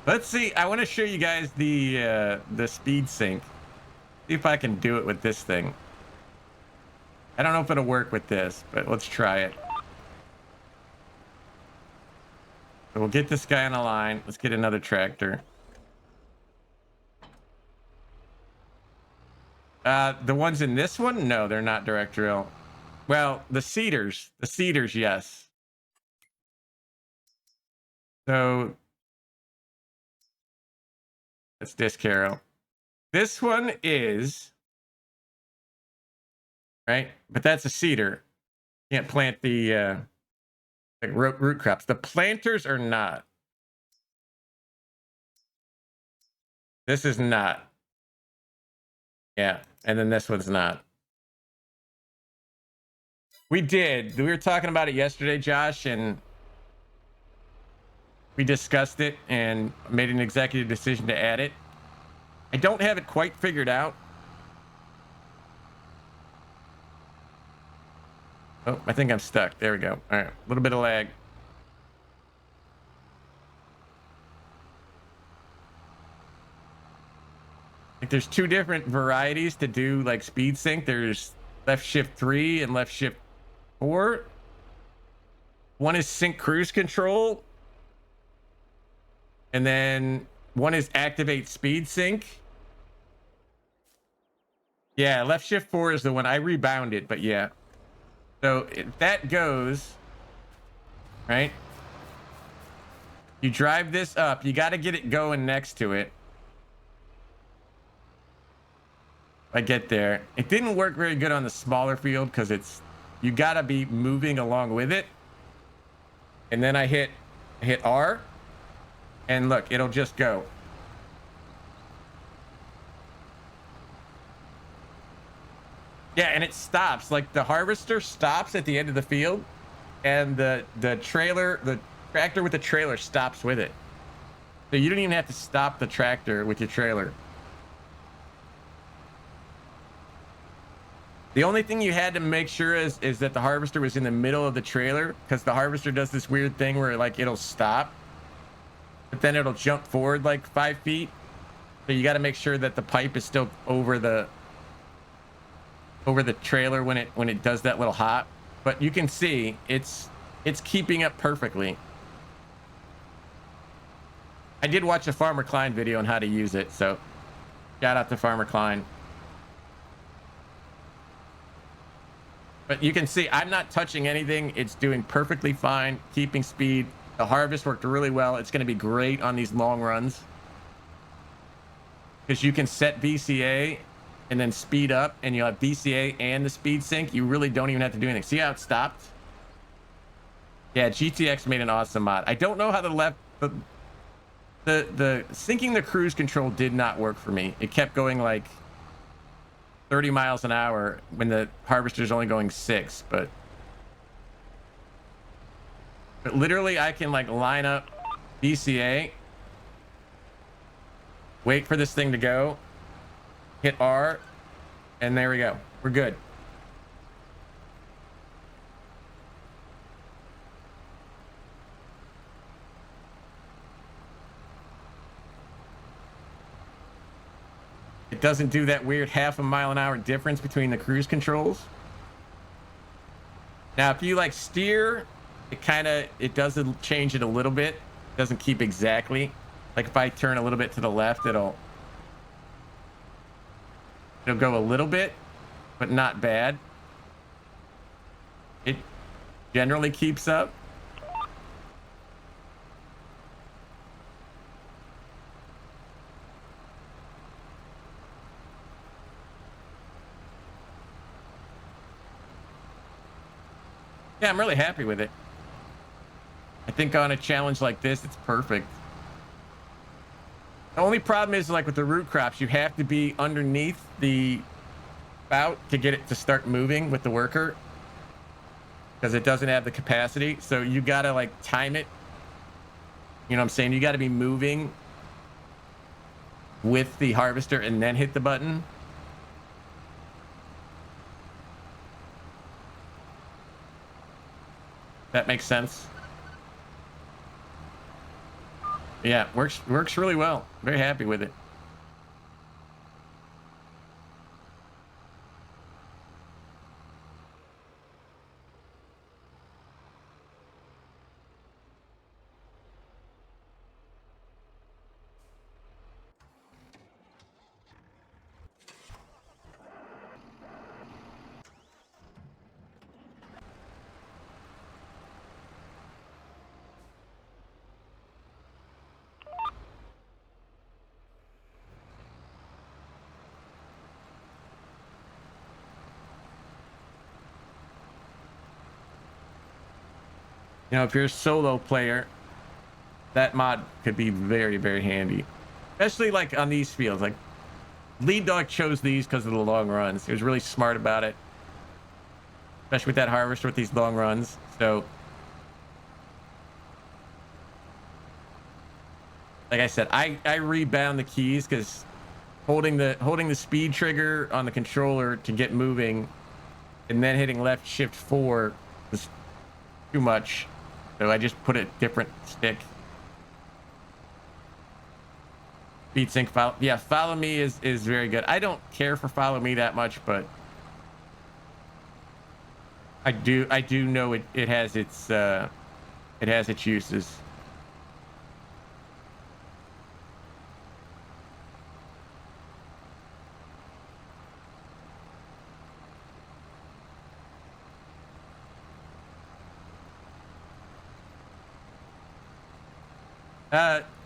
Let's see. I want to show you guys the speed sync. See if I can do it with this thing. I don't know if it'll work with this, but let's try it. So we'll get this guy on a line. Let's get another tractor. The ones in this one? No, they're not direct drill. Well, the seeders. The seeders, yes. So that's disc harrow. This one is right, but that's a seeder. Can't plant the like root crops. The planters are not. This is not. Yeah, and then this one's not. We were talking about it yesterday, Josh, and we discussed it and made an executive decision to add it. I don't have it quite figured out. Oh, I think I'm stuck. There we go. All right, a little bit of lag. Like there's two different varieties to do like speed sync. There's left shift 3 and left shift 4. One is sync cruise control. And then one is activate speed sync. Yeah, left shift 4 is the one. I rebounded, but yeah. So if that goes, right? You drive this up. You got to get it going next to it. I get there. It didn't work very good on the smaller field because you got to be moving along with it. And then I hit R. And look, it'll just go. Yeah, and it stops. Like the harvester stops at the end of the field, and the tractor with the trailer stops with it. So you don't even have to stop the tractor with your trailer. The only thing you had to make sure is that the harvester was in the middle of the trailer, because the harvester does this weird thing where like it'll stop. but then it'll jump forward like 5 feet. So you got to make sure that the pipe is still over the trailer when it does that little hop. But you can see it's keeping up perfectly. I did watch a Farmer Klein video on how to use it, so shout out to Farmer Klein. But you can see I'm not touching anything. It's doing perfectly fine, keeping speed. The harvest worked really well. It's going to be great on these long runs because you can set VCA and then speed up, and you'll have VCA and the speed sync. You really don't even have to do anything. See how it stopped? Yeah, GTX made an awesome mod. I don't know how the syncing the cruise control did not work for me. It kept going like 30 miles an hour when the harvester's only going 6, but literally I can like line up VCA, wait for this thing to go, hit R, and there we go. We're good. It doesn't do that weird half a mile an hour difference between the cruise controls. Now, if you like steer, it doesn't change it a little bit. It doesn't keep exactly. Like if I turn a little bit to the left, it'll go a little bit, but not bad. It generally keeps up. Yeah, I'm really happy with it. I think on a challenge like this, it's perfect. The only problem is like with the root crops, you have to be underneath the spout to get it to start moving with the worker because it doesn't have the capacity. So you got to like time it. You know what I'm saying? You got to be moving with the harvester and then hit the button. That makes sense. Yeah, works really well. Very happy with it. You know, if you're a solo player, that mod could be very, very handy. Especially like on these fields. Like Lead Dog chose these because of the long runs. He was really smart about it. Especially with that harvester with these long runs. So like I said, I rebound the keys because holding the speed trigger on the controller to get moving and then hitting left shift 4 was too much. So I just put a different stick. Speed sync follow. Yeah, follow me is very good. I don't care for follow me that much, but I do know it has its uses.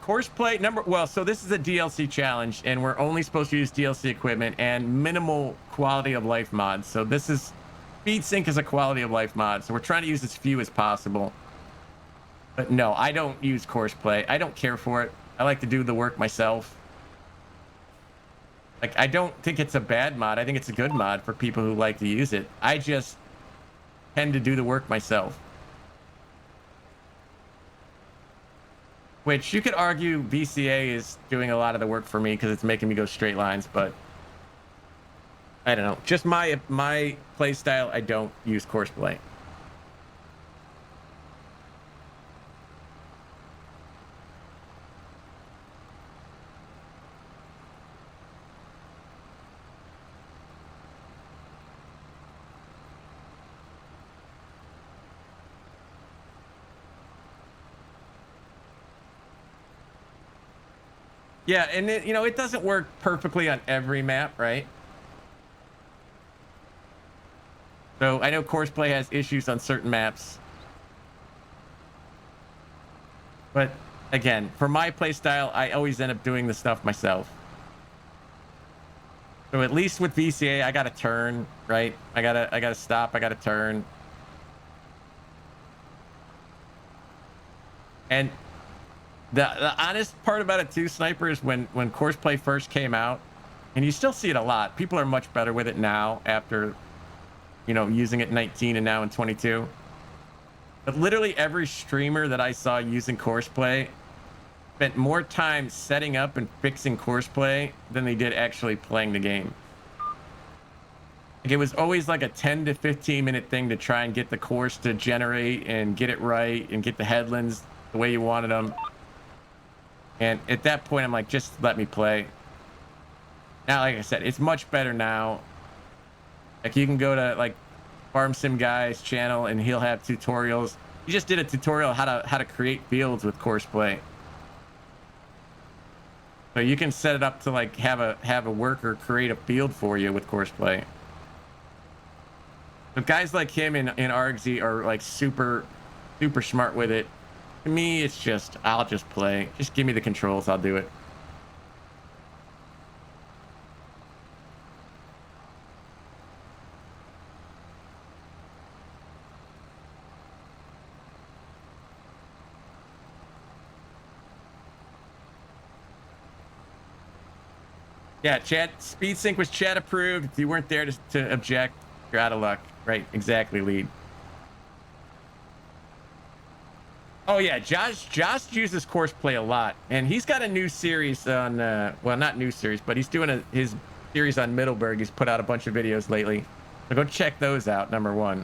Course play number, well, so this is a DLC challenge and we're only supposed to use DLC equipment and minimal quality of life mods. So this is, speed sync is a quality of life mod. So we're trying to use as few as possible. But no, I don't use course play. I don't care for it. I like to do the work myself. Like, I don't think it's a bad mod. I think it's a good mod for people who like to use it. I just tend to do the work myself. Which you could argue VCA is doing a lot of the work for me because it's making me go straight lines, but I don't know. Just my play style, I don't use course play. Yeah, and it, you know, it doesn't work perfectly on every map, right? So I know Courseplay has issues on certain maps. But again, for my play style, I always end up doing the stuff myself. So at least with VCA, I gotta turn, right? I gotta stop, I gotta turn. And the honest part about it too, Sniper, is when Courseplay first came out, and you still see it a lot. People are much better with it now after, you know, using it in 19 and now in 22. But literally every streamer that I saw using Courseplay spent more time setting up and fixing Courseplay than they did actually playing the game. Like, it was always like a 10 to 15 minute thing to try and get the course to generate and get it right and get the headlands the way you wanted them. And at that point, I'm like, just let me play. Now, like I said, it's much better now. Like, you can go to like Farm Sim Guy's channel and he'll have tutorials. He just did a tutorial how to create fields with Courseplay. So you can set it up to like have a worker create a field for you with Courseplay. But guys like him in ArgZ are like super smart with it. To me, it's just, I'll just play. Just give me the controls, I'll do it. Yeah, chat speed sync was chat approved. If you weren't there to object, you're out of luck. Right, exactly, lead. Oh yeah, Josh uses Courseplay a lot, and he's got a new series on well, not new series, but he's doing his series on Middleburg. He's put out a bunch of videos lately, so go check those out. Number one.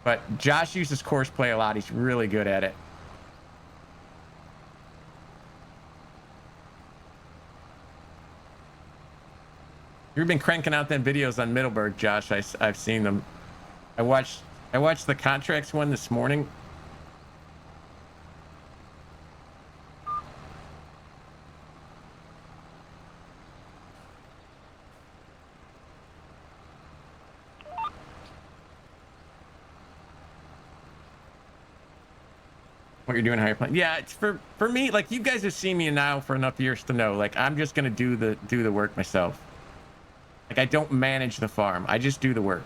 But Josh uses Courseplay a lot. He's really good at it. You've been cranking out them videos on Middleburg, Josh. I've seen them. I watched the contracts one this morning. What you're doing, how you're playing. Yeah, it's for me, like, you guys have seen me now for enough years to know, like, I'm just gonna do the work myself. Like, I don't manage the farm. I just do the work.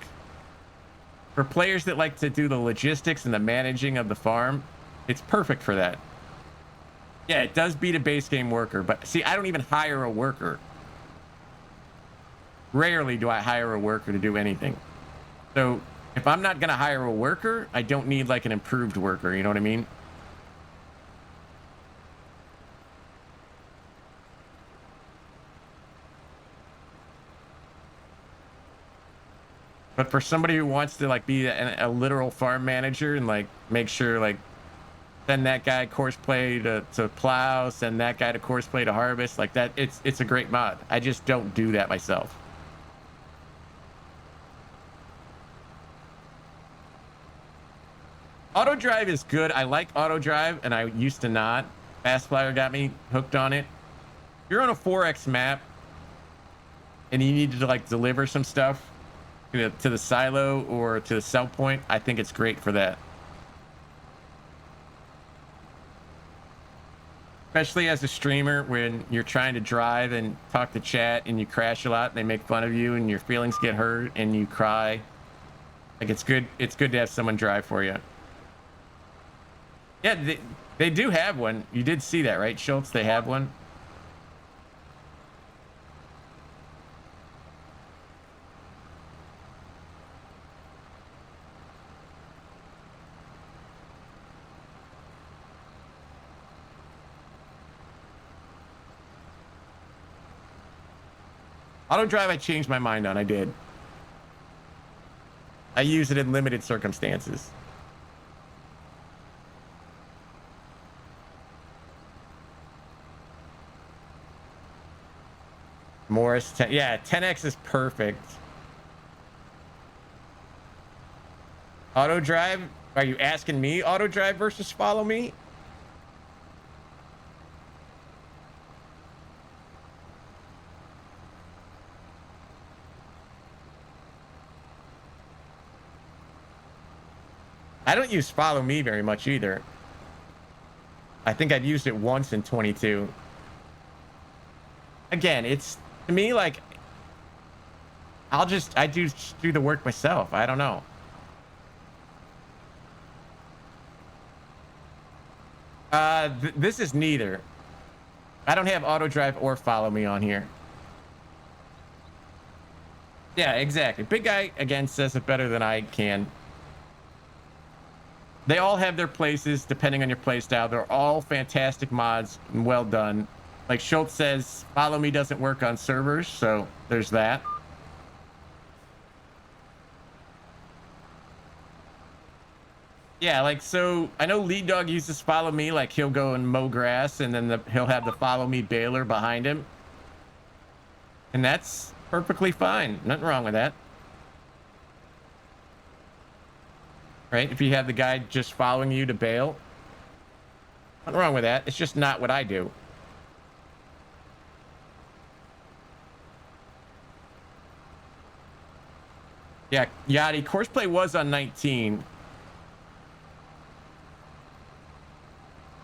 For players that like to do the logistics and the managing of the farm, it's perfect for that. Yeah, it does beat a base game worker, but see, I don't even hire a worker. Rarely do I hire a worker to do anything. So if I'm not gonna hire a worker, I don't need like an improved worker, you know what I mean? But for somebody who wants to like be a literal farm manager and like make sure, like, send that guy Courseplay to plow, send that guy to Courseplay to harvest, like that, it's a great mod. I just don't do that myself. Auto drive is good. I like auto drive, and I used to not. Fast Flyer got me hooked on it. If you're on a 4X map and you need to like deliver some stuff to the silo or to the sell point, I think it's great for that. Especially as a streamer, when you're trying to drive and talk to chat and you crash a lot and they make fun of you and your feelings get hurt and you cry. Like, it's good to have someone drive for you. Yeah, they do have one. You did see that, right, Schultz? They have one. Auto drive, I changed my mind on. I did. I use it in limited circumstances. Morris 10, yeah, 10X is perfect. Auto drive? Are you asking me auto drive versus follow me? I don't use follow me very much either. I think I've used it once in 22. Again, it's to me like I do the work myself. I don't know. This is neither. I don't have auto drive or follow me on here. Yeah, exactly. Big Guy again says it better than I can. They all have their places depending on your playstyle. They're all fantastic mods and well done. Like Schultz says, follow me doesn't work on servers, so there's that. Yeah, like, so I know Lead Dog uses follow me, like he'll go and mow grass and then he'll have the follow me baler behind him. And that's perfectly fine. Nothing wrong with that. Right? If you have the guy just following you to bail. Nothing wrong with that. It's just not what I do. Yeah, Yachty, Courseplay was on 19.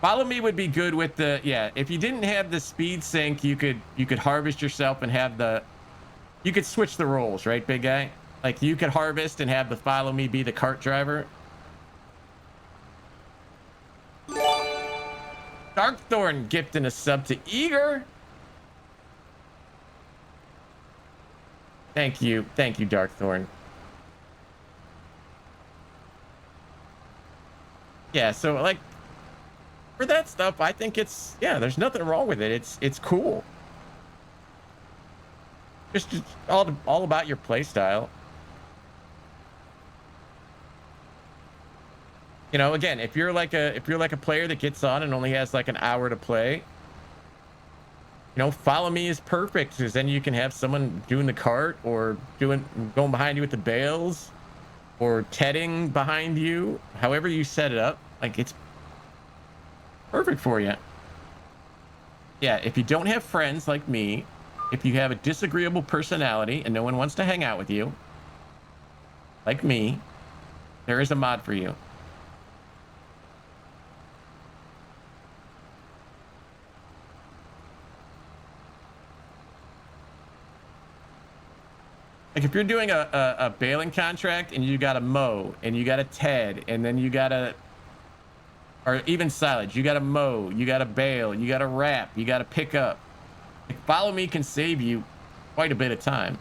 Follow me would be good with the, yeah, if you didn't have the speed sync, you could harvest yourself and have the, you could switch the roles, right, Big Guy? Like you could harvest and have the follow me be the cart driver. Darkthorn gifting a sub to Eager. Thank you, Darkthorn. Yeah, so like for that stuff, I think it's, yeah, there's nothing wrong with it. It's cool. Just all about your play style. You know, again, if you're like a player that gets on and only has like an hour to play, you know, follow me is perfect because then you can have someone doing the cart or going behind you with the bales or tedding behind you, however you set it up. Like it's perfect for you. Yeah, if you don't have friends like me, if you have a disagreeable personality and no one wants to hang out with you, like me, there is a mod for you. Like if you're doing a bailing contract and you got to mow and you got to ted and then you got to, or even silage, you got to mow, you got to bail, you got to wrap, you got to pick up. Like follow me can save you quite a bit of time.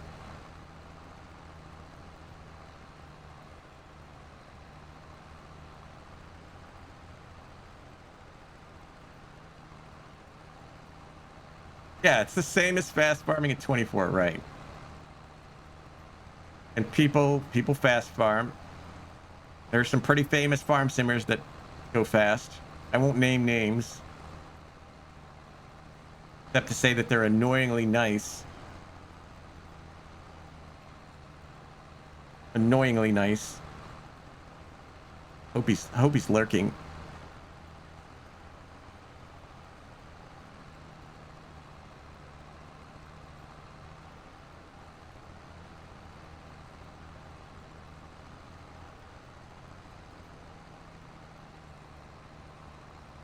Yeah, it's the same as fast farming at 24, right? And people fast farm. There's some pretty famous farm simmers that go fast. I won't name names, except to say that they're annoyingly nice. Annoyingly nice. Hope he's lurking.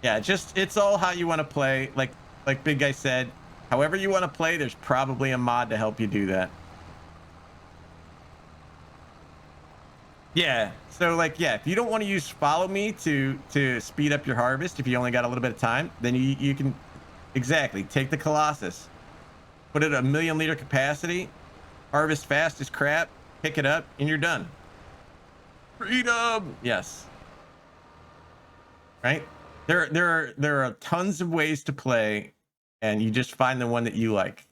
Yeah, just it's all how you want to play. Like Big Guy said, however you want to play, there's probably a mod to help you do that. Yeah, so like, yeah, if you don't want to use follow me to speed up your harvest, if you only got a little bit of time, then you can exactly take the Colossus, put it at 1 million liter capacity, harvest fast as crap, pick it up, and you're done. Freedom. Yes. Right. There are tons of ways to play, and you just find the one that you like.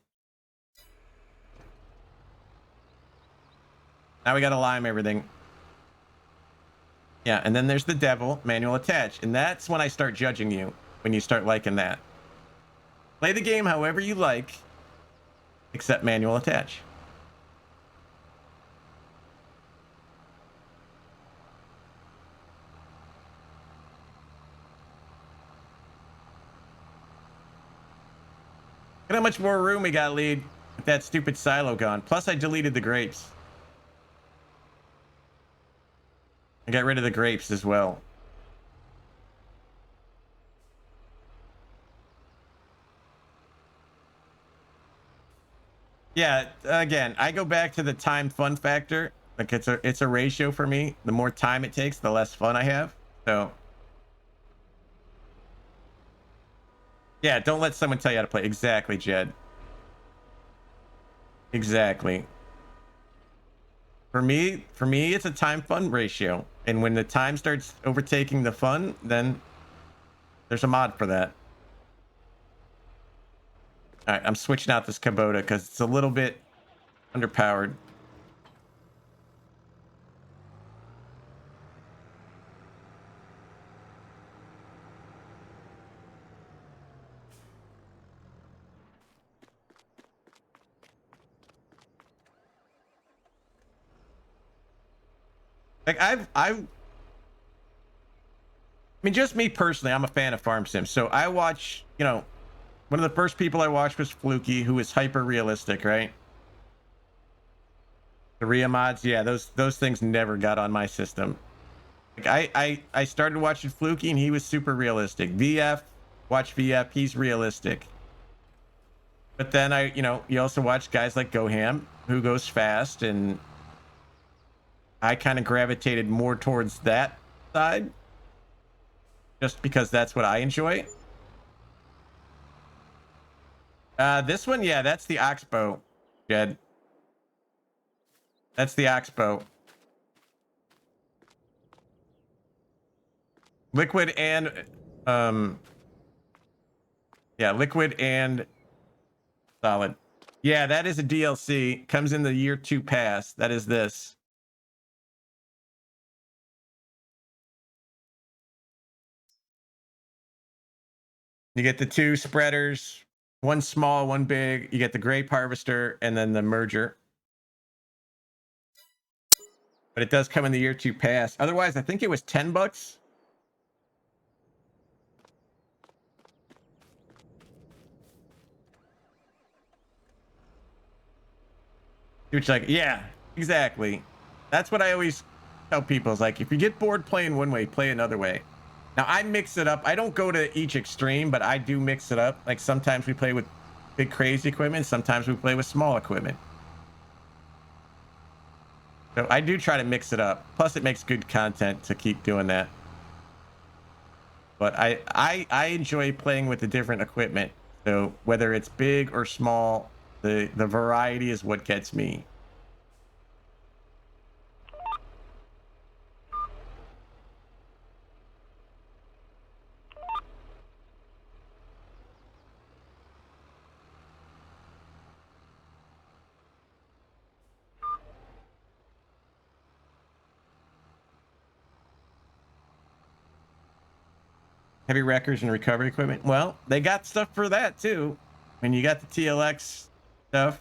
Now we got to lime everything. Yeah, and then there's the devil, manual attach, and that's when I start judging you, when you start liking that. Play the game however you like, except manual attach. Look how much more room we got, Lead, with that stupid silo gone. Plus, I deleted the grapes. I got rid of the grapes as well. Yeah, again, I go back to the time fun factor. Like it's a ratio for me. The more time it takes, the less fun I have. So yeah, don't let someone tell you how to play. Exactly, Jed. Exactly. For me, it's a time fun ratio. And when the time starts overtaking the fun, then there's a mod for that. All right, I'm switching out this Kubota because it's a little bit underpowered. Like I mean, just me personally, I'm a fan of farm sims. So I watch, you know, one of the first people I watched was Fluky, who is hyper realistic, right? The Rhea mods, yeah, those things never got on my system. Like I started watching Fluky and he was super realistic. VF, watch VF, he's realistic. But then you also watch guys like Goham, who goes fast, and I kind of gravitated more towards that side just because that's what I enjoy. This one, yeah, that's the Oxbow, Jed. That's the Oxbow. Liquid and yeah, liquid and solid. Yeah, that is a DLC. Comes in the year 2 pass. That is this. You get the 2 spreaders, one small, one big. You get the grape harvester and then the merger. But it does come in the year 2 pass. Otherwise, I think it was $10. Which, like, yeah, exactly. That's what I always tell people. Is like, if you get bored playing one way, play another way. Now, I mix it up. I don't go to each extreme, but I do mix it up. Like, sometimes we play with big, crazy equipment. Sometimes we play with small equipment. So I do try to mix it up. Plus, it makes good content to keep doing that. But I enjoy playing with the different equipment. So whether it's big or small, the variety is what gets me. Heavy wreckers and recovery equipment. Well, they got stuff for that too. When you got the TLX stuff.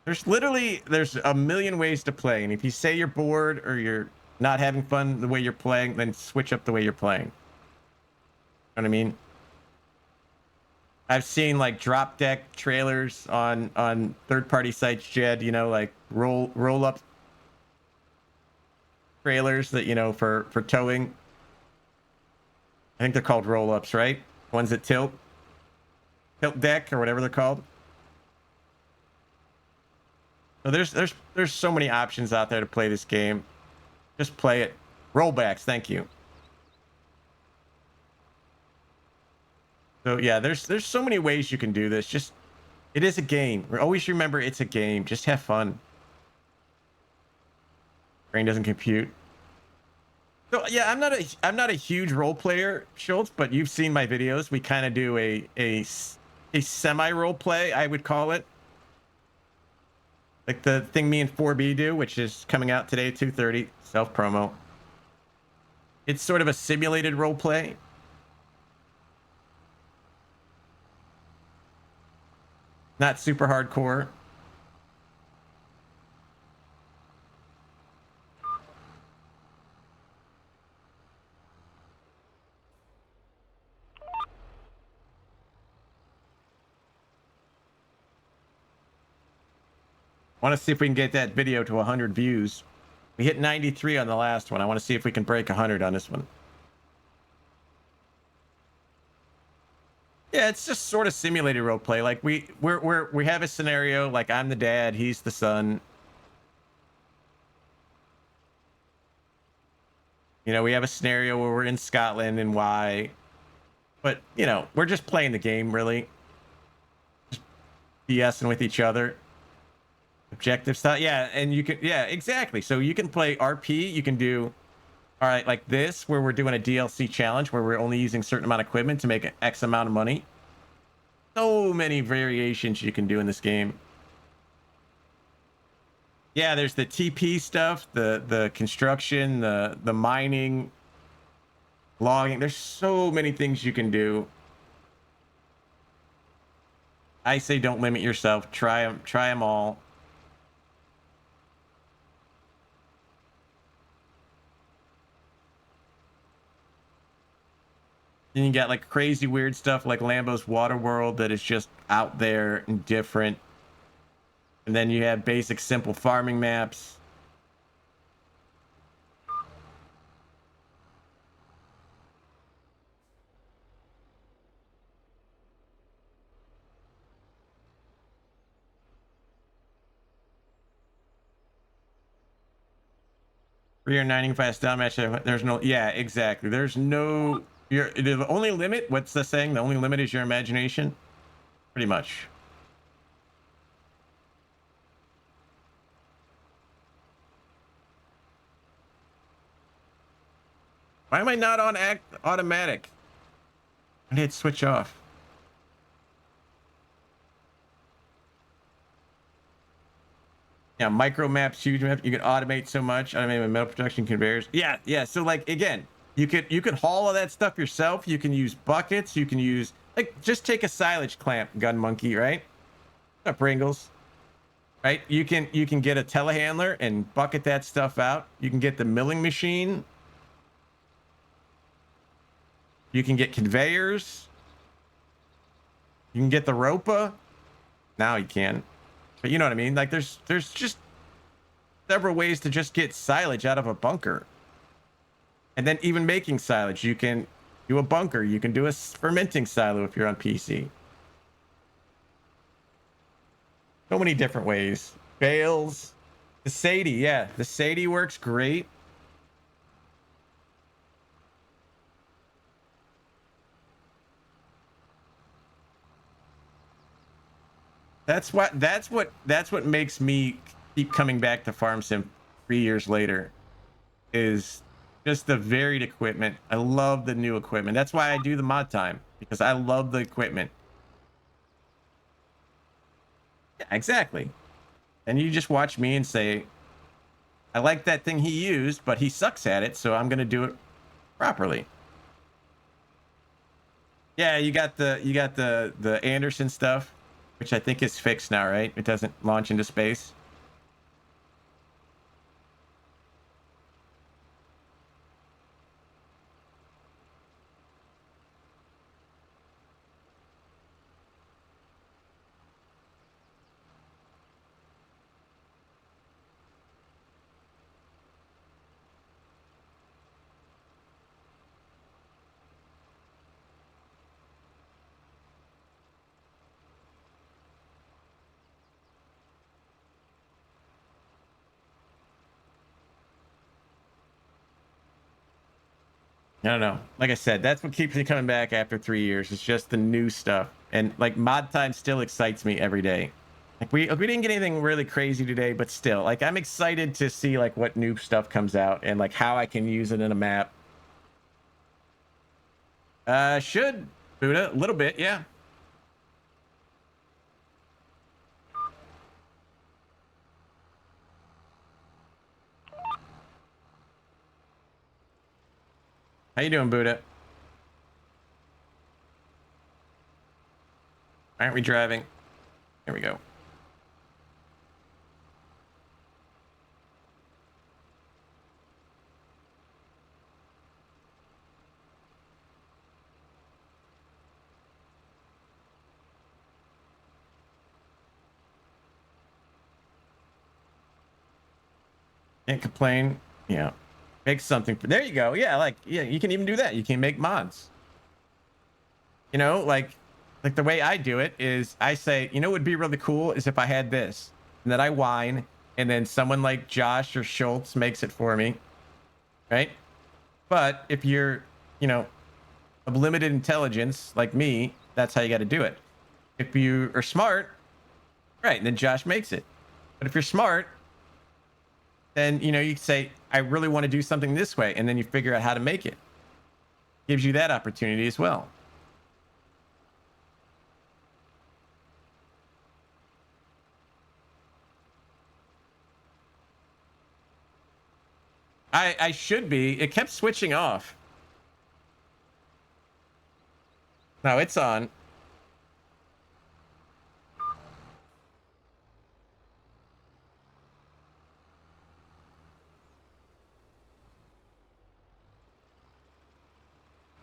There's a million ways to play, and if you say you're bored or you're not having fun the way you're playing, then switch up the way you're playing. You know what I mean? I've seen like drop deck trailers on third-party sites, Jed, you know, like roll up trailers that, you know, for towing. I think they're called roll ups, right? Ones that tilt deck or whatever they're called. So there's so many options out there to play this game. Just play it. Rollbacks, thank you. So yeah, there's so many ways you can do this. Just it is a game. Always remember it's a game. Just have fun. Brain doesn't compute. So yeah, I'm not a huge role player, Schultz, but you've seen my videos. We kind of do a semi role play, I would call it. Like the thing me and 4B do, which is coming out today at 2:30, self promo. It's sort of a simulated role play. Not super hardcore. want to see if we can get that video to 100 views. We hit 93 on the last one. I want to see if we can break 100 on this one. Yeah, it's just sort of simulated role play. Like we have a scenario. Like I'm the dad, he's the son. You know, we have a scenario where we're in Scotland and why. But you know, we're just playing the game, really. Just BSing with each other. Objective stuff, yeah, and you can, yeah, exactly. So you can play RP. You can do, all right, like this, where we're doing a DLC challenge where we're only using a certain amount of equipment to make an X amount of money. So many variations you can do in this game. Yeah, there's the TP stuff, the construction, the mining, logging. There's so many things you can do. I say don't limit yourself. Try them all. And you got like crazy weird stuff like Lambo's Water World that is just out there and different. And then you have basic simple farming maps. Rear 95 down match. There's no, yeah, exactly. There's no, the only limit, what's the saying? The only limit is your imagination. Pretty much. Why am I not on automatic? I need to switch off. Yeah, micro maps, huge maps. You can automate so much. Automate metal production conveyors. Yeah. So like again, you could haul all that stuff yourself. You can use buckets. You can use like just take a silage clamp, gun monkey, right? Up Pringles. Right? You can get a telehandler and bucket that stuff out. You can get the milling machine. You can get conveyors. You can get the ropa. Now you can. But you know what I mean? Like there's just several ways to just get silage out of a bunker. And then even making silage, you can do a bunker. You can do a fermenting silo if you're on PC. So many different ways. Bales. The Sadie, yeah. The Sadie works great. That's what makes me keep coming back to Farm Sim 3 years later is just the varied equipment. I love the new equipment. That's why I do the mod time, because I love the equipment. Yeah, exactly. And you just watch me and say, I like that thing he used, but he sucks at it, so I'm gonna do it properly. Yeah, you got the Anderson stuff, which I think is fixed now, right? It doesn't launch into space. I don't know. Like I said, that's what keeps me coming back after 3 years. It's just the new stuff. And like mod time still excites me every day. Like we didn't get anything really crazy today, but still, like I'm excited to see like what new stuff comes out and like how I can use it in a map. Should Buddha a little bit, yeah. How you doing, Buddha? Aren't we driving? Here we go. Can't complain. You know, make something. There you go. Yeah, like yeah, you can even do that. You can make mods. You know, like the way I do it is I say, you know, what would be really cool is if I had this, and then I whine, and then someone like Josh or Schultz makes it for me, right? But if you're, you know, of limited intelligence like me, that's how you got to do it. If you are smart, right, then Josh makes it. But if you're smart, then you know you say, I really want to do something this way, and then you figure out how to make it. Gives you that opportunity as well. I should be. It kept switching off. No, it's on.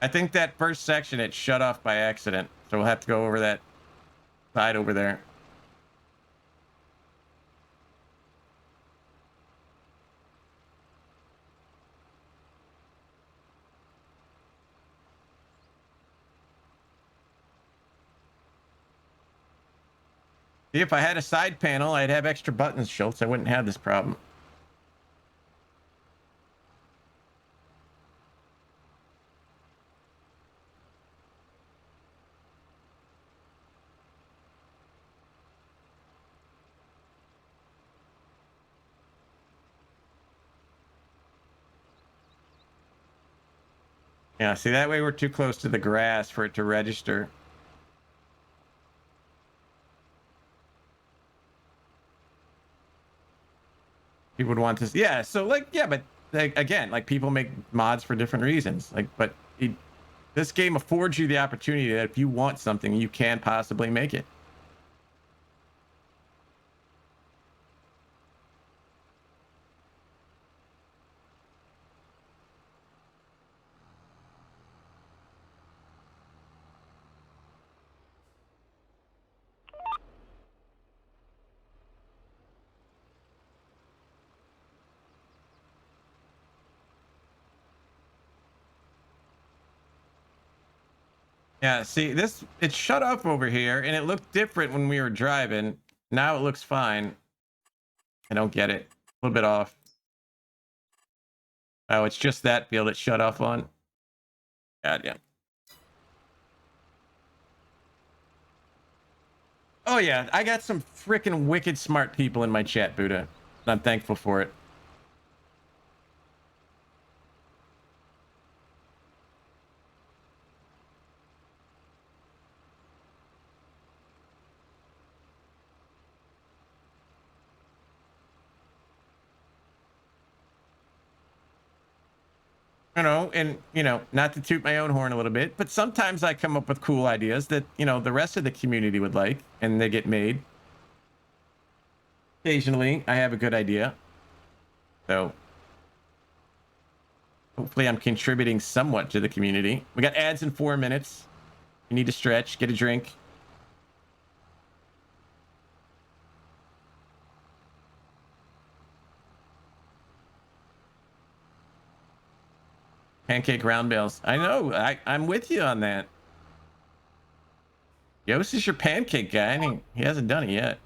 I think that first section it shut off by accident, so we'll have to go over that side over there. See, if I had a side panel, I'd have extra buttons, Schultz. I wouldn't have this problem. Yeah, see, that way we're too close to the grass for it to register. People would want to, yeah. So, like, yeah, but like, again, like people make mods for different reasons. Like, but this game affords you the opportunity that if you want something, you can possibly make it. Yeah, see, this it shut off over here and it looked different when we were driving. Now it looks fine. I don't get it. A little bit off. Oh, it's just that field it shut off on. God, yeah. Oh yeah, I got some freaking wicked smart people in my chat, Buddha. And I'm thankful for it. You know, and you know, not to toot my own horn a little bit, but sometimes I come up with cool ideas that, you know, the rest of the community would like and they get made. Occasionally, I have a good idea. So, hopefully I'm contributing somewhat to the community. We got ads in 4 minutes. You need to stretch, get a drink. Pancake round bales. I know. I'm with you on that. Yost is your pancake guy. And he hasn't done it yet.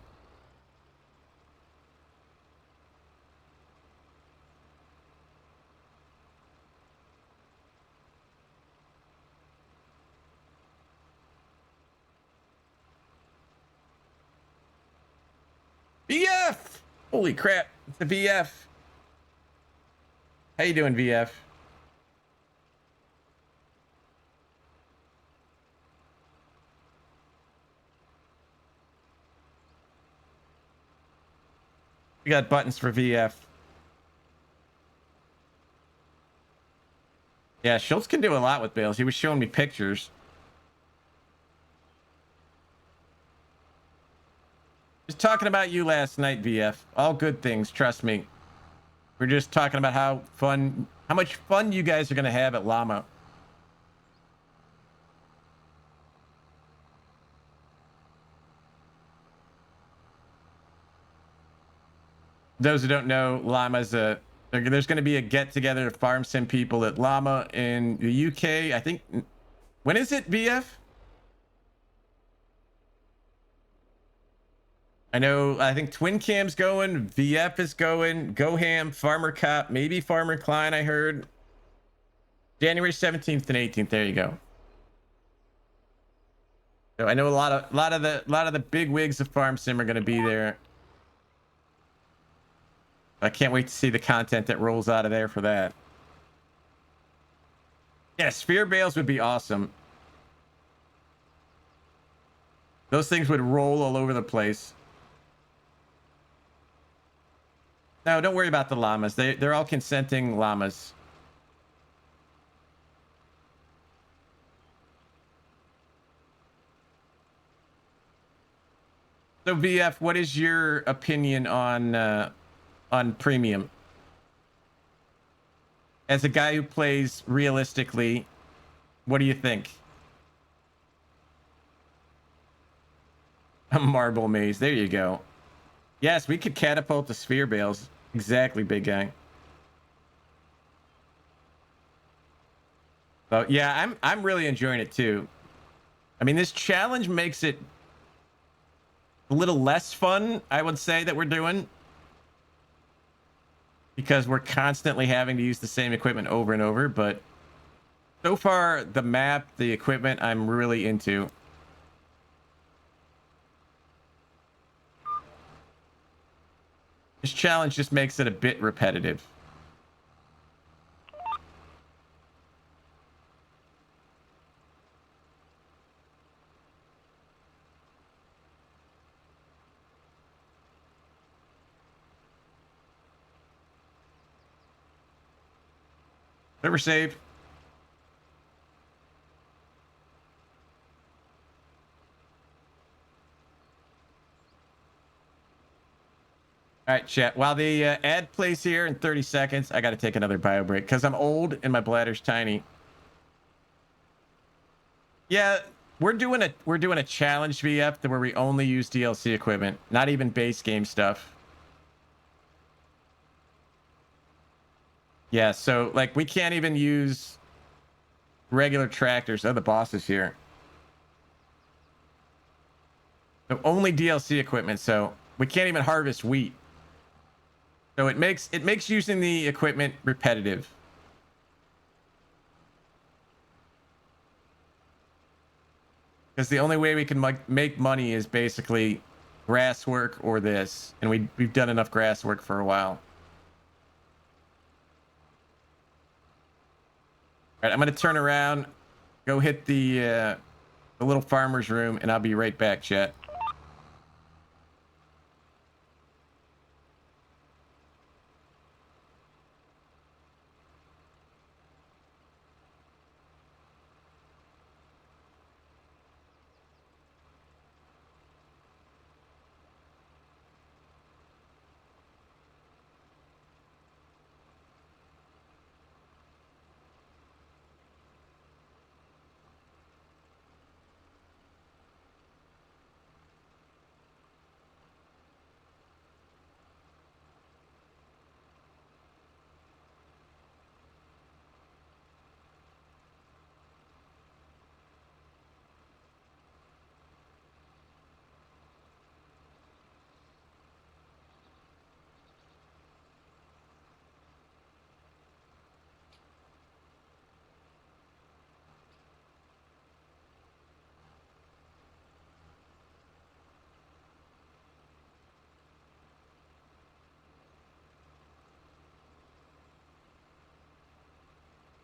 VF! Holy crap. It's a VF. How you doing, VF? We got buttons for VF. Yeah, Schultz can do a lot with bales. He was showing me pictures. Just talking about you last night, VF. All good things, trust me. We're just talking about how much fun you guys are going to have at Llama. Those who don't know, Llama's a There's going to be a get together of farm sim people at Llama in the UK. I think. When is it, VF? I think Twin Cam's going. VF is going. GoHam, Farmer Cop, maybe Farmer Klein. I heard. January 17th and 18th. There you go. So I know a lot of the big wigs of farm sim are going to be there. I can't wait to see the content that rolls out of there for that. Yeah, sphere bales would be awesome. Those things would roll all over the place. No, don't worry about the llamas. They're all consenting llamas. So VF, what is your opinion on premium? As a guy who plays realistically, what do you think? A marble maze. There you go. Yes, we could catapult the sphere bales. Exactly, big guy. So yeah, I'm really enjoying it too. I mean, this challenge makes it a little less fun, I would say, that we're doing, because we're constantly having to use the same equipment over and over. But so far, the map, the equipment, I'm really into. This challenge just makes it a bit repetitive. Server save. All right, chat. While the ad plays here in 30 seconds, I got to take another bio break because I'm old and my bladder's tiny. Yeah, we're doing a challenge VF where we only use DLC equipment, not even base game stuff. Yeah, so like we can't even use regular tractors. Oh, the boss is here. So only DLC equipment. So we can't even harvest wheat. So it makes using the equipment repetitive. Because the only way we can make money is basically grass work or this, and we've done enough grass work for a while. All right, I'm gonna turn around, go hit the little farmer's room, and I'll be right back, chat.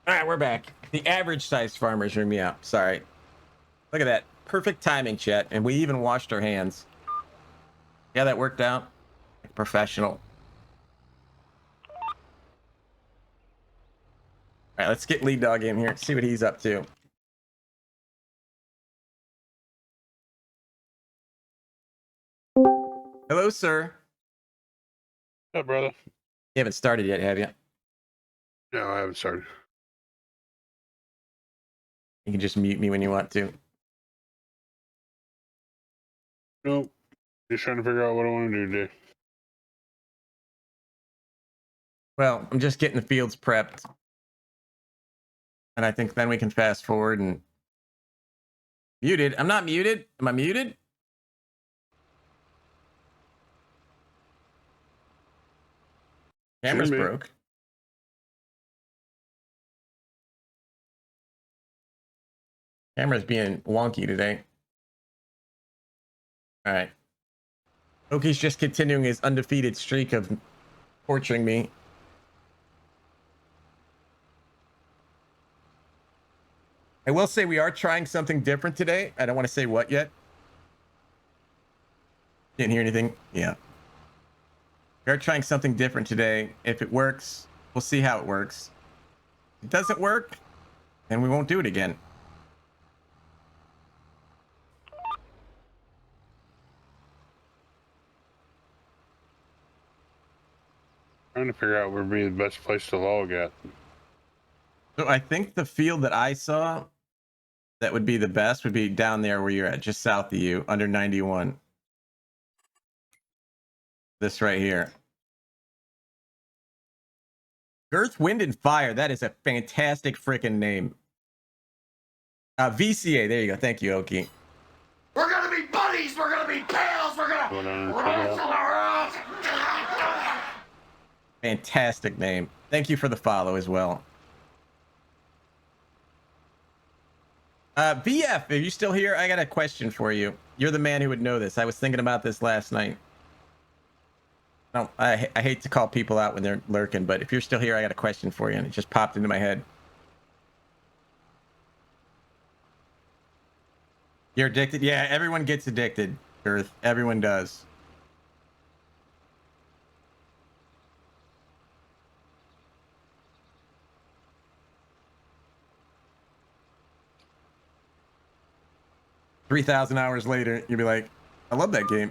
All right, we're back. The average size farmers hear me out. Sorry. Look at that. Perfect timing, chat. And we even washed our hands. Yeah, that worked out. Professional. All right, let's get Lead Dog in here. See what he's up to. Hello, sir. Hey, brother. You haven't started yet, have you? No, I haven't started. You can just mute me when you want to. Nope. Just trying to figure out what I want to do today. Well, I'm just getting the fields prepped. And I think then we can fast forward and... Muted. I'm not muted. Am I muted? Camera's broke. Camera's being wonky today. All right. Oki's just continuing his undefeated streak of torturing me. I will say we are trying something different today. I don't want to say what yet. Didn't hear anything. Yeah. We are trying something different today. If it works, we'll see how it works. If it doesn't work, then we won't do it again. Trying to figure out where would be the best place to log at. So I think the field that I saw that would be the best would be down there where you're at, just south of you, under 91. This right here. Earth, Wind, and Fire. That is a fantastic freaking name. VCA. There you go. Thank you, Oki. We're gonna be buddies. We're gonna be pals. We're gonna wrestle around. Fantastic name. Thank you for the follow as well. VF, are you still here? I got a question for you. You're the man who would know this. I was thinking about this last night. No, I hate to call people out when they're lurking, but if you're still here, I got a question for you, and it just popped into my head. You're addicted? Yeah, everyone gets addicted, Earth. Everyone does. $3,000 hours later, you'll be like, I love that game.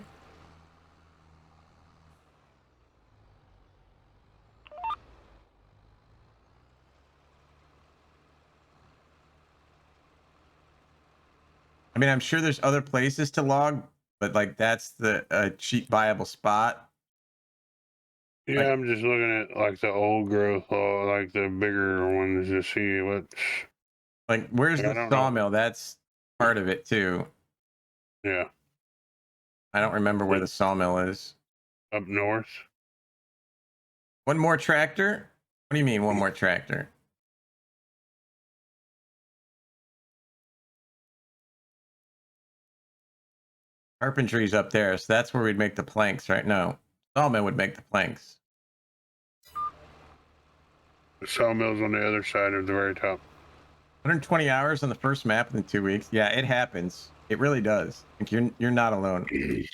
I mean, I'm sure there's other places to log, but like that's the cheap viable spot. Yeah, like, I'm just looking at like the old growth, like the bigger ones to see what. Like, where's the sawmill? That's part of it too. Yeah. I don't remember where the sawmill is. Up north. One more tractor? What do you mean one more tractor? Carpentry's up there, so that's where we'd make the planks, right? No, sawmill would make the planks. The sawmill's on the other side of the very top. 120 hours on the first map in 2 weeks. Yeah, it happens. It really does. Like you're not alone. It's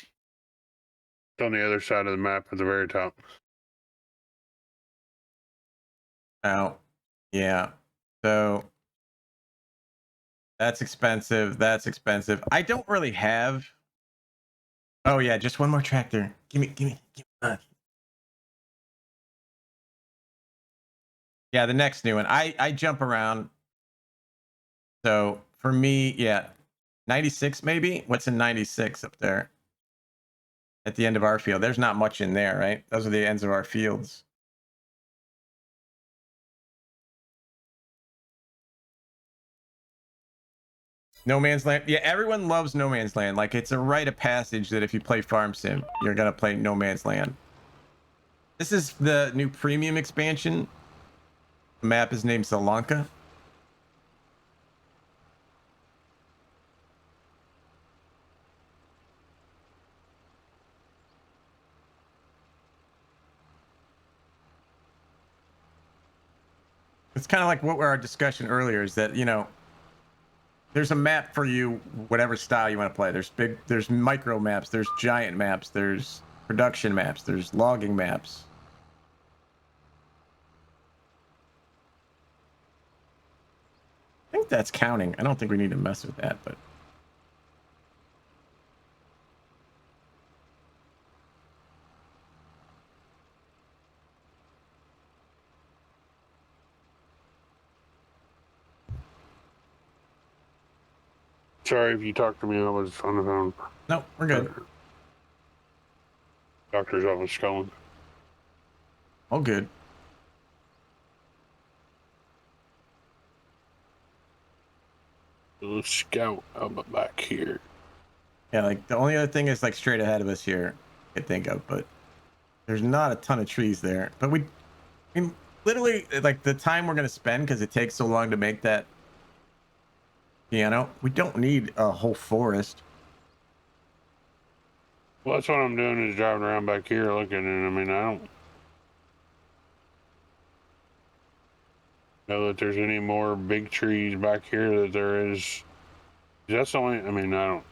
on the other side of the map at the very top. Oh, yeah. So that's expensive. That's expensive. I don't really have. Oh yeah, just one more tractor. Give me. Yeah, the next new one. I jump around. So for me, yeah, 96 maybe. What's in 96 up there? At the end of our field, there's not much in there, right? Those are the ends of our fields. No Man's Land. Yeah, everyone loves No Man's Land. Like, it's a rite of passage that if you play Farm Sim, you're gonna play No Man's Land. This is the new premium expansion. The map is named Sri Lanka. It's kind of like what our discussion earlier is that, you know, there's a map for you, whatever style you want to play. There's micro maps, there's giant maps, there's production maps, there's logging maps. I think that's counting. I don't think we need to mess with that, but. Sorry if you talked to me, I was on the phone. No, we're good. Doctor's office calling. All good. little scout out back here. Yeah, like the only other thing is like straight ahead of us here, I could think of, but there's not a ton of trees there. But I mean, literally, like the time we're gonna spend because it takes so long to make that piano, we don't need a whole forest. Well, that's what I'm doing is driving around back here looking, and I mean, I don't know that there's any more big trees back here that there is. That's the only, I mean, I don't,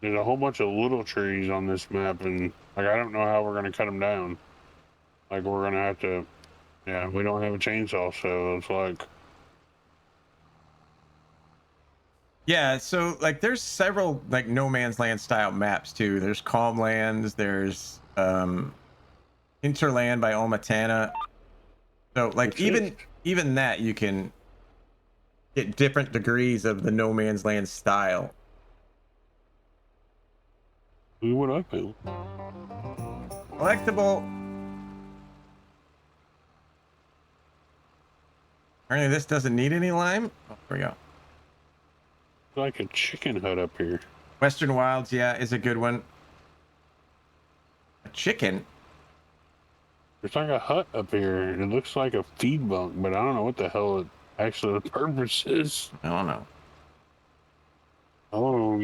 there's a whole bunch of little trees on this map, and like, I don't know how we're going to cut them down. Like, we're going to have to, yeah, we don't have a chainsaw, so it's like. Yeah, so like there's several like no man's land style maps too. There's Calm Lands, there's Hinterland by Omatana. So like even that you can get different degrees of the no man's land style. Ooh, what I feel. Collectible. Apparently this doesn't need any lime. Oh, there we go. Like a chicken hut up here. Western Wilds, yeah, is a good one. A chicken? There's like a hut up here. It looks like a feed bunk, but I don't know what the hell it actually the purpose is. I don't know. Oh.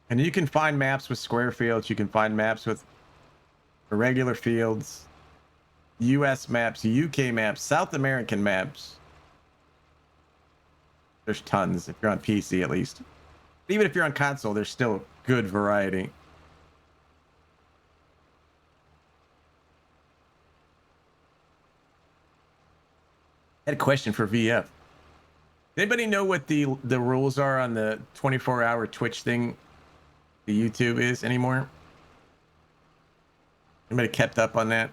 And you can find maps with square fields. You can find maps with irregular fields. US maps, UK maps, South American maps. There's tons if you're on PC at least. Even if you're on console, there's still good variety. I had a question for VF. Anybody know what the rules are on the 24-hour Twitch thing the YouTube is anymore? Anybody kept up on that?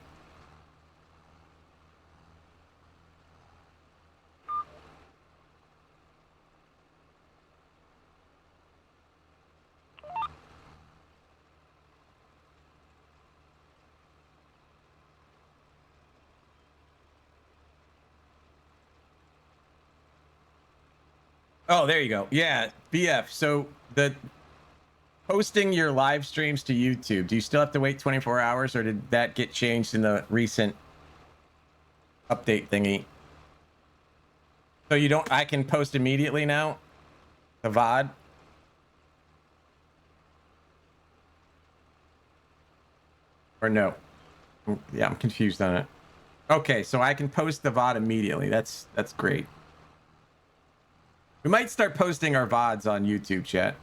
Oh, there you go. Yeah, BF. So the posting your live streams to YouTube, do you still have to wait 24 hours or did that get changed in the recent update thingy? So you don't, I can post immediately now? The VOD? Or no? Yeah, I'm confused on it. Okay, so I can post the VOD immediately. That's great. We might start posting our VODs on YouTube, chat.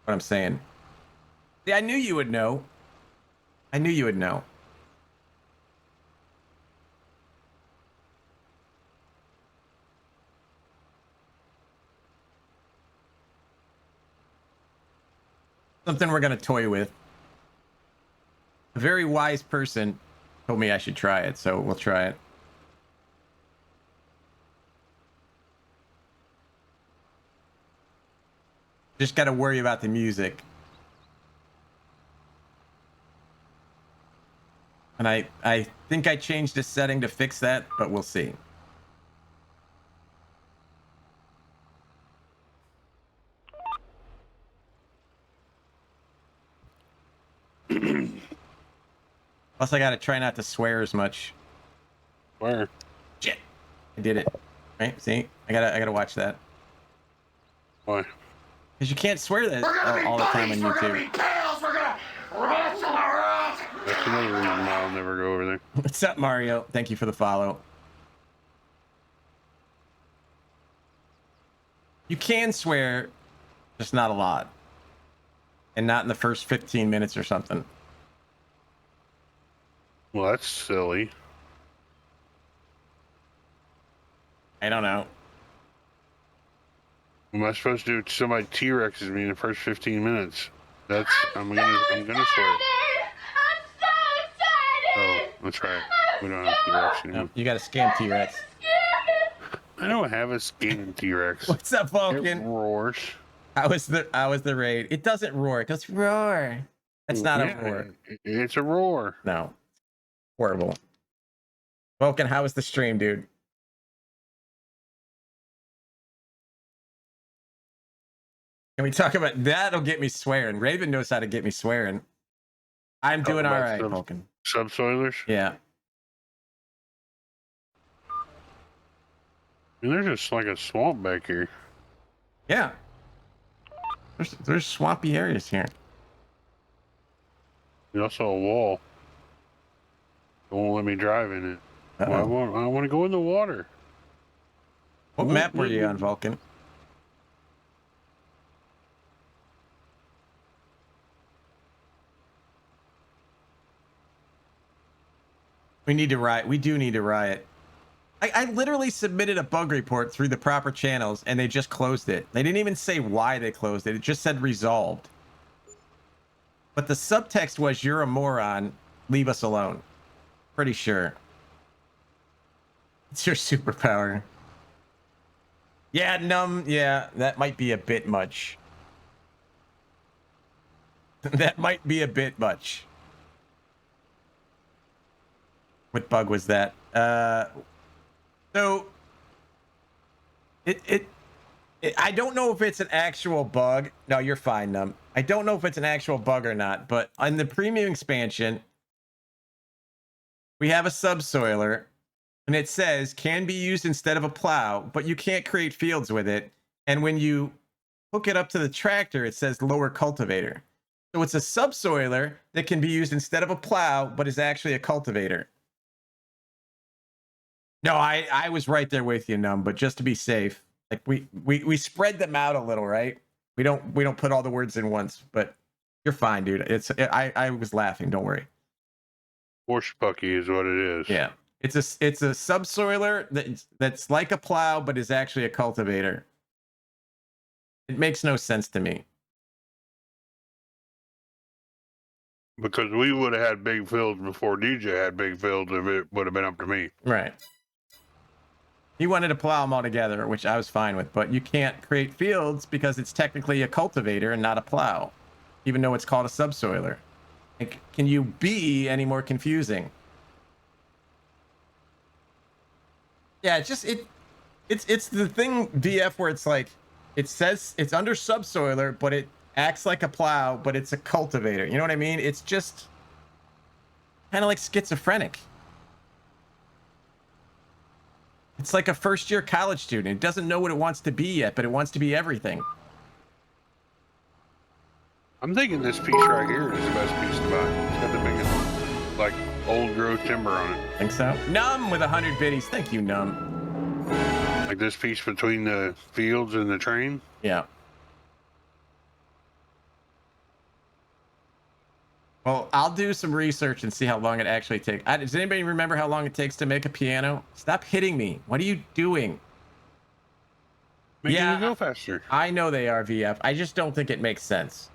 What I'm saying. See, I knew you would know. I knew you would know. Something we're going to toy with. A very wise person told me I should try it, so we'll try it. Just got to worry about the music. And I think I changed a setting to fix that, but we'll see. Plus, I got to try not to swear as much. Where? Shit. I did it. Right? See? I gotta watch that. Why? Because you can't swear that all the time on YouTube. That's another reason why I'll never go over there. What's up, Mario? Thank you for the follow. You can swear, just not a lot. And not in the first 15 minutes or something. Well, that's silly. I don't know. Am I supposed to do somebody T-Rexes me in the first 15 minutes? That's I'm gonna swear. Oh, that's right. We don't have T-Rex anymore. No, you got a scam T-Rex. I don't have a scam T-Rex. What's up, Vulcan? It roars. How was the raid? It doesn't roar. It goes roar. That's not a roar. It's a roar. No. Horrible. Vulcan, how was the stream, dude? Can we talk about that'll get me swearing? Raven knows how to get me swearing. I'm doing all right, Vulcan. Subsoilers? Yeah. And there's just like a swamp back here. Yeah. There's swampy areas here. There's also a wall. It won't let me drive in it. Well, I want to go in the water. What map were you on, Vulcan? We need to riot. We do need to riot. I literally submitted a bug report through the proper channels and they just closed it. They didn't even say why they closed it. It just said resolved. But the subtext was, you're a moron. Leave us alone. Pretty sure. It's your superpower. Yeah, numb. Yeah, that might be a bit much. That might be a bit much. What bug was that? So I don't know if it's an actual bug. No, you're fine, Numb. I don't know if it's an actual bug or not, but on the premium expansion, we have a subsoiler and it says can be used instead of a plow, but you can't create fields with it. And when you hook it up to the tractor, it says lower cultivator. So it's a subsoiler that can be used instead of a plow, but is actually a cultivator. No, I was right there with you, Numb, but just to be safe, like we spread them out a little, right? We don't put all the words in once, but you're fine, dude. I was laughing, don't worry. Bucky is what it is. Yeah. It's a subsoiler that's like a plow but is actually a cultivator. It makes no sense to me. Because we would have had big fields before DJ had big fields if it would have been up to me. Right. He wanted to plow them all together, which I was fine with, but you can't create fields because it's technically a cultivator and not a plow, even though it's called a subsoiler. Like, can you be any more confusing? Yeah, it's the thing, VF, where it's like, it says it's under subsoiler, but it acts like a plow, but it's a cultivator. You know what I mean? It's just kind of like schizophrenic. It's like a first-year college student. It doesn't know what it wants to be yet, but it wants to be everything. I'm thinking this piece right here is the best piece to buy. It's got the biggest, like, old growth timber on it. Think so? Numb with 100 biddies. Thank you, Numb. Like this piece between the fields and the train? Yeah. Well, I'll do some research and see how long it actually takes. Does anybody remember how long it takes to make a piano? Stop hitting me. What are you doing? Making it go faster. I know they are, VF. I just don't think it makes sense.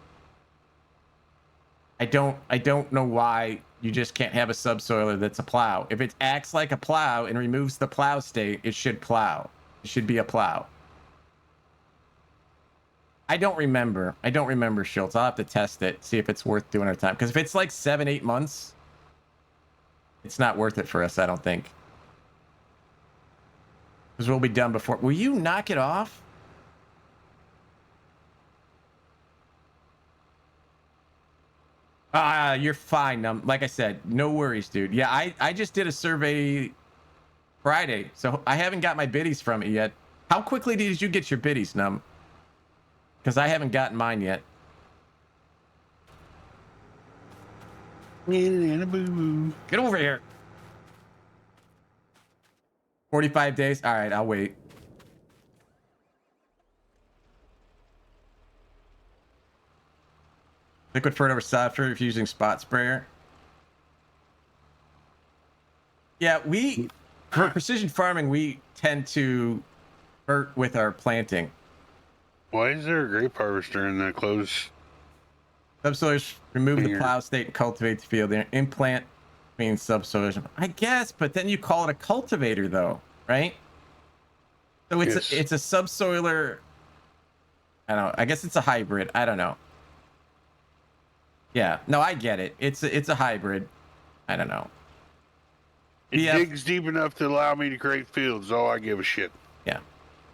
I don't know why you just can't have a subsoiler that's a plow. If it acts like a plow and removes the plow state, it should plow. It should be a plow. I don't remember, Schultz. I'll have to test it, see if it's worth doing our time. Because if it's like 7-8 months, it's not worth it for us, I don't think. Because we'll be done before. Will you knock it off? You're fine. Like I said, no worries, dude. Yeah, I just did a survey Friday, so I haven't got my biddies from it yet. How quickly did you get your biddies, Numb? Because I haven't gotten mine yet. Get over here. 45 days? All right, I'll wait. Liquid fert over software if using spot sprayer. Yeah, for precision farming, we tend to fert with our planting. Why is there a grape harvester in that closed? Subsoilers remove the plow state and cultivate the field. The implant means subsoilers. I guess, but then you call it a cultivator, though, right? So it's a subsoiler. I don't know. I guess it's a hybrid. I don't know. Yeah. No, I get it. It's a hybrid. I don't know. It BF, digs deep enough to allow me to create fields. Oh, I give a shit. yeah.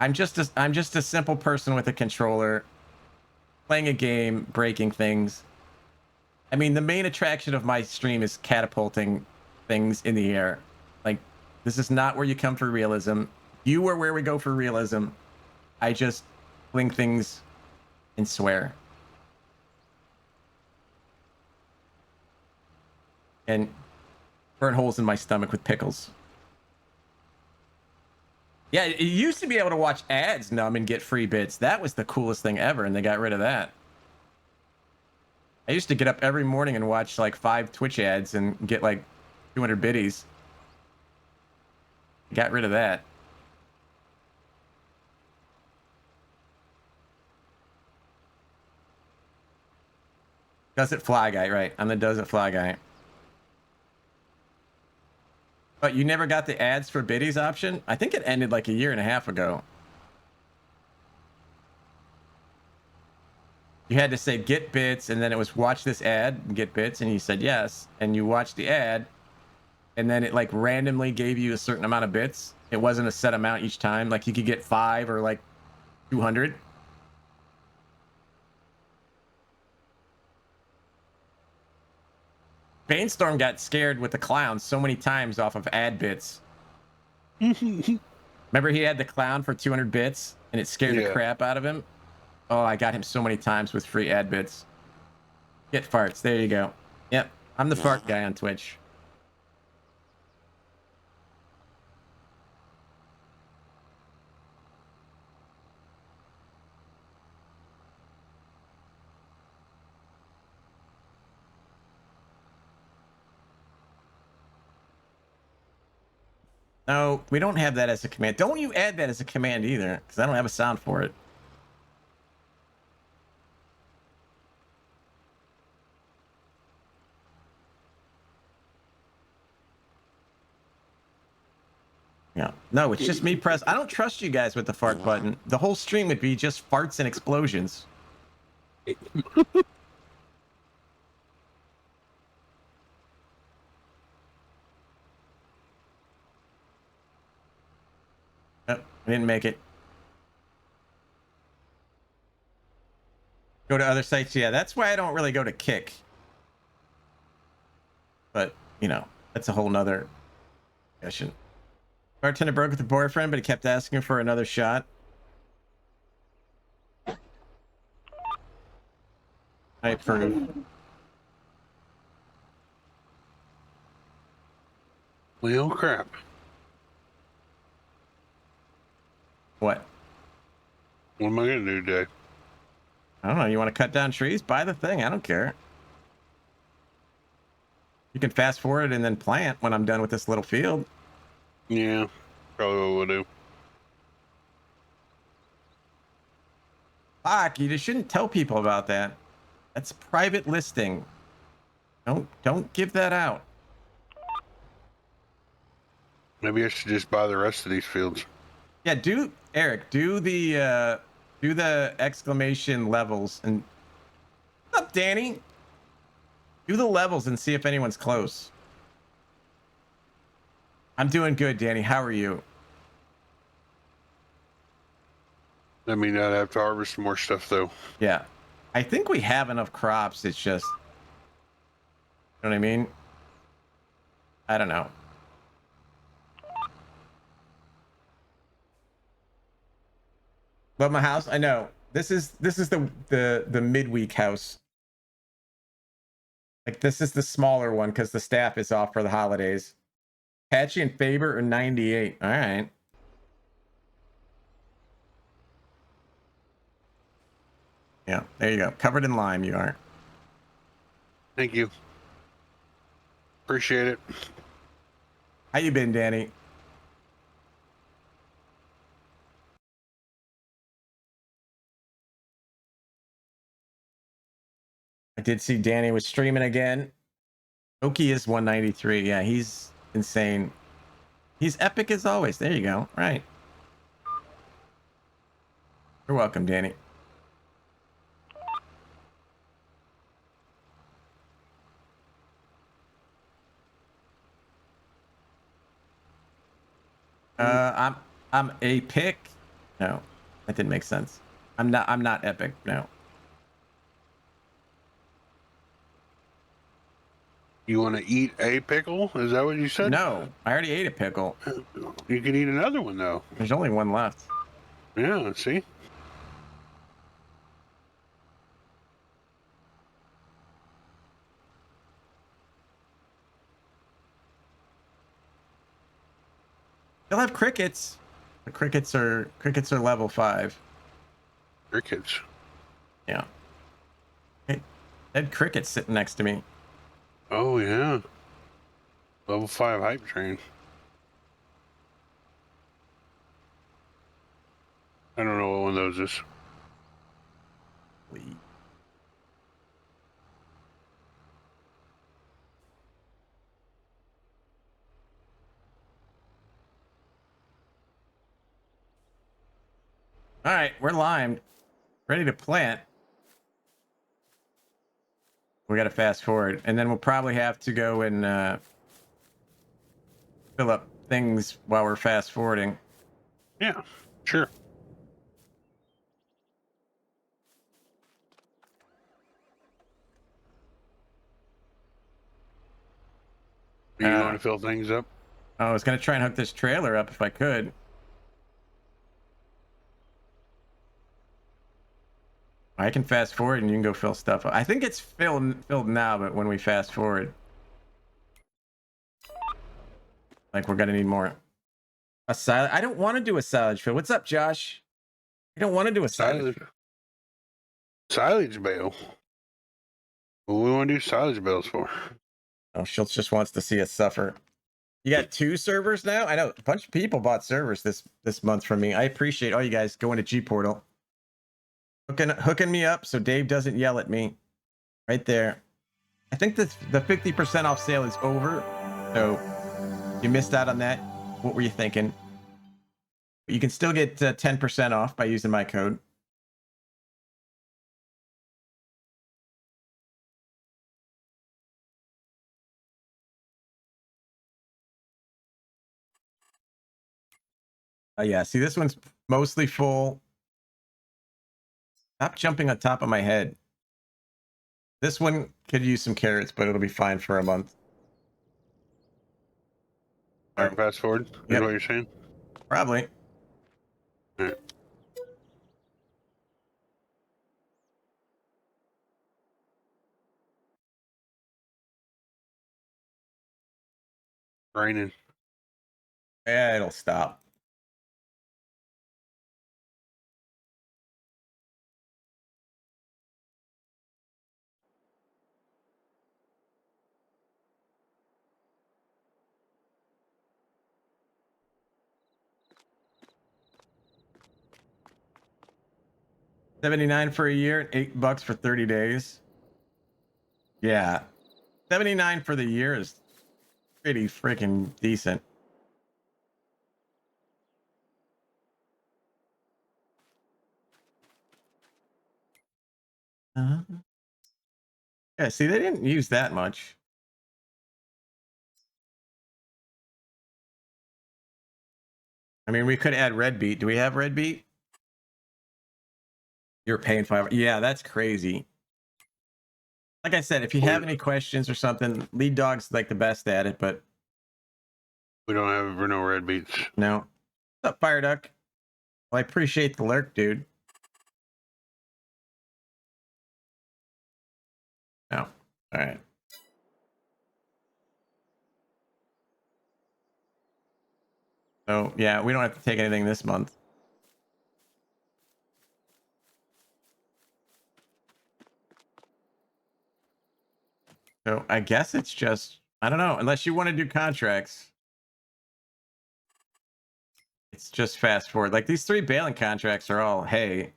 I'm just a simple person with a controller, playing a game, breaking things. I mean, the main attraction of my stream is catapulting things in the air. Like, this is not where you come for realism. You are where we go for realism. I just fling things and swear. And burn holes in my stomach with pickles. Yeah, you used to be able to watch ads, Numb, and get free bits. That was the coolest thing ever, and they got rid of that. I used to get up every morning and watch like 5 Twitch ads and get like 200 biddies. Got rid of that. Does it fly guy, right? I'm the does it fly guy. But you never got the ads for biddies option? I think it ended like a year and a half ago. You had to say get bits, and then it was watch this ad and get bits, and you said yes, and you watched the ad, and then it like randomly gave you a certain amount of bits. It wasn't a set amount each time. Like you could get 5 or like 200. Bainstorm got scared with the clown so many times off of ad bits. Remember he had the clown for 200 bits and it scared the crap out of him? Oh, I got him so many times with free ad bits. Get farts. There you go. Yep. I'm the fart guy on Twitch. No, we don't have that as a command. Don't you add that as a command either, because I don't have a sound for it. Yeah. No, it's just me press. I don't trust you guys with the fart button. The whole stream would be just farts and explosions. Oh, I didn't make it. Go to other sites. Yeah, that's why I don't really go to Kick. But, you know, that's a whole nother discussion. Bartender broke with a boyfriend, but he kept asking for another shot. I approve. Well, crap. What? What am I going to do today? I don't know. You want to cut down trees? Buy the thing. I don't care. You can fast forward and then plant when I'm done with this little field. Yeah, probably what we'll do. Fuck, you just shouldn't tell people about that. That's private listing. Don't give that out. Maybe I should just buy the rest of these fields. Yeah, Eric, do the exclamation levels and what's up, Danny? Do the levels and see if anyone's close. I'm doing good, Danny. How are you? I mean, I'd have to harvest some more stuff, though. Yeah. I think we have enough crops. It's just, you know what I mean? I don't know. But my house, I know. This is the midweek house. Like this is the smaller one because the staff is off for the holidays. Patchy and Faber are 98. All right. Yeah, there you go. Covered in lime, you are. Thank you. Appreciate it. How you been, Danny? I did see Danny was streaming again. Oki is 193. Yeah, he's insane. He's epic as always. There you go. Right. You're welcome, Danny. I'm a pick. No, that didn't make sense. I'm not epic. No. You want to eat a pickle? Is that what you said? No, I already ate a pickle. You can eat another one though. There's only one left. Yeah, see? They'll have crickets. The crickets are level 5. Crickets. Yeah. Hey, dead crickets sitting next to me. Oh yeah. Level 5 hype train. I don't know what one of those is. All right, we're limed. Ready to plant. We got to fast forward. And then we'll probably have to go and fill up things while we're fast forwarding. Yeah, sure. Are you going to fill things up? I was going to try and hook this trailer up if I could. I can fast forward and you can go fill stuff up. I think it's filled now, but when we fast forward, like, we're going to need more. A silage. I don't want to do a silage fill. What's up, Josh? I don't want to do a silage. Silage bale. What do we want to do silage bales for? Oh, Schultz just wants to see us suffer. You got 2 servers now? I know a bunch of people bought servers this month from me. I appreciate all you guys going to GPortal. Hooking me up so Dave doesn't yell at me. Right there. I think the 50% off sale is over. So you missed out on that. What were you thinking? But you can still get 10% off by using my code. Yeah, see, this one's mostly full. Stop jumping on top of my head. This one could use some carrots, but it'll be fine for a month. All right, fast forward. Is what you're saying? Probably. All right. Raining. Yeah, it'll stop. $79 for a year, $8 for 30 days. Yeah. $79 for the year is pretty freaking decent. Yeah, see, they didn't use that much. I mean, we could add red beet. Do we have red beet? You're paying $5. Yeah, that's crazy. Like I said, if you have any questions or something, Lead Dog's like the best at it, but we don't have no red beets. No. What's up, Fire Duck? Well, I appreciate the lurk, dude. No. All right. So, yeah, we don't have to take anything this month. So, I guess it's just, I don't know, unless you want to do contracts. It's just fast forward. Like, these 3 baling contracts are all, hey,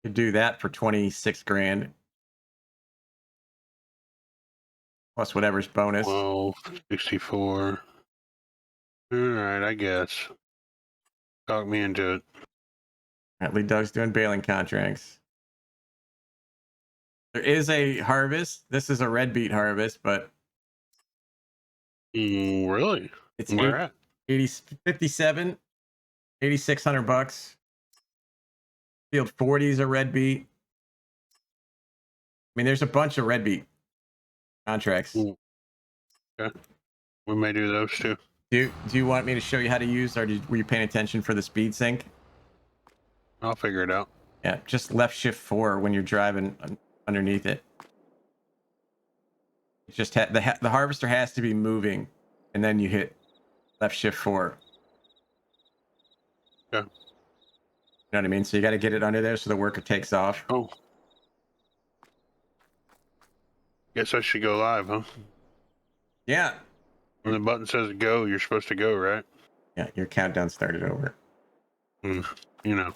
you do that for 26 grand. Plus whatever's bonus. 12, 64. All right, I guess. Talk me into it. Apparently Doug's doing baling contracts. There is a harvest. This is a red beet harvest, but really? It's where at? 57, 8,600 bucks. Field 40s a red beat. I mean, there's a bunch of red beat contracts. Okay. We may do those too. Do you want me to show you how to use, or were you paying attention for the speed sync? I'll figure it out. Yeah, just left shift 4 when you're driving underneath it. It's just the harvester has to be moving, and then you hit left shift 4. Yeah. You know what I mean? So you got to get it under there so the worker takes off. Oh. Guess I should go live, huh? Yeah. When the button says go, you're supposed to go, right? Yeah, your countdown started over. You know.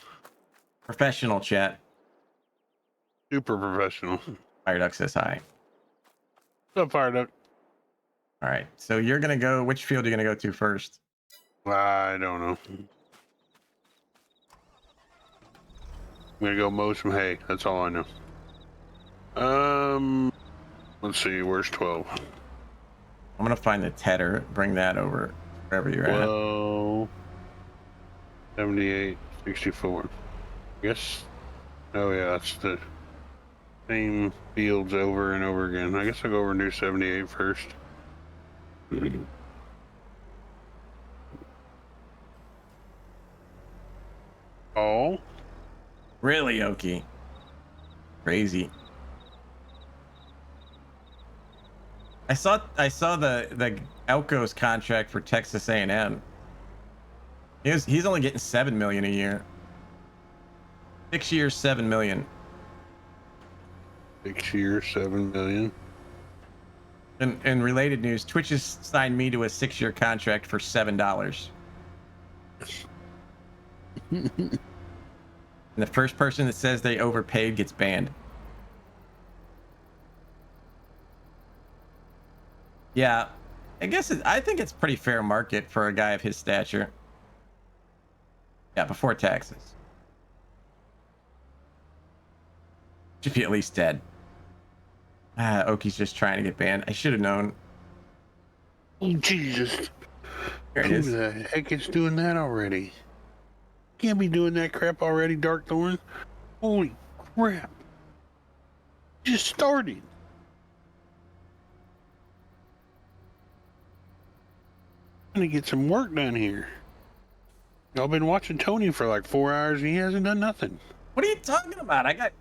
Professional chat. Super professional. Fireduck says hi. What's up, Fireduck? All right, so you're gonna go. Which field are you gonna go to first? I don't know. I'm gonna go mow some hay. That's all I know. Let's see. Where's 12? I'm gonna find the tedder. Bring that over wherever you're at. 12, 78, 64. I guess. Oh yeah, that's the same fields over and over again. I guess I'll go over and do 78 first. Oh. Really, Okie? Crazy. I saw the Elko's contract for Texas A&M. He's only getting $7 million a year. 6 years, $7 million. 6 years, $7 million. In related news, Twitch has signed me to a 6-year contract for $7. And the first person that says they overpaid gets banned. Yeah, I think it's pretty fair market for a guy of his stature. Yeah, before taxes. Should be at least dead. Okie's just trying to get banned. I should have known. Oh, Jesus. Here it Who is. the heck is doing that already? Can't be doing that crap already, Dark Thorn. Holy crap. Just started. I'm gonna get some work done here. Y'all been watching Tony for like 4 hours and he hasn't done nothing. What are you talking about? I got...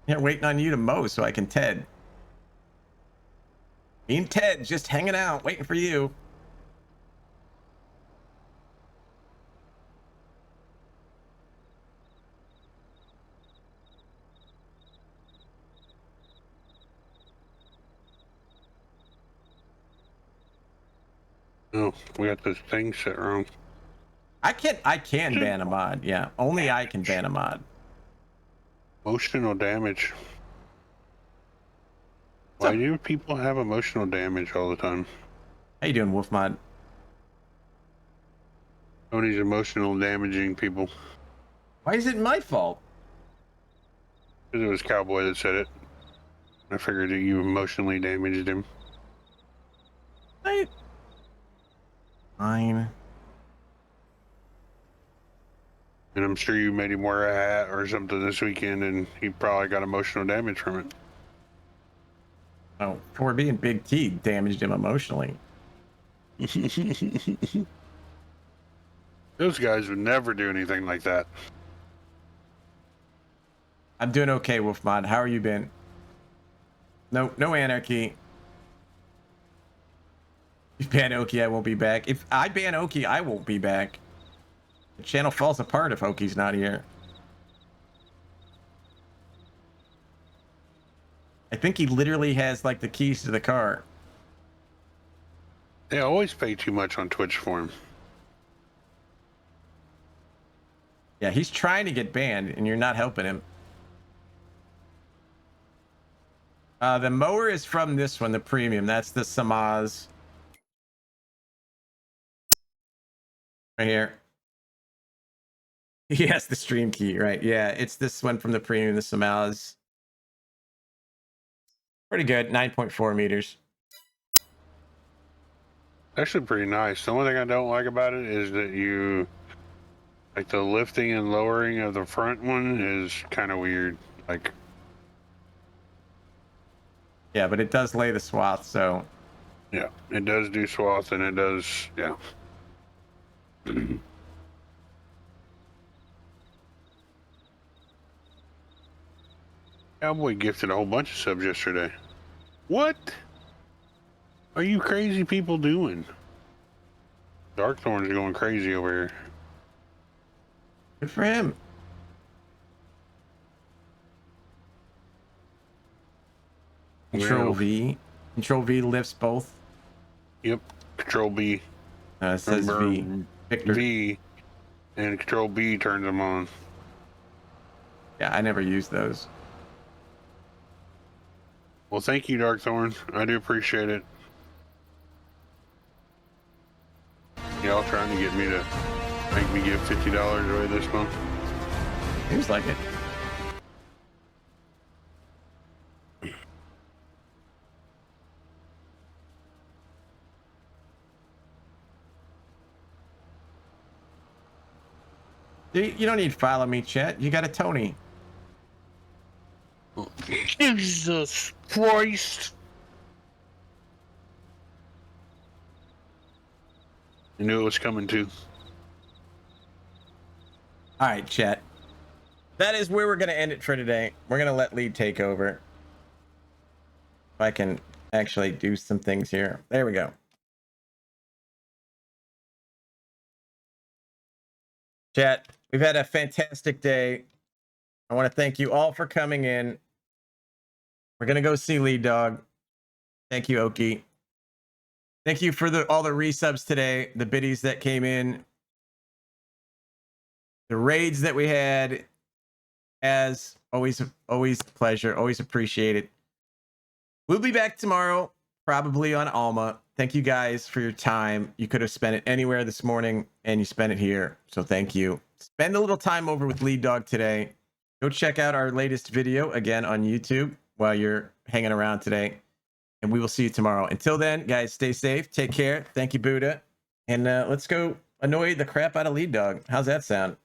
Here waiting on you to mow so I can Ted. Me and Ted just hanging out, waiting for you. Oh, we got this thing set wrong. I can ban a mod. Yeah, only I can ban a mod. Emotional damage. Why do people have emotional damage all the time? How you doing, Wolf Mod? Tony's emotional damaging people. Why is it my fault? Because it was Cowboy that said it. I figured that you emotionally damaged him. Fine. And I'm sure you made him wear a hat or something this weekend, and he probably got emotional damage from it. Oh, for being Big T damaged him emotionally. Those guys would never do anything like that. I'm doing okay, Wolf Mod. How are you been? No anarchy. If you ban Okie, I won't be back. If I ban Okie, I won't be back. The channel falls apart if Okie's not here. I think he literally has like the keys to the car. They always pay too much on Twitch for him. Yeah, he's trying to get banned, and you're not helping him. The mower is from this one, the premium. That's the Samaz. Right here. He has the stream key, right? Yeah, it's this one from the premium, the Samaz. Pretty good. 9.4 meters. Actually pretty nice. The only thing I don't like about it is that you, like the lifting and lowering of the front one is kind of weird. Like, Yeah, but it does lay the swath, so. yeah, it does do swath and it does, yeah. Cowboy gifted a whole bunch of subs yesterday. What are you crazy people doing? Darkthorn's going crazy over here. Good for him. Control Well, V. Control V lifts both. Yep. Control B. It says V. Victor. V. And Control B turns them on. Yeah, I never use those. Well, thank you, Darkthorn. I do appreciate it. Y'all trying to get me to make me give $50 away this month? Seems like it. You don't need to follow me, chat. You got a Tony. Jesus Christ! I knew it was coming too. All right, chat. That is where we're going to end it for today. We're going to let Lee take over. If I can actually do some things here. There we go. Chat, we've had a fantastic day. I want to thank you all for coming in. We're going to go see Lead Dog. Thank you, Oki. Thank you for all the resubs today, the biddies that came in, the raids that we had. As always a pleasure. Always appreciate it. We'll be back tomorrow, probably on Alma. Thank you guys for your time. You could have spent it anywhere this morning, and you spent it here. So thank you. Spend a little time over with Lead Dog today. Go check out our latest video again on YouTube while you're hanging around today. And we will see you tomorrow. Until then, guys, stay safe. Take care. Thank you, Buddha. And let's go annoy the crap out of Lead Dog. How's that sound?